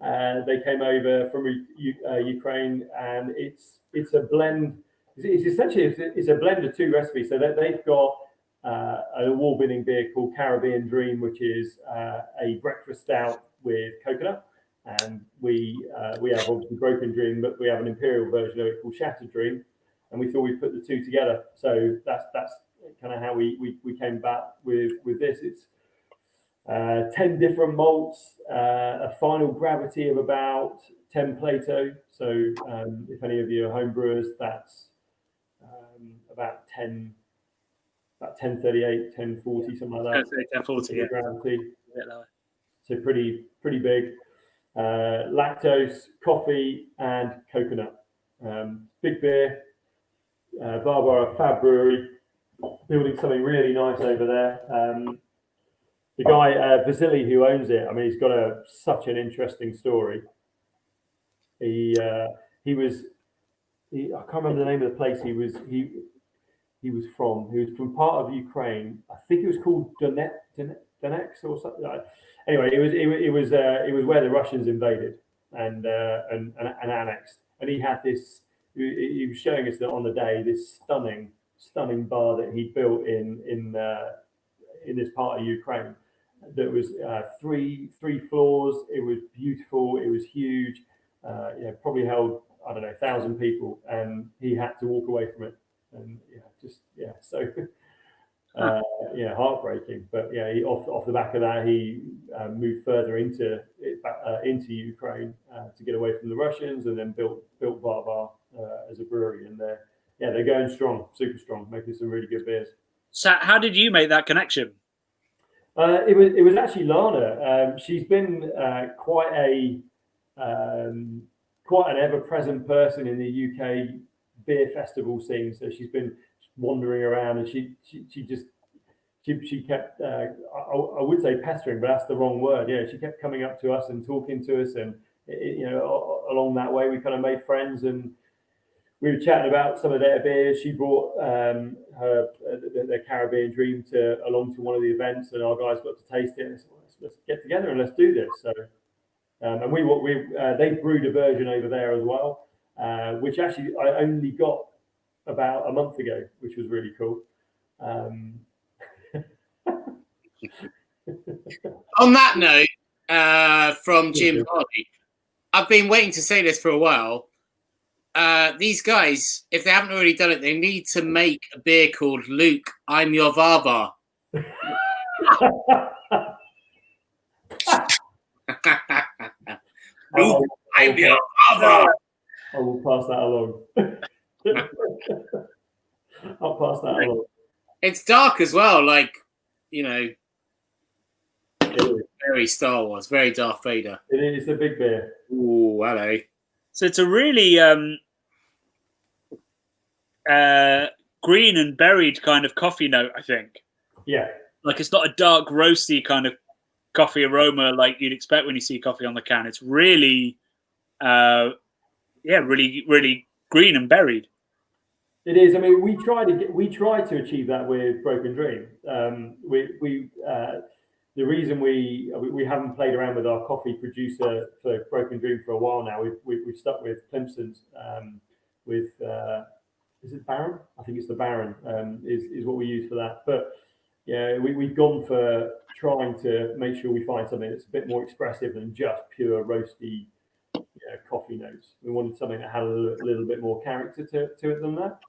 They came over from Ukraine, and it's a blend it's essentially it's a blend of 2 recipes. So that they've got an award-winning beer called Caribbean Dream, which is a breakfast stout with coconut. And we have obviously Broken Dream, but we have an imperial version of it called Shattered Dream. And we thought we'd put the 2 together. So that's kind of how we came back with this. It's 10 different malts, a final gravity of about 10 Plato. So if any of you are home brewers, that's about 1038, 1040, something like that. 1040, yeah. Gravity. So pretty big. Lactose, coffee, and coconut. Big beer. Barbara Fab Brewery, building something really nice over there. The guy Vasily who owns it, I mean, he's got such an interesting story. He was I can't remember the name of the place he was from. He was from part of Ukraine. I think it was called Donetsk or something. Anyway, it was where the Russians invaded and annexed. And he had this. He was showing us that on the day this stunning bar that he built in this part of Ukraine. That was 3 floors. It was beautiful. It was huge. Probably held, I don't know, 1,000 people, and he had to walk away from it. And so heartbreaking. But he, off the back of that, he moved further into Ukraine to get away from the Russians, and then built Varvar as a brewery. And they're going strong, super strong, making some really good beers. So, how did you make that connection? It was actually Lana. She's been quite an ever-present person in the UK beer festival scene. So she's been wandering around, and she kept I would say pestering, but that's the wrong word. She kept coming up to us and talking to us, and along that way we kind of made friends, and we were chatting about some of their beers. She brought their Caribbean Dream along to one of the events, and our guys got to taste it. And said, let's get together and let's do this. So, and they brewed a version over there as well, which actually I only got about a month ago, which was really cool. On that note, from Jim Hardy, I've been waiting to say this for a while. These guys, if they haven't already done it, they need to make a beer called Luke, I'm Your Varvar. Luke, I'm Your Varvar. I will pass that along. I'll pass that along. It's dark as well, very Star Wars, very Darth Vader. It is a big beer. Ooh, hello. So it's a really green and berried kind of coffee note, I think. Yeah. Like, it's not a dark, roasty kind of coffee aroma like you'd expect when you see coffee on the can. It's really, really, really green and berried. It is. I mean, we try to achieve that with Broken Dream. The reason we haven't played around with our coffee producer for Broken Dream for a while now. We've stuck with Clemson's with is it Baron? I think it's the Baron is what we use for that. But yeah, we've gone for trying to make sure we find something that's a bit more expressive than just pure roasty coffee notes. We wanted something that had a little bit more character to it than that.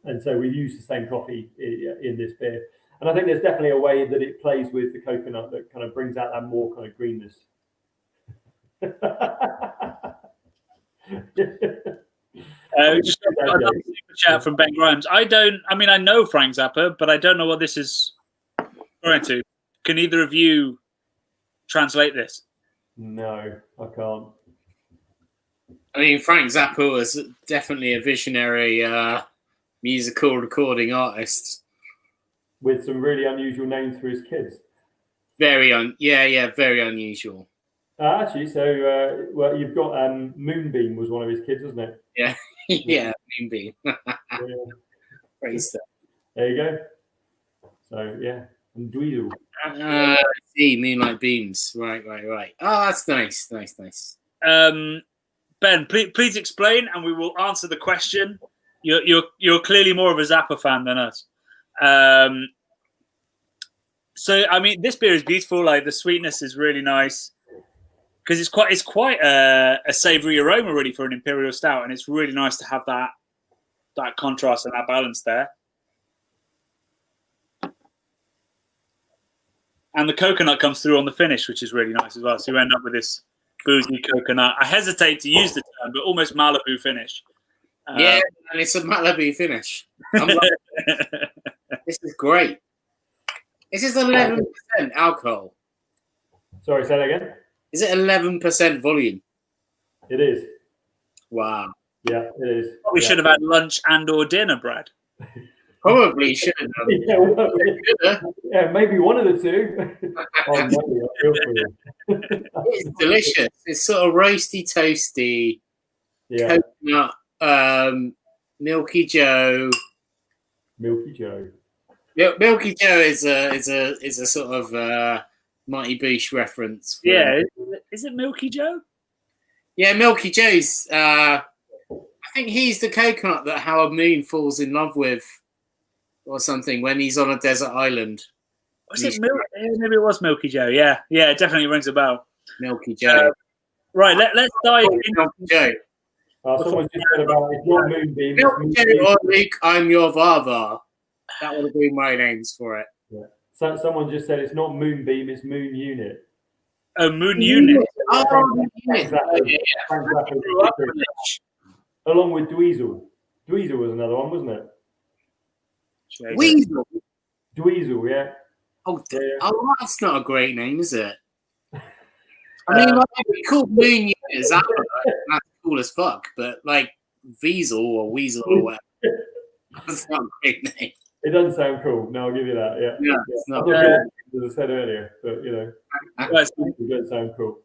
And so we use the same coffee in this beer. And I think there's definitely a way that it plays with the coconut that kind of brings out that more kind of greenness. Just another super chat from Ben Grimes. I know Frank Zappa, but I don't know what this is referring to. Can either of you translate this? No, I can't. I mean, Frank Zappa was definitely a visionary musical recording artist with some really unusual names for his kids. Very unusual. Actually, so you've got Moonbeam was one of his kids, wasn't it? Yeah, yeah, Moonbeam. Great stuff. There you go. So yeah, and Dweedle. See, Moonlight Beams. Right. Oh, that's nice. Ben, please explain, and we will answer the question. You're clearly more of a Zappa fan than us. So I mean, this beer is beautiful. Like the sweetness is really nice because it's quite a savoury aroma really for an imperial stout, and it's really nice to have that contrast and that balance there. And the coconut comes through on the finish, which is really nice as well. So you end up with this boozy coconut. I hesitate to use the term, but almost Malibu finish. Yeah, and it's a Malibu finish. This is great. This is 11% alcohol. Sorry, say that again? Is it 11% volume? It is. Wow. Yeah, it is. Probably should have had lunch and or dinner, Brad. Probably should have done. Yeah, maybe one of the two. Oh, maybe, I feel for you. It's delicious. It's sort of roasty, toasty, coconut, Milky Joe. Milky Joe. Milky Joe is a sort of Mighty Boosh reference. Yeah, is it Milky Joe? Yeah, Milky Joe's. I think he's the coconut that Howard Moon falls in love with, or something, when he's on a desert island. Was it maybe it was Milky Joe. Yeah, it definitely rings a bell. Milky Joe. Right, let's dive into Milky Joe. Someone just said about it's not Moonbeam. Milky Joe or Luke, I'm your Vava. That would have been my names for it. Yeah. So, someone just said it's not Moonbeam, it's Moon Unit. Oh, Moon Unit. Oh, Moon Unit. Exactly. Along with Dweezil. Dweezil was another one, wasn't it? Weasel. Dweezil, yeah. Oh, that's not a great name, is it? I mean, like, called Moon Unit is that that's cool as fuck, but like Weasel or Weasel or whatever, that's not a great name. It doesn't sound cool. No, I'll give you that. Yeah. It's not. As I said earlier, but you know, it doesn't sound cool.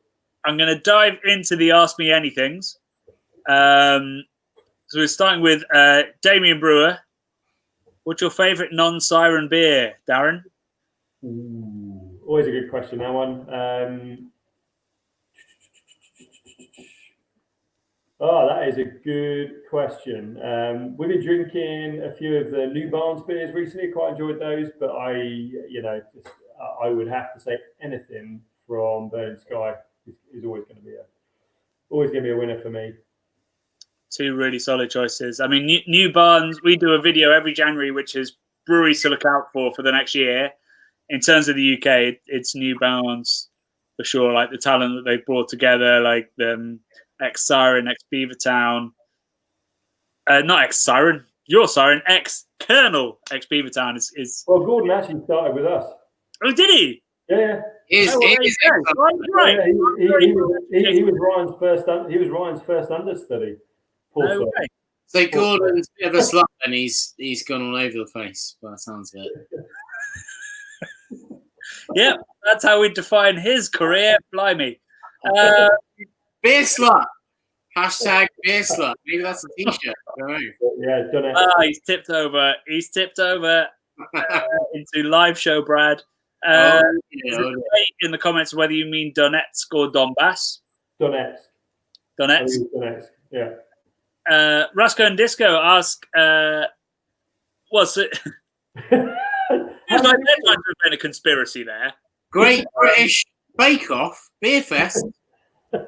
I'm going to dive into the Ask Me Anythings. So we're starting with Damien Brewer. What's your favourite non-Siren beer, Darren? Ooh, always a good question, that one. That is a good question. We've been drinking a few of the New Barnes beers recently. Quite enjoyed those, but I would have to say anything from Burning Sky is always going to be a winner for me. Two really solid choices. I mean, New Barnes, we do a video every January, which is breweries to look out for the next year. In terms of the UK, it's New Barnes for sure. Like the talent that they've brought together, like the ex-Siren, ex-Beavertown. Not ex-Siren, your Siren, ex-Colonel, ex-Beavertown is. Well, Gordon actually started with us. Oh, did he? Yeah. He was Ryan's first. He was Ryan's first understudy. No way. So Gordon's a bit of a slut, and he's gone all over the place. By the sounds of it. Yeah, that's how we define his career. Blimey. Beer slut. Hashtag beer slut. Maybe that's a t-shirt. I don't know. Yeah, done it. He's tipped over. Into live show, Brad. In the comments whether you mean Donetsk or Donbass. Donetsk. Yeah. Rasco and Disco ask, what's it? Feels like they're trying to invent a conspiracy there. Great British Bake Off Beer Fest. Do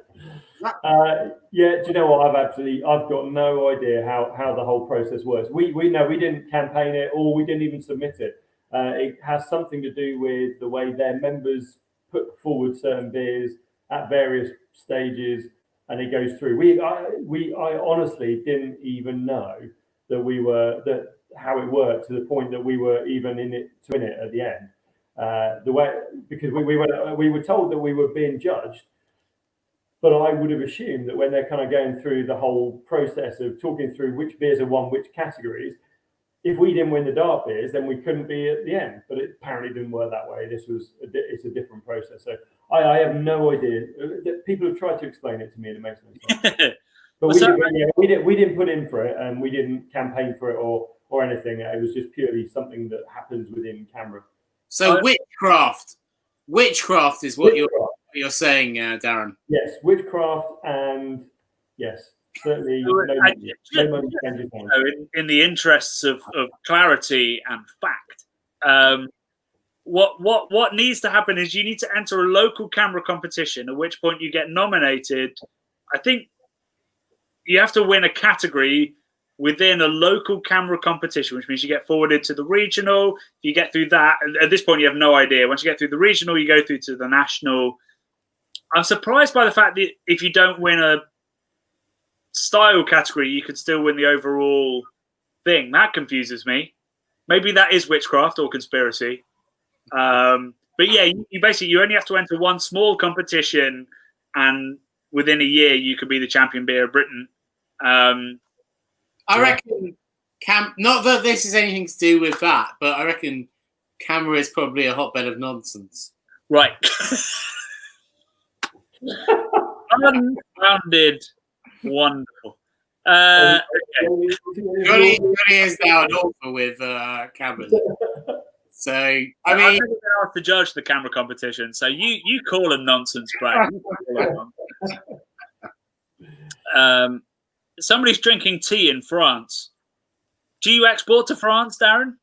you know what? I've got no idea how the whole process works. We didn't campaign it, or we didn't even submit it. It has something to do with the way their members put forward certain beers at various stages, and it goes through. I honestly didn't even know that how it worked, to the point that we were even in it at the end. Because we were told that we were being judged. But I would have assumed that when they're kind of going through the whole process of talking through which beers have won which categories, if we didn't win the dark beers, then we couldn't be at the end. But it apparently didn't work that way. It's a different process. So I have no idea. People have tried to explain it to me, and it makes no sense. But we didn't put in for it, and we didn't campaign for it or anything. It was just purely something that happens within Canberra. So witchcraft is what you're saying, Darren. Yes, witchcraft, and yes. certainly So, no money changes hands. in the interests of clarity and fact, what needs to happen is you need to enter a local camera competition, at which point you get nominated. I think you have to win a category within a local camera competition, which means you get forwarded to the regional. If you get through that, at this point you have no idea. Once you get through the regional, you go through to the national. I'm surprised by the fact that if you don't win a style category, you could still win the overall thing. That confuses me. Maybe that is witchcraft or conspiracy. But yeah, you basically you only have to enter one small competition, and within a year you could be the champion beer of Britain. I reckon not that this is anything to do with that, but I reckon camera is probably a hotbed of nonsense. Right. Unfounded. Wonderful. Okay. Johnny is now an author with cameras. So I mean, I've never been asked to judge the camera competition, so you call them nonsense, Brad. Somebody's drinking tea in France. Do you export to France, Darren?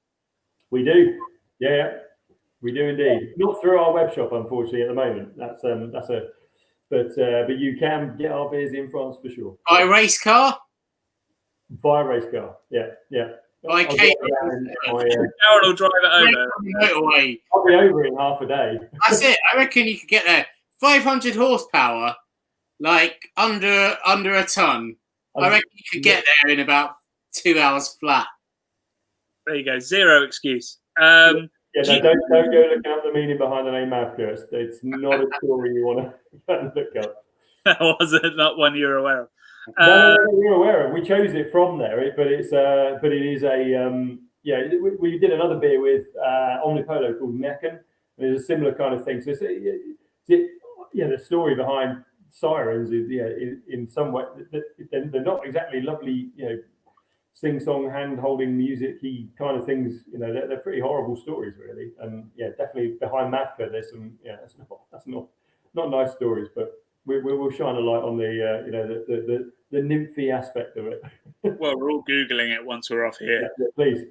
We do. Yeah, we do indeed. Not through our web shop, unfortunately, at the moment. But you can get our beers in France for sure. By race car? By race car, yeah. By Kate. Darren will drive it over. I'll be over in half a day. That's it. I reckon you could get there. 500 horsepower, like under a ton. I reckon you could get there in about 2 hours flat. There you go. Zero excuse. Don't go looking up the meaning behind the name Mavcurse. It's not a story you want to look up. That wasn't not one you're aware of. No, we're aware of. We chose it from there, but it is a we did another beer with Omnipolo called Meccan. It's a similar kind of thing. So the story behind Sirens is in some way they're not exactly lovely, sing-song, hand-holding music-y kind of things. They're pretty horrible stories, really. And definitely behind Mavca, there's some that's not nice stories, but we will shine a light on the nymphy aspect of it. Well, we're all googling it once we're off here. Yeah, please.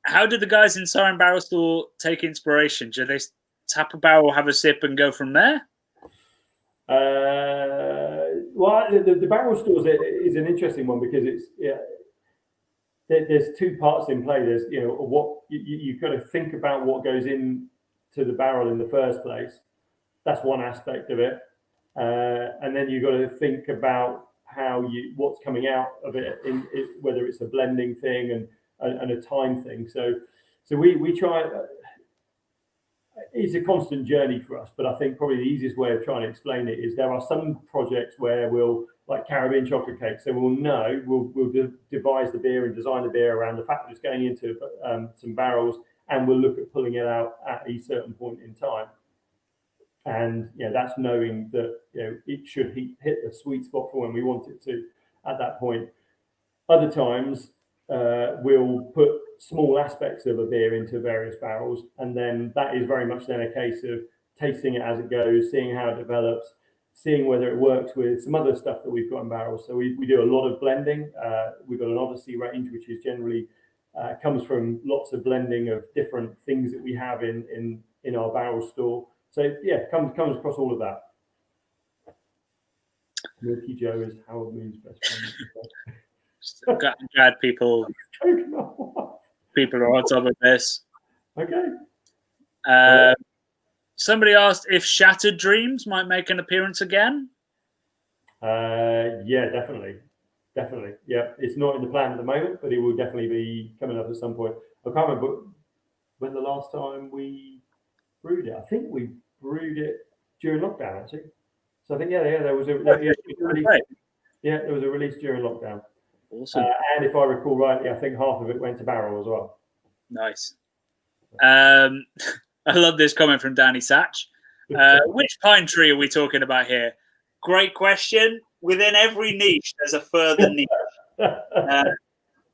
How did the guys in Siren Barrel Store take inspiration? Do they tap a barrel, have a sip, and go from there? Well, the barrel stores is an interesting one because there's two parts in play. There's what you've got to think about what goes into the barrel in the first place. That's one aspect of it, and then you've got to think about what's coming out of it, whether it's a blending thing and a time thing. So we try. It's a constant journey for us, but I think probably the easiest way of trying to explain it is there are some projects where we'll, like Caribbean chocolate cake, so we'll devise the beer and design the beer around the fact that it's going into some barrels, and we'll look at pulling it out at a certain point in time. And that's knowing that it should hit the sweet spot for when we want it to at that point. Other times we'll put small aspects of a beer into various barrels, and then that is very much then a case of tasting it as it goes, seeing how it develops, seeing whether it works with some other stuff that we've got in barrels. So we do a lot of blending. We've got an Odyssey range, which is generally comes from lots of blending of different things that we have in our barrel store. So comes across all of that. Milky Joe is Howard Moon's best friend. Glad people are on top of this. Okay. Somebody asked if Shattered Dreams might make an appearance again. Yeah, definitely. Yeah, it's not in the plan at the moment, but it will definitely be coming up at some point. I can't remember when the last time we brewed it. I think we brewed it during lockdown, actually. So I think there was a release. Yeah, there was a release during lockdown. Awesome. And if I recall rightly, I think half of it went to barrel as well. Nice. I love this comment from Danny Satch. Which pine tree are we talking about here? Great question. Within every niche, there's a further niche.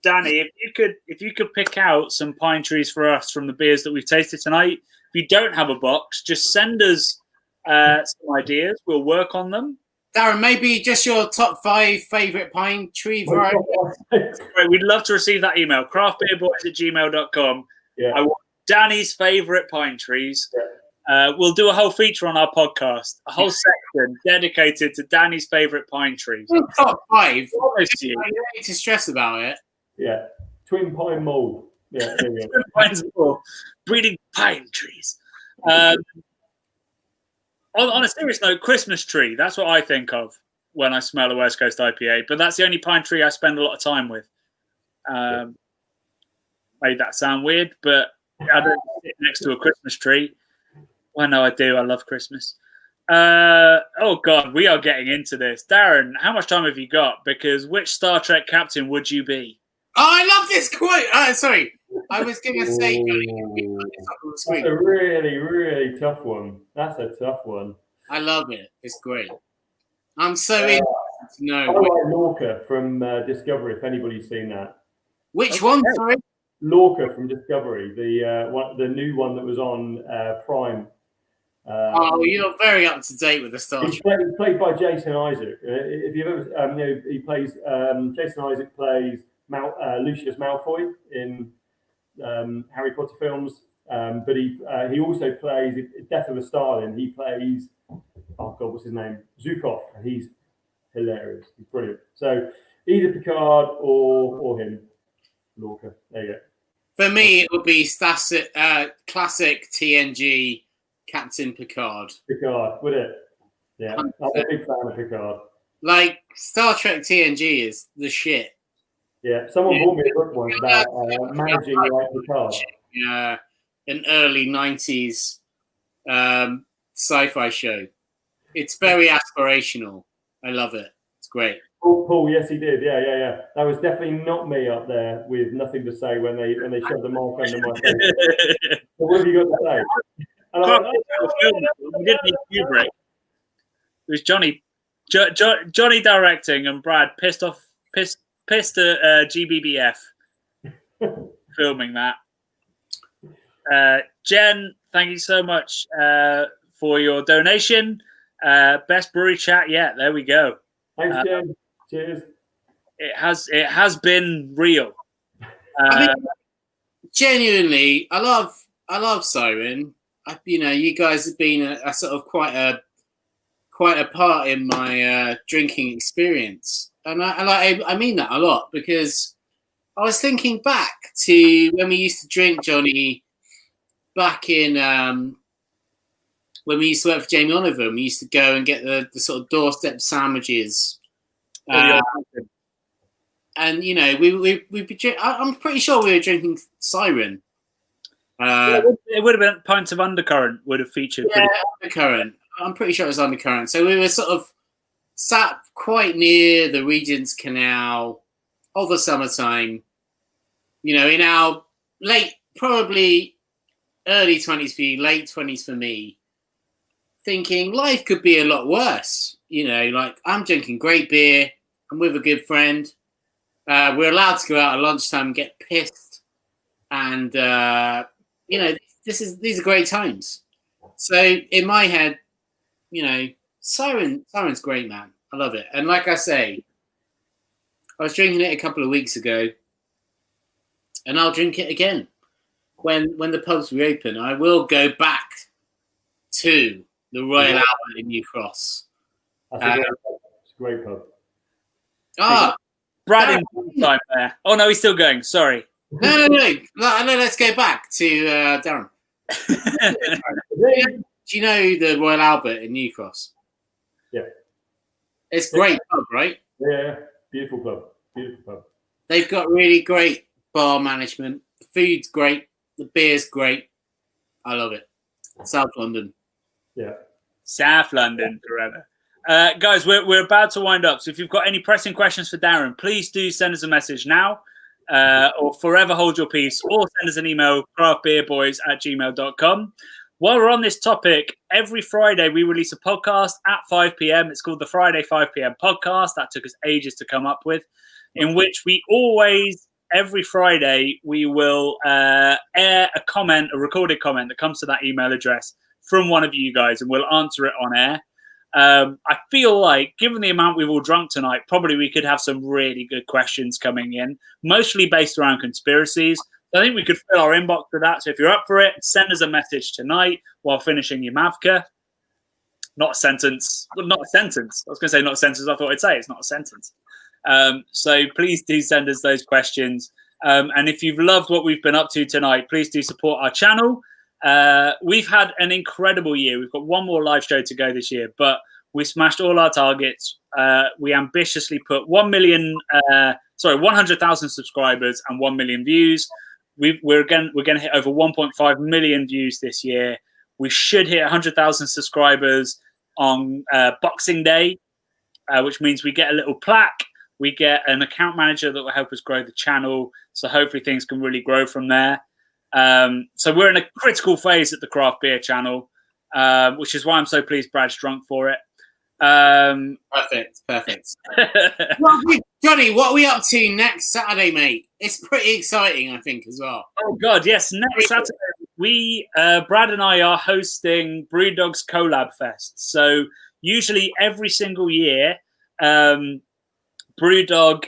Danny, if you could pick out some pine trees for us from the beers that we've tasted tonight. If you don't have a box, just send us some ideas. We'll work on them. Darren, maybe just your top 5 favourite pine tree varieties. Right, we'd love to receive that email. craftbeerboys@gmail.com. Yeah. I want Danny's favourite pine trees. Yeah. We'll do a whole feature on our podcast, a whole section dedicated to Danny's favourite pine trees. Top 5. Promise you. I don't need to stress about it. Yeah. Twin pine mold. Yeah. There we go. Pines for breeding pine trees. On a serious note, Christmas tree. That's what I think of when I smell a West Coast IPA. But that's the only pine tree I spend a lot of time with. Made that sound weird, but I don't sit next to a Christmas tree. Well, no, I do. I love Christmas. Oh, God, we are getting into this. Darren, how much time have you got? Because which Star Trek captain would you be? Oh, I love this quote. Sorry. I was going to say, That's a really, really tough one. That's a tough one. I love it. It's great. I'm so interested to know. I like Lorca from Discovery, if anybody's seen that. Which one, sorry? Lorca from Discovery, the new one that was on Prime. You're very up to date with the Star Trek. He's played by Jason Isaac. If you've ever, he plays Jason Isaac plays Lucius Malfoy in Harry Potter films, but he also plays Death of a Stalin. He plays what's his name? Zukov. He's hilarious. He's brilliant. So either Picard or him, Lorca. There you go. For me, it would be classic TNG Captain Picard. Picard, would it? Yeah, I'm a big fan of Picard. Like Star Trek TNG is the shit. Yeah, someone bought me a book once about managing like Picard. Yeah, an early 90s sci-fi show. It's very aspirational. I love it. It's great. Paul, yes, he did. Yeah. That was definitely not me up there with nothing to say when they shoved the mic under my face. So what have you got to say? We didn't need Kubrick. It was Johnny directing and Brad pissed at GBBF filming that. Jen, thank you so much for your donation. Best brewery chat yet. There we go. Thanks, Jen. Cheers. It has been real. Genuinely, I love Siren. You guys have been a sort of quite a part in my drinking experience, and I mean that a lot because I was thinking back to when we used to drink, Johnny, back in when we used to work for Jamie Oliver, and we used to go and get the sort of doorstep sandwiches. And we'd be. I'm pretty sure we were drinking Siren. It would have been pints of Undercurrent would have featured. Yeah, Undercurrent. I'm pretty sure it was Undercurrent. So we were sort of sat quite near the Regent's Canal of the summertime. In our probably early 20s for you, late 20s for me, thinking life could be a lot worse. Like I'm drinking great beer. I'm with a good friend. We're allowed to go out at lunchtime and get pissed. And, these are great times. So in my head, Siren's great, man. I love it. And like I say, I was drinking it a couple of weeks ago and I'll drink it again. When the pubs reopen, I will go back to the Royal Albert in New Cross. That's a great pub. Brad in time there. Oh no, he's still going. Sorry. No. Let's go back to Darren. Do you know the Royal Albert in New Cross? Yeah. It's a great pub, right? Yeah. Beautiful pub. They've got really great bar management. The food's great. The beer's great. I love it. South London. Yeah. South London forever. Guys, we're about to wind up. So if you've got any pressing questions for Darren, please do send us a message now or forever hold your peace, or send us an email, craftbeerboys@gmail.com. While we're on this topic, every Friday we release a podcast at 5 p.m. It's called the Friday 5 p.m. podcast. That took us ages to come up with, in which we always, every Friday, we will air a recorded comment that comes to that email address from one of you guys, and we'll answer it on air. I feel like, given the amount we've all drunk tonight, probably we could have some really good questions coming in, mostly based around conspiracies. I think we could fill our inbox with that. So if you're up for it, send us a message tonight while finishing your Mavka. Not a sentence. Well, not a sentence. I was going to say not a sentence. I thought I'd say it's not a sentence. So please do send us those questions. And if you've loved what we've been up to tonight, please do support our channel. We've had an incredible year. We've got one more live show to go this year, but we smashed all our targets. We ambitiously put 100,000 subscribers and 1 million views. We're going to hit over 1.5 million views this year. We should hit 100,000 subscribers on Boxing Day, which means we get a little plaque. We get an account manager that will help us grow the channel. So hopefully things can really grow from there. So we're in a critical phase at the Craft Beer channel, which is why I'm so pleased Brad's drunk for it. Perfect. Johnny, what are we up to next Saturday, mate? It's pretty exciting, I think, as well. Oh, God, yes. Next Saturday, Brad and I are hosting Brewdog's Collab Fest. So usually every single year, Brewdog,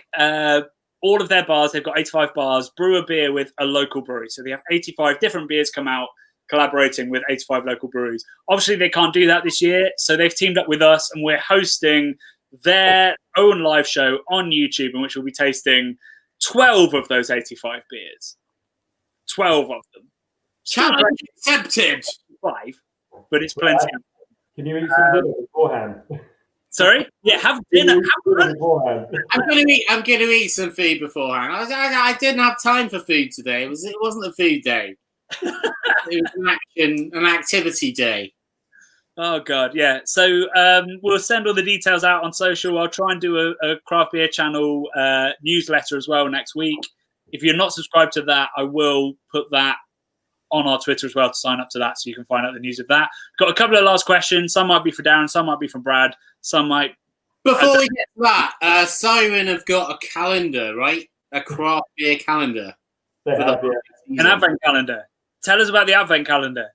all of their bars, they've got 85 bars, brew a beer with a local brewery. So they have 85 different beers come out collaborating with 85 local breweries. Obviously, they can't do that this year, so they've teamed up with us, and we're hosting their own live show on YouTube, in which we'll be tasting 12 of those 85 beers. 12 of them. Challenge accepted. 5, but it's plenty. Can you eat some dinner beforehand? Sorry? Yeah, have dinner. Beforehand. I'm gonna eat some food beforehand. I didn't have time for food today. It wasn't a food day. It was an activity day. Oh God, yeah. So we'll send all the details out on social. I'll try and do a Craft Beer channel newsletter as well next week. If you're not subscribed to that, I will put that on our Twitter as well to sign up to that, so you can find out the news of that. Got a couple of last questions. Some might be for Darren, some might be from Brad, some might. Before we get to that, Siren have got a calendar, right? A Craft Beer calendar. They have, yeah. An advent calendar. Tell us about the advent calendar.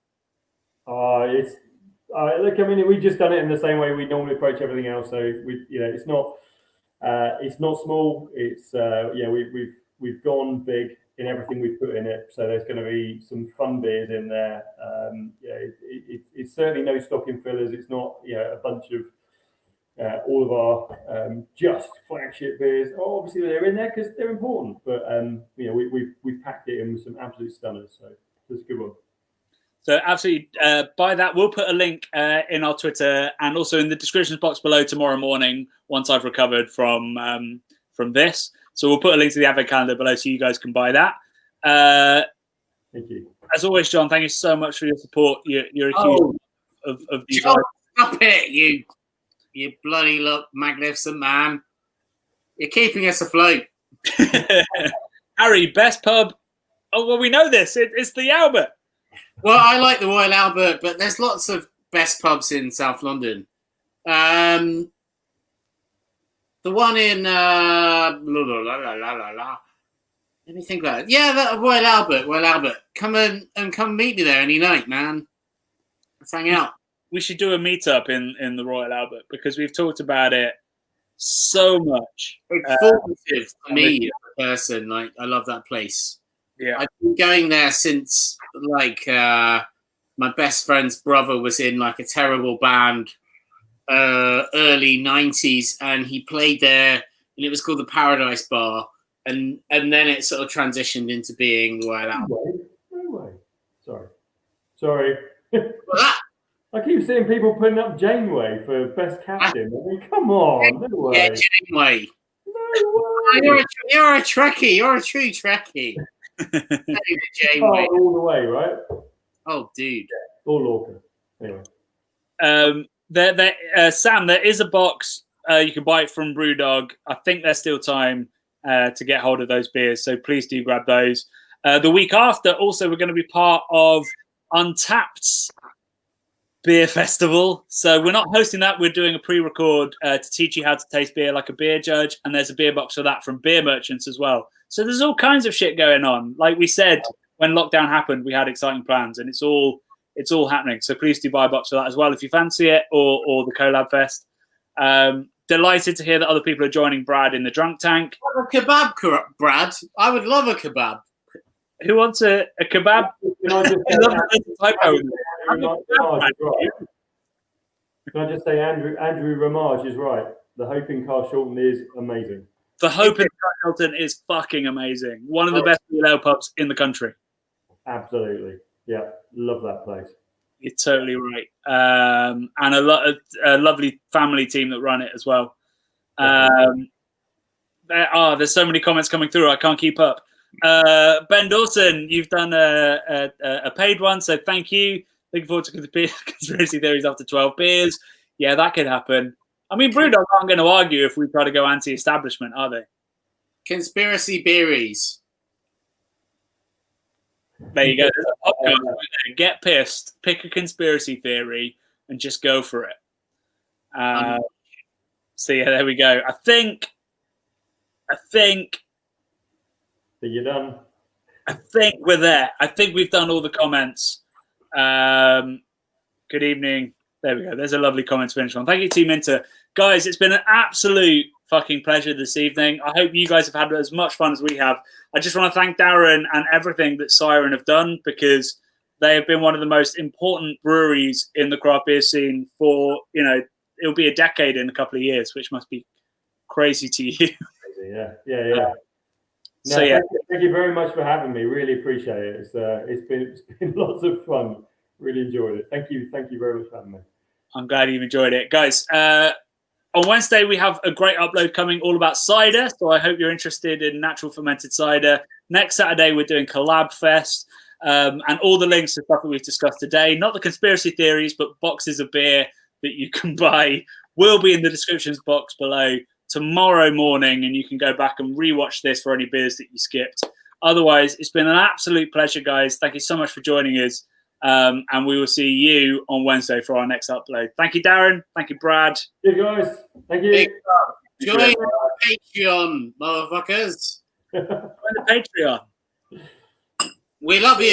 Look, I mean, we've just done it in the same way we normally approach everything else. So it's not small. It's we've gone big in everything we've put in it. So there's going to be some fun beers in there. It's certainly no stocking fillers. It's not a bunch of all of our just flagship beers. Obviously they're in there because they're important, but we've packed it in with some absolute stunners. So it's a good one. So absolutely, by that, we'll put a link in our Twitter and also in the description box below tomorrow morning once I've recovered from this. So we'll put a link to the advent calendar below so you guys can buy that. Thank you. As always, John, thank you so much for your support. You're a huge of these John, guys. stop it, you bloody look magnificent man. You're keeping us afloat. Harry, best pub. Oh, well, we know this. It's the Albert. Well, I like the Royal Albert, but there's lots of best pubs in South London. The one in let me think about it. Yeah, that Royal Albert. Come and meet me there any night, man. Let's hang out. We should do a meetup in the Royal Albert because we've talked about it so much. It's formative to me as a person. Like, I love that place. Yeah, I've been going there since my best friend's brother was in like a terrible band early 90s, and he played there, and it was called the Paradise Bar, and then it sort of transitioned into being the Royal Albert. No way. Sorry. I keep seeing people putting up Janeway for best captain. I mean, come on, no way. Yeah, Janeway. No way. You're a Trekkie. You're a true Trekkie. Janeway. All the way, right? Oh, dude. Or Lorca. Anyway. Sam, there is a box. You can buy it from Brewdog. I think there's still time to get hold of those beers, so please do grab those. The week after, also, we're going to be part of Untapped's beer festival. So we're not hosting that. We're doing a pre-record to teach you how to taste beer like a beer judge, and there's a beer box for that from Beer Merchants as well. So there's all kinds of shit going on. Like we said, when lockdown happened, we had exciting plans, and it's all It's all happening. So please do buy a box for that as well if you fancy it, or the Collab Fest. Delighted to hear that other people are joining Brad in the drunk tank. A kebab, Brad. I would love a kebab. Who wants a kebab? Can I just say, can I just say Andrew Ramage is right. The Hope in Carshalton is amazing. The Hope in Carshalton is fucking amazing. One of the best ale pubs in the country. Absolutely. Yeah, love that place. You're totally right. And a lovely family team that run it as well. There's so many comments coming through. I can't keep up. Ben Dawson, you've done a paid one, so thank you. Looking forward to conspiracy theories after 12 beers. Yeah, that could happen. I mean, Brewdog aren't going to argue if we try to go anti-establishment, are they? Conspiracy berries. There you go. There's a podcast right there. Get pissed, pick a conspiracy theory, and just go for it. So yeah, there we go. I think you're done. I think we're there. I think we've done all the comments. Good evening. There we go. There's a lovely comment to finish on. Thank you, Team Minter. Guys, it's been an absolute fucking pleasure this evening. I hope you guys have had as much fun as we have. I just want to thank Darren and everything that Siren have done, because they have been one of the most important breweries in the craft beer scene for, it'll be a decade in a couple of years, which must be crazy to you. Yeah. So yeah, thank you very much for having me. Really appreciate it. It's been lots of fun. Really enjoyed it. Thank you very much for having me. I'm glad you've enjoyed it, guys. On Wednesday we have a great upload coming all about cider, so I hope you're interested in natural fermented cider. Next Saturday we're doing Collab Fest, and all the links to stuff that we've discussed today, not the conspiracy theories, but boxes of beer that you can buy, will be in the descriptions box below tomorrow morning, and you can go back and rewatch this for any beers that you skipped. Otherwise, it's been an absolute pleasure, guys. Thank you so much for joining us, and we will see you on Wednesday for our next upload. Thank you, Darren. Thank you, Brad. Hey, guys. Thank you. Join Patreon, motherfuckers. Join the Patreon. We love you.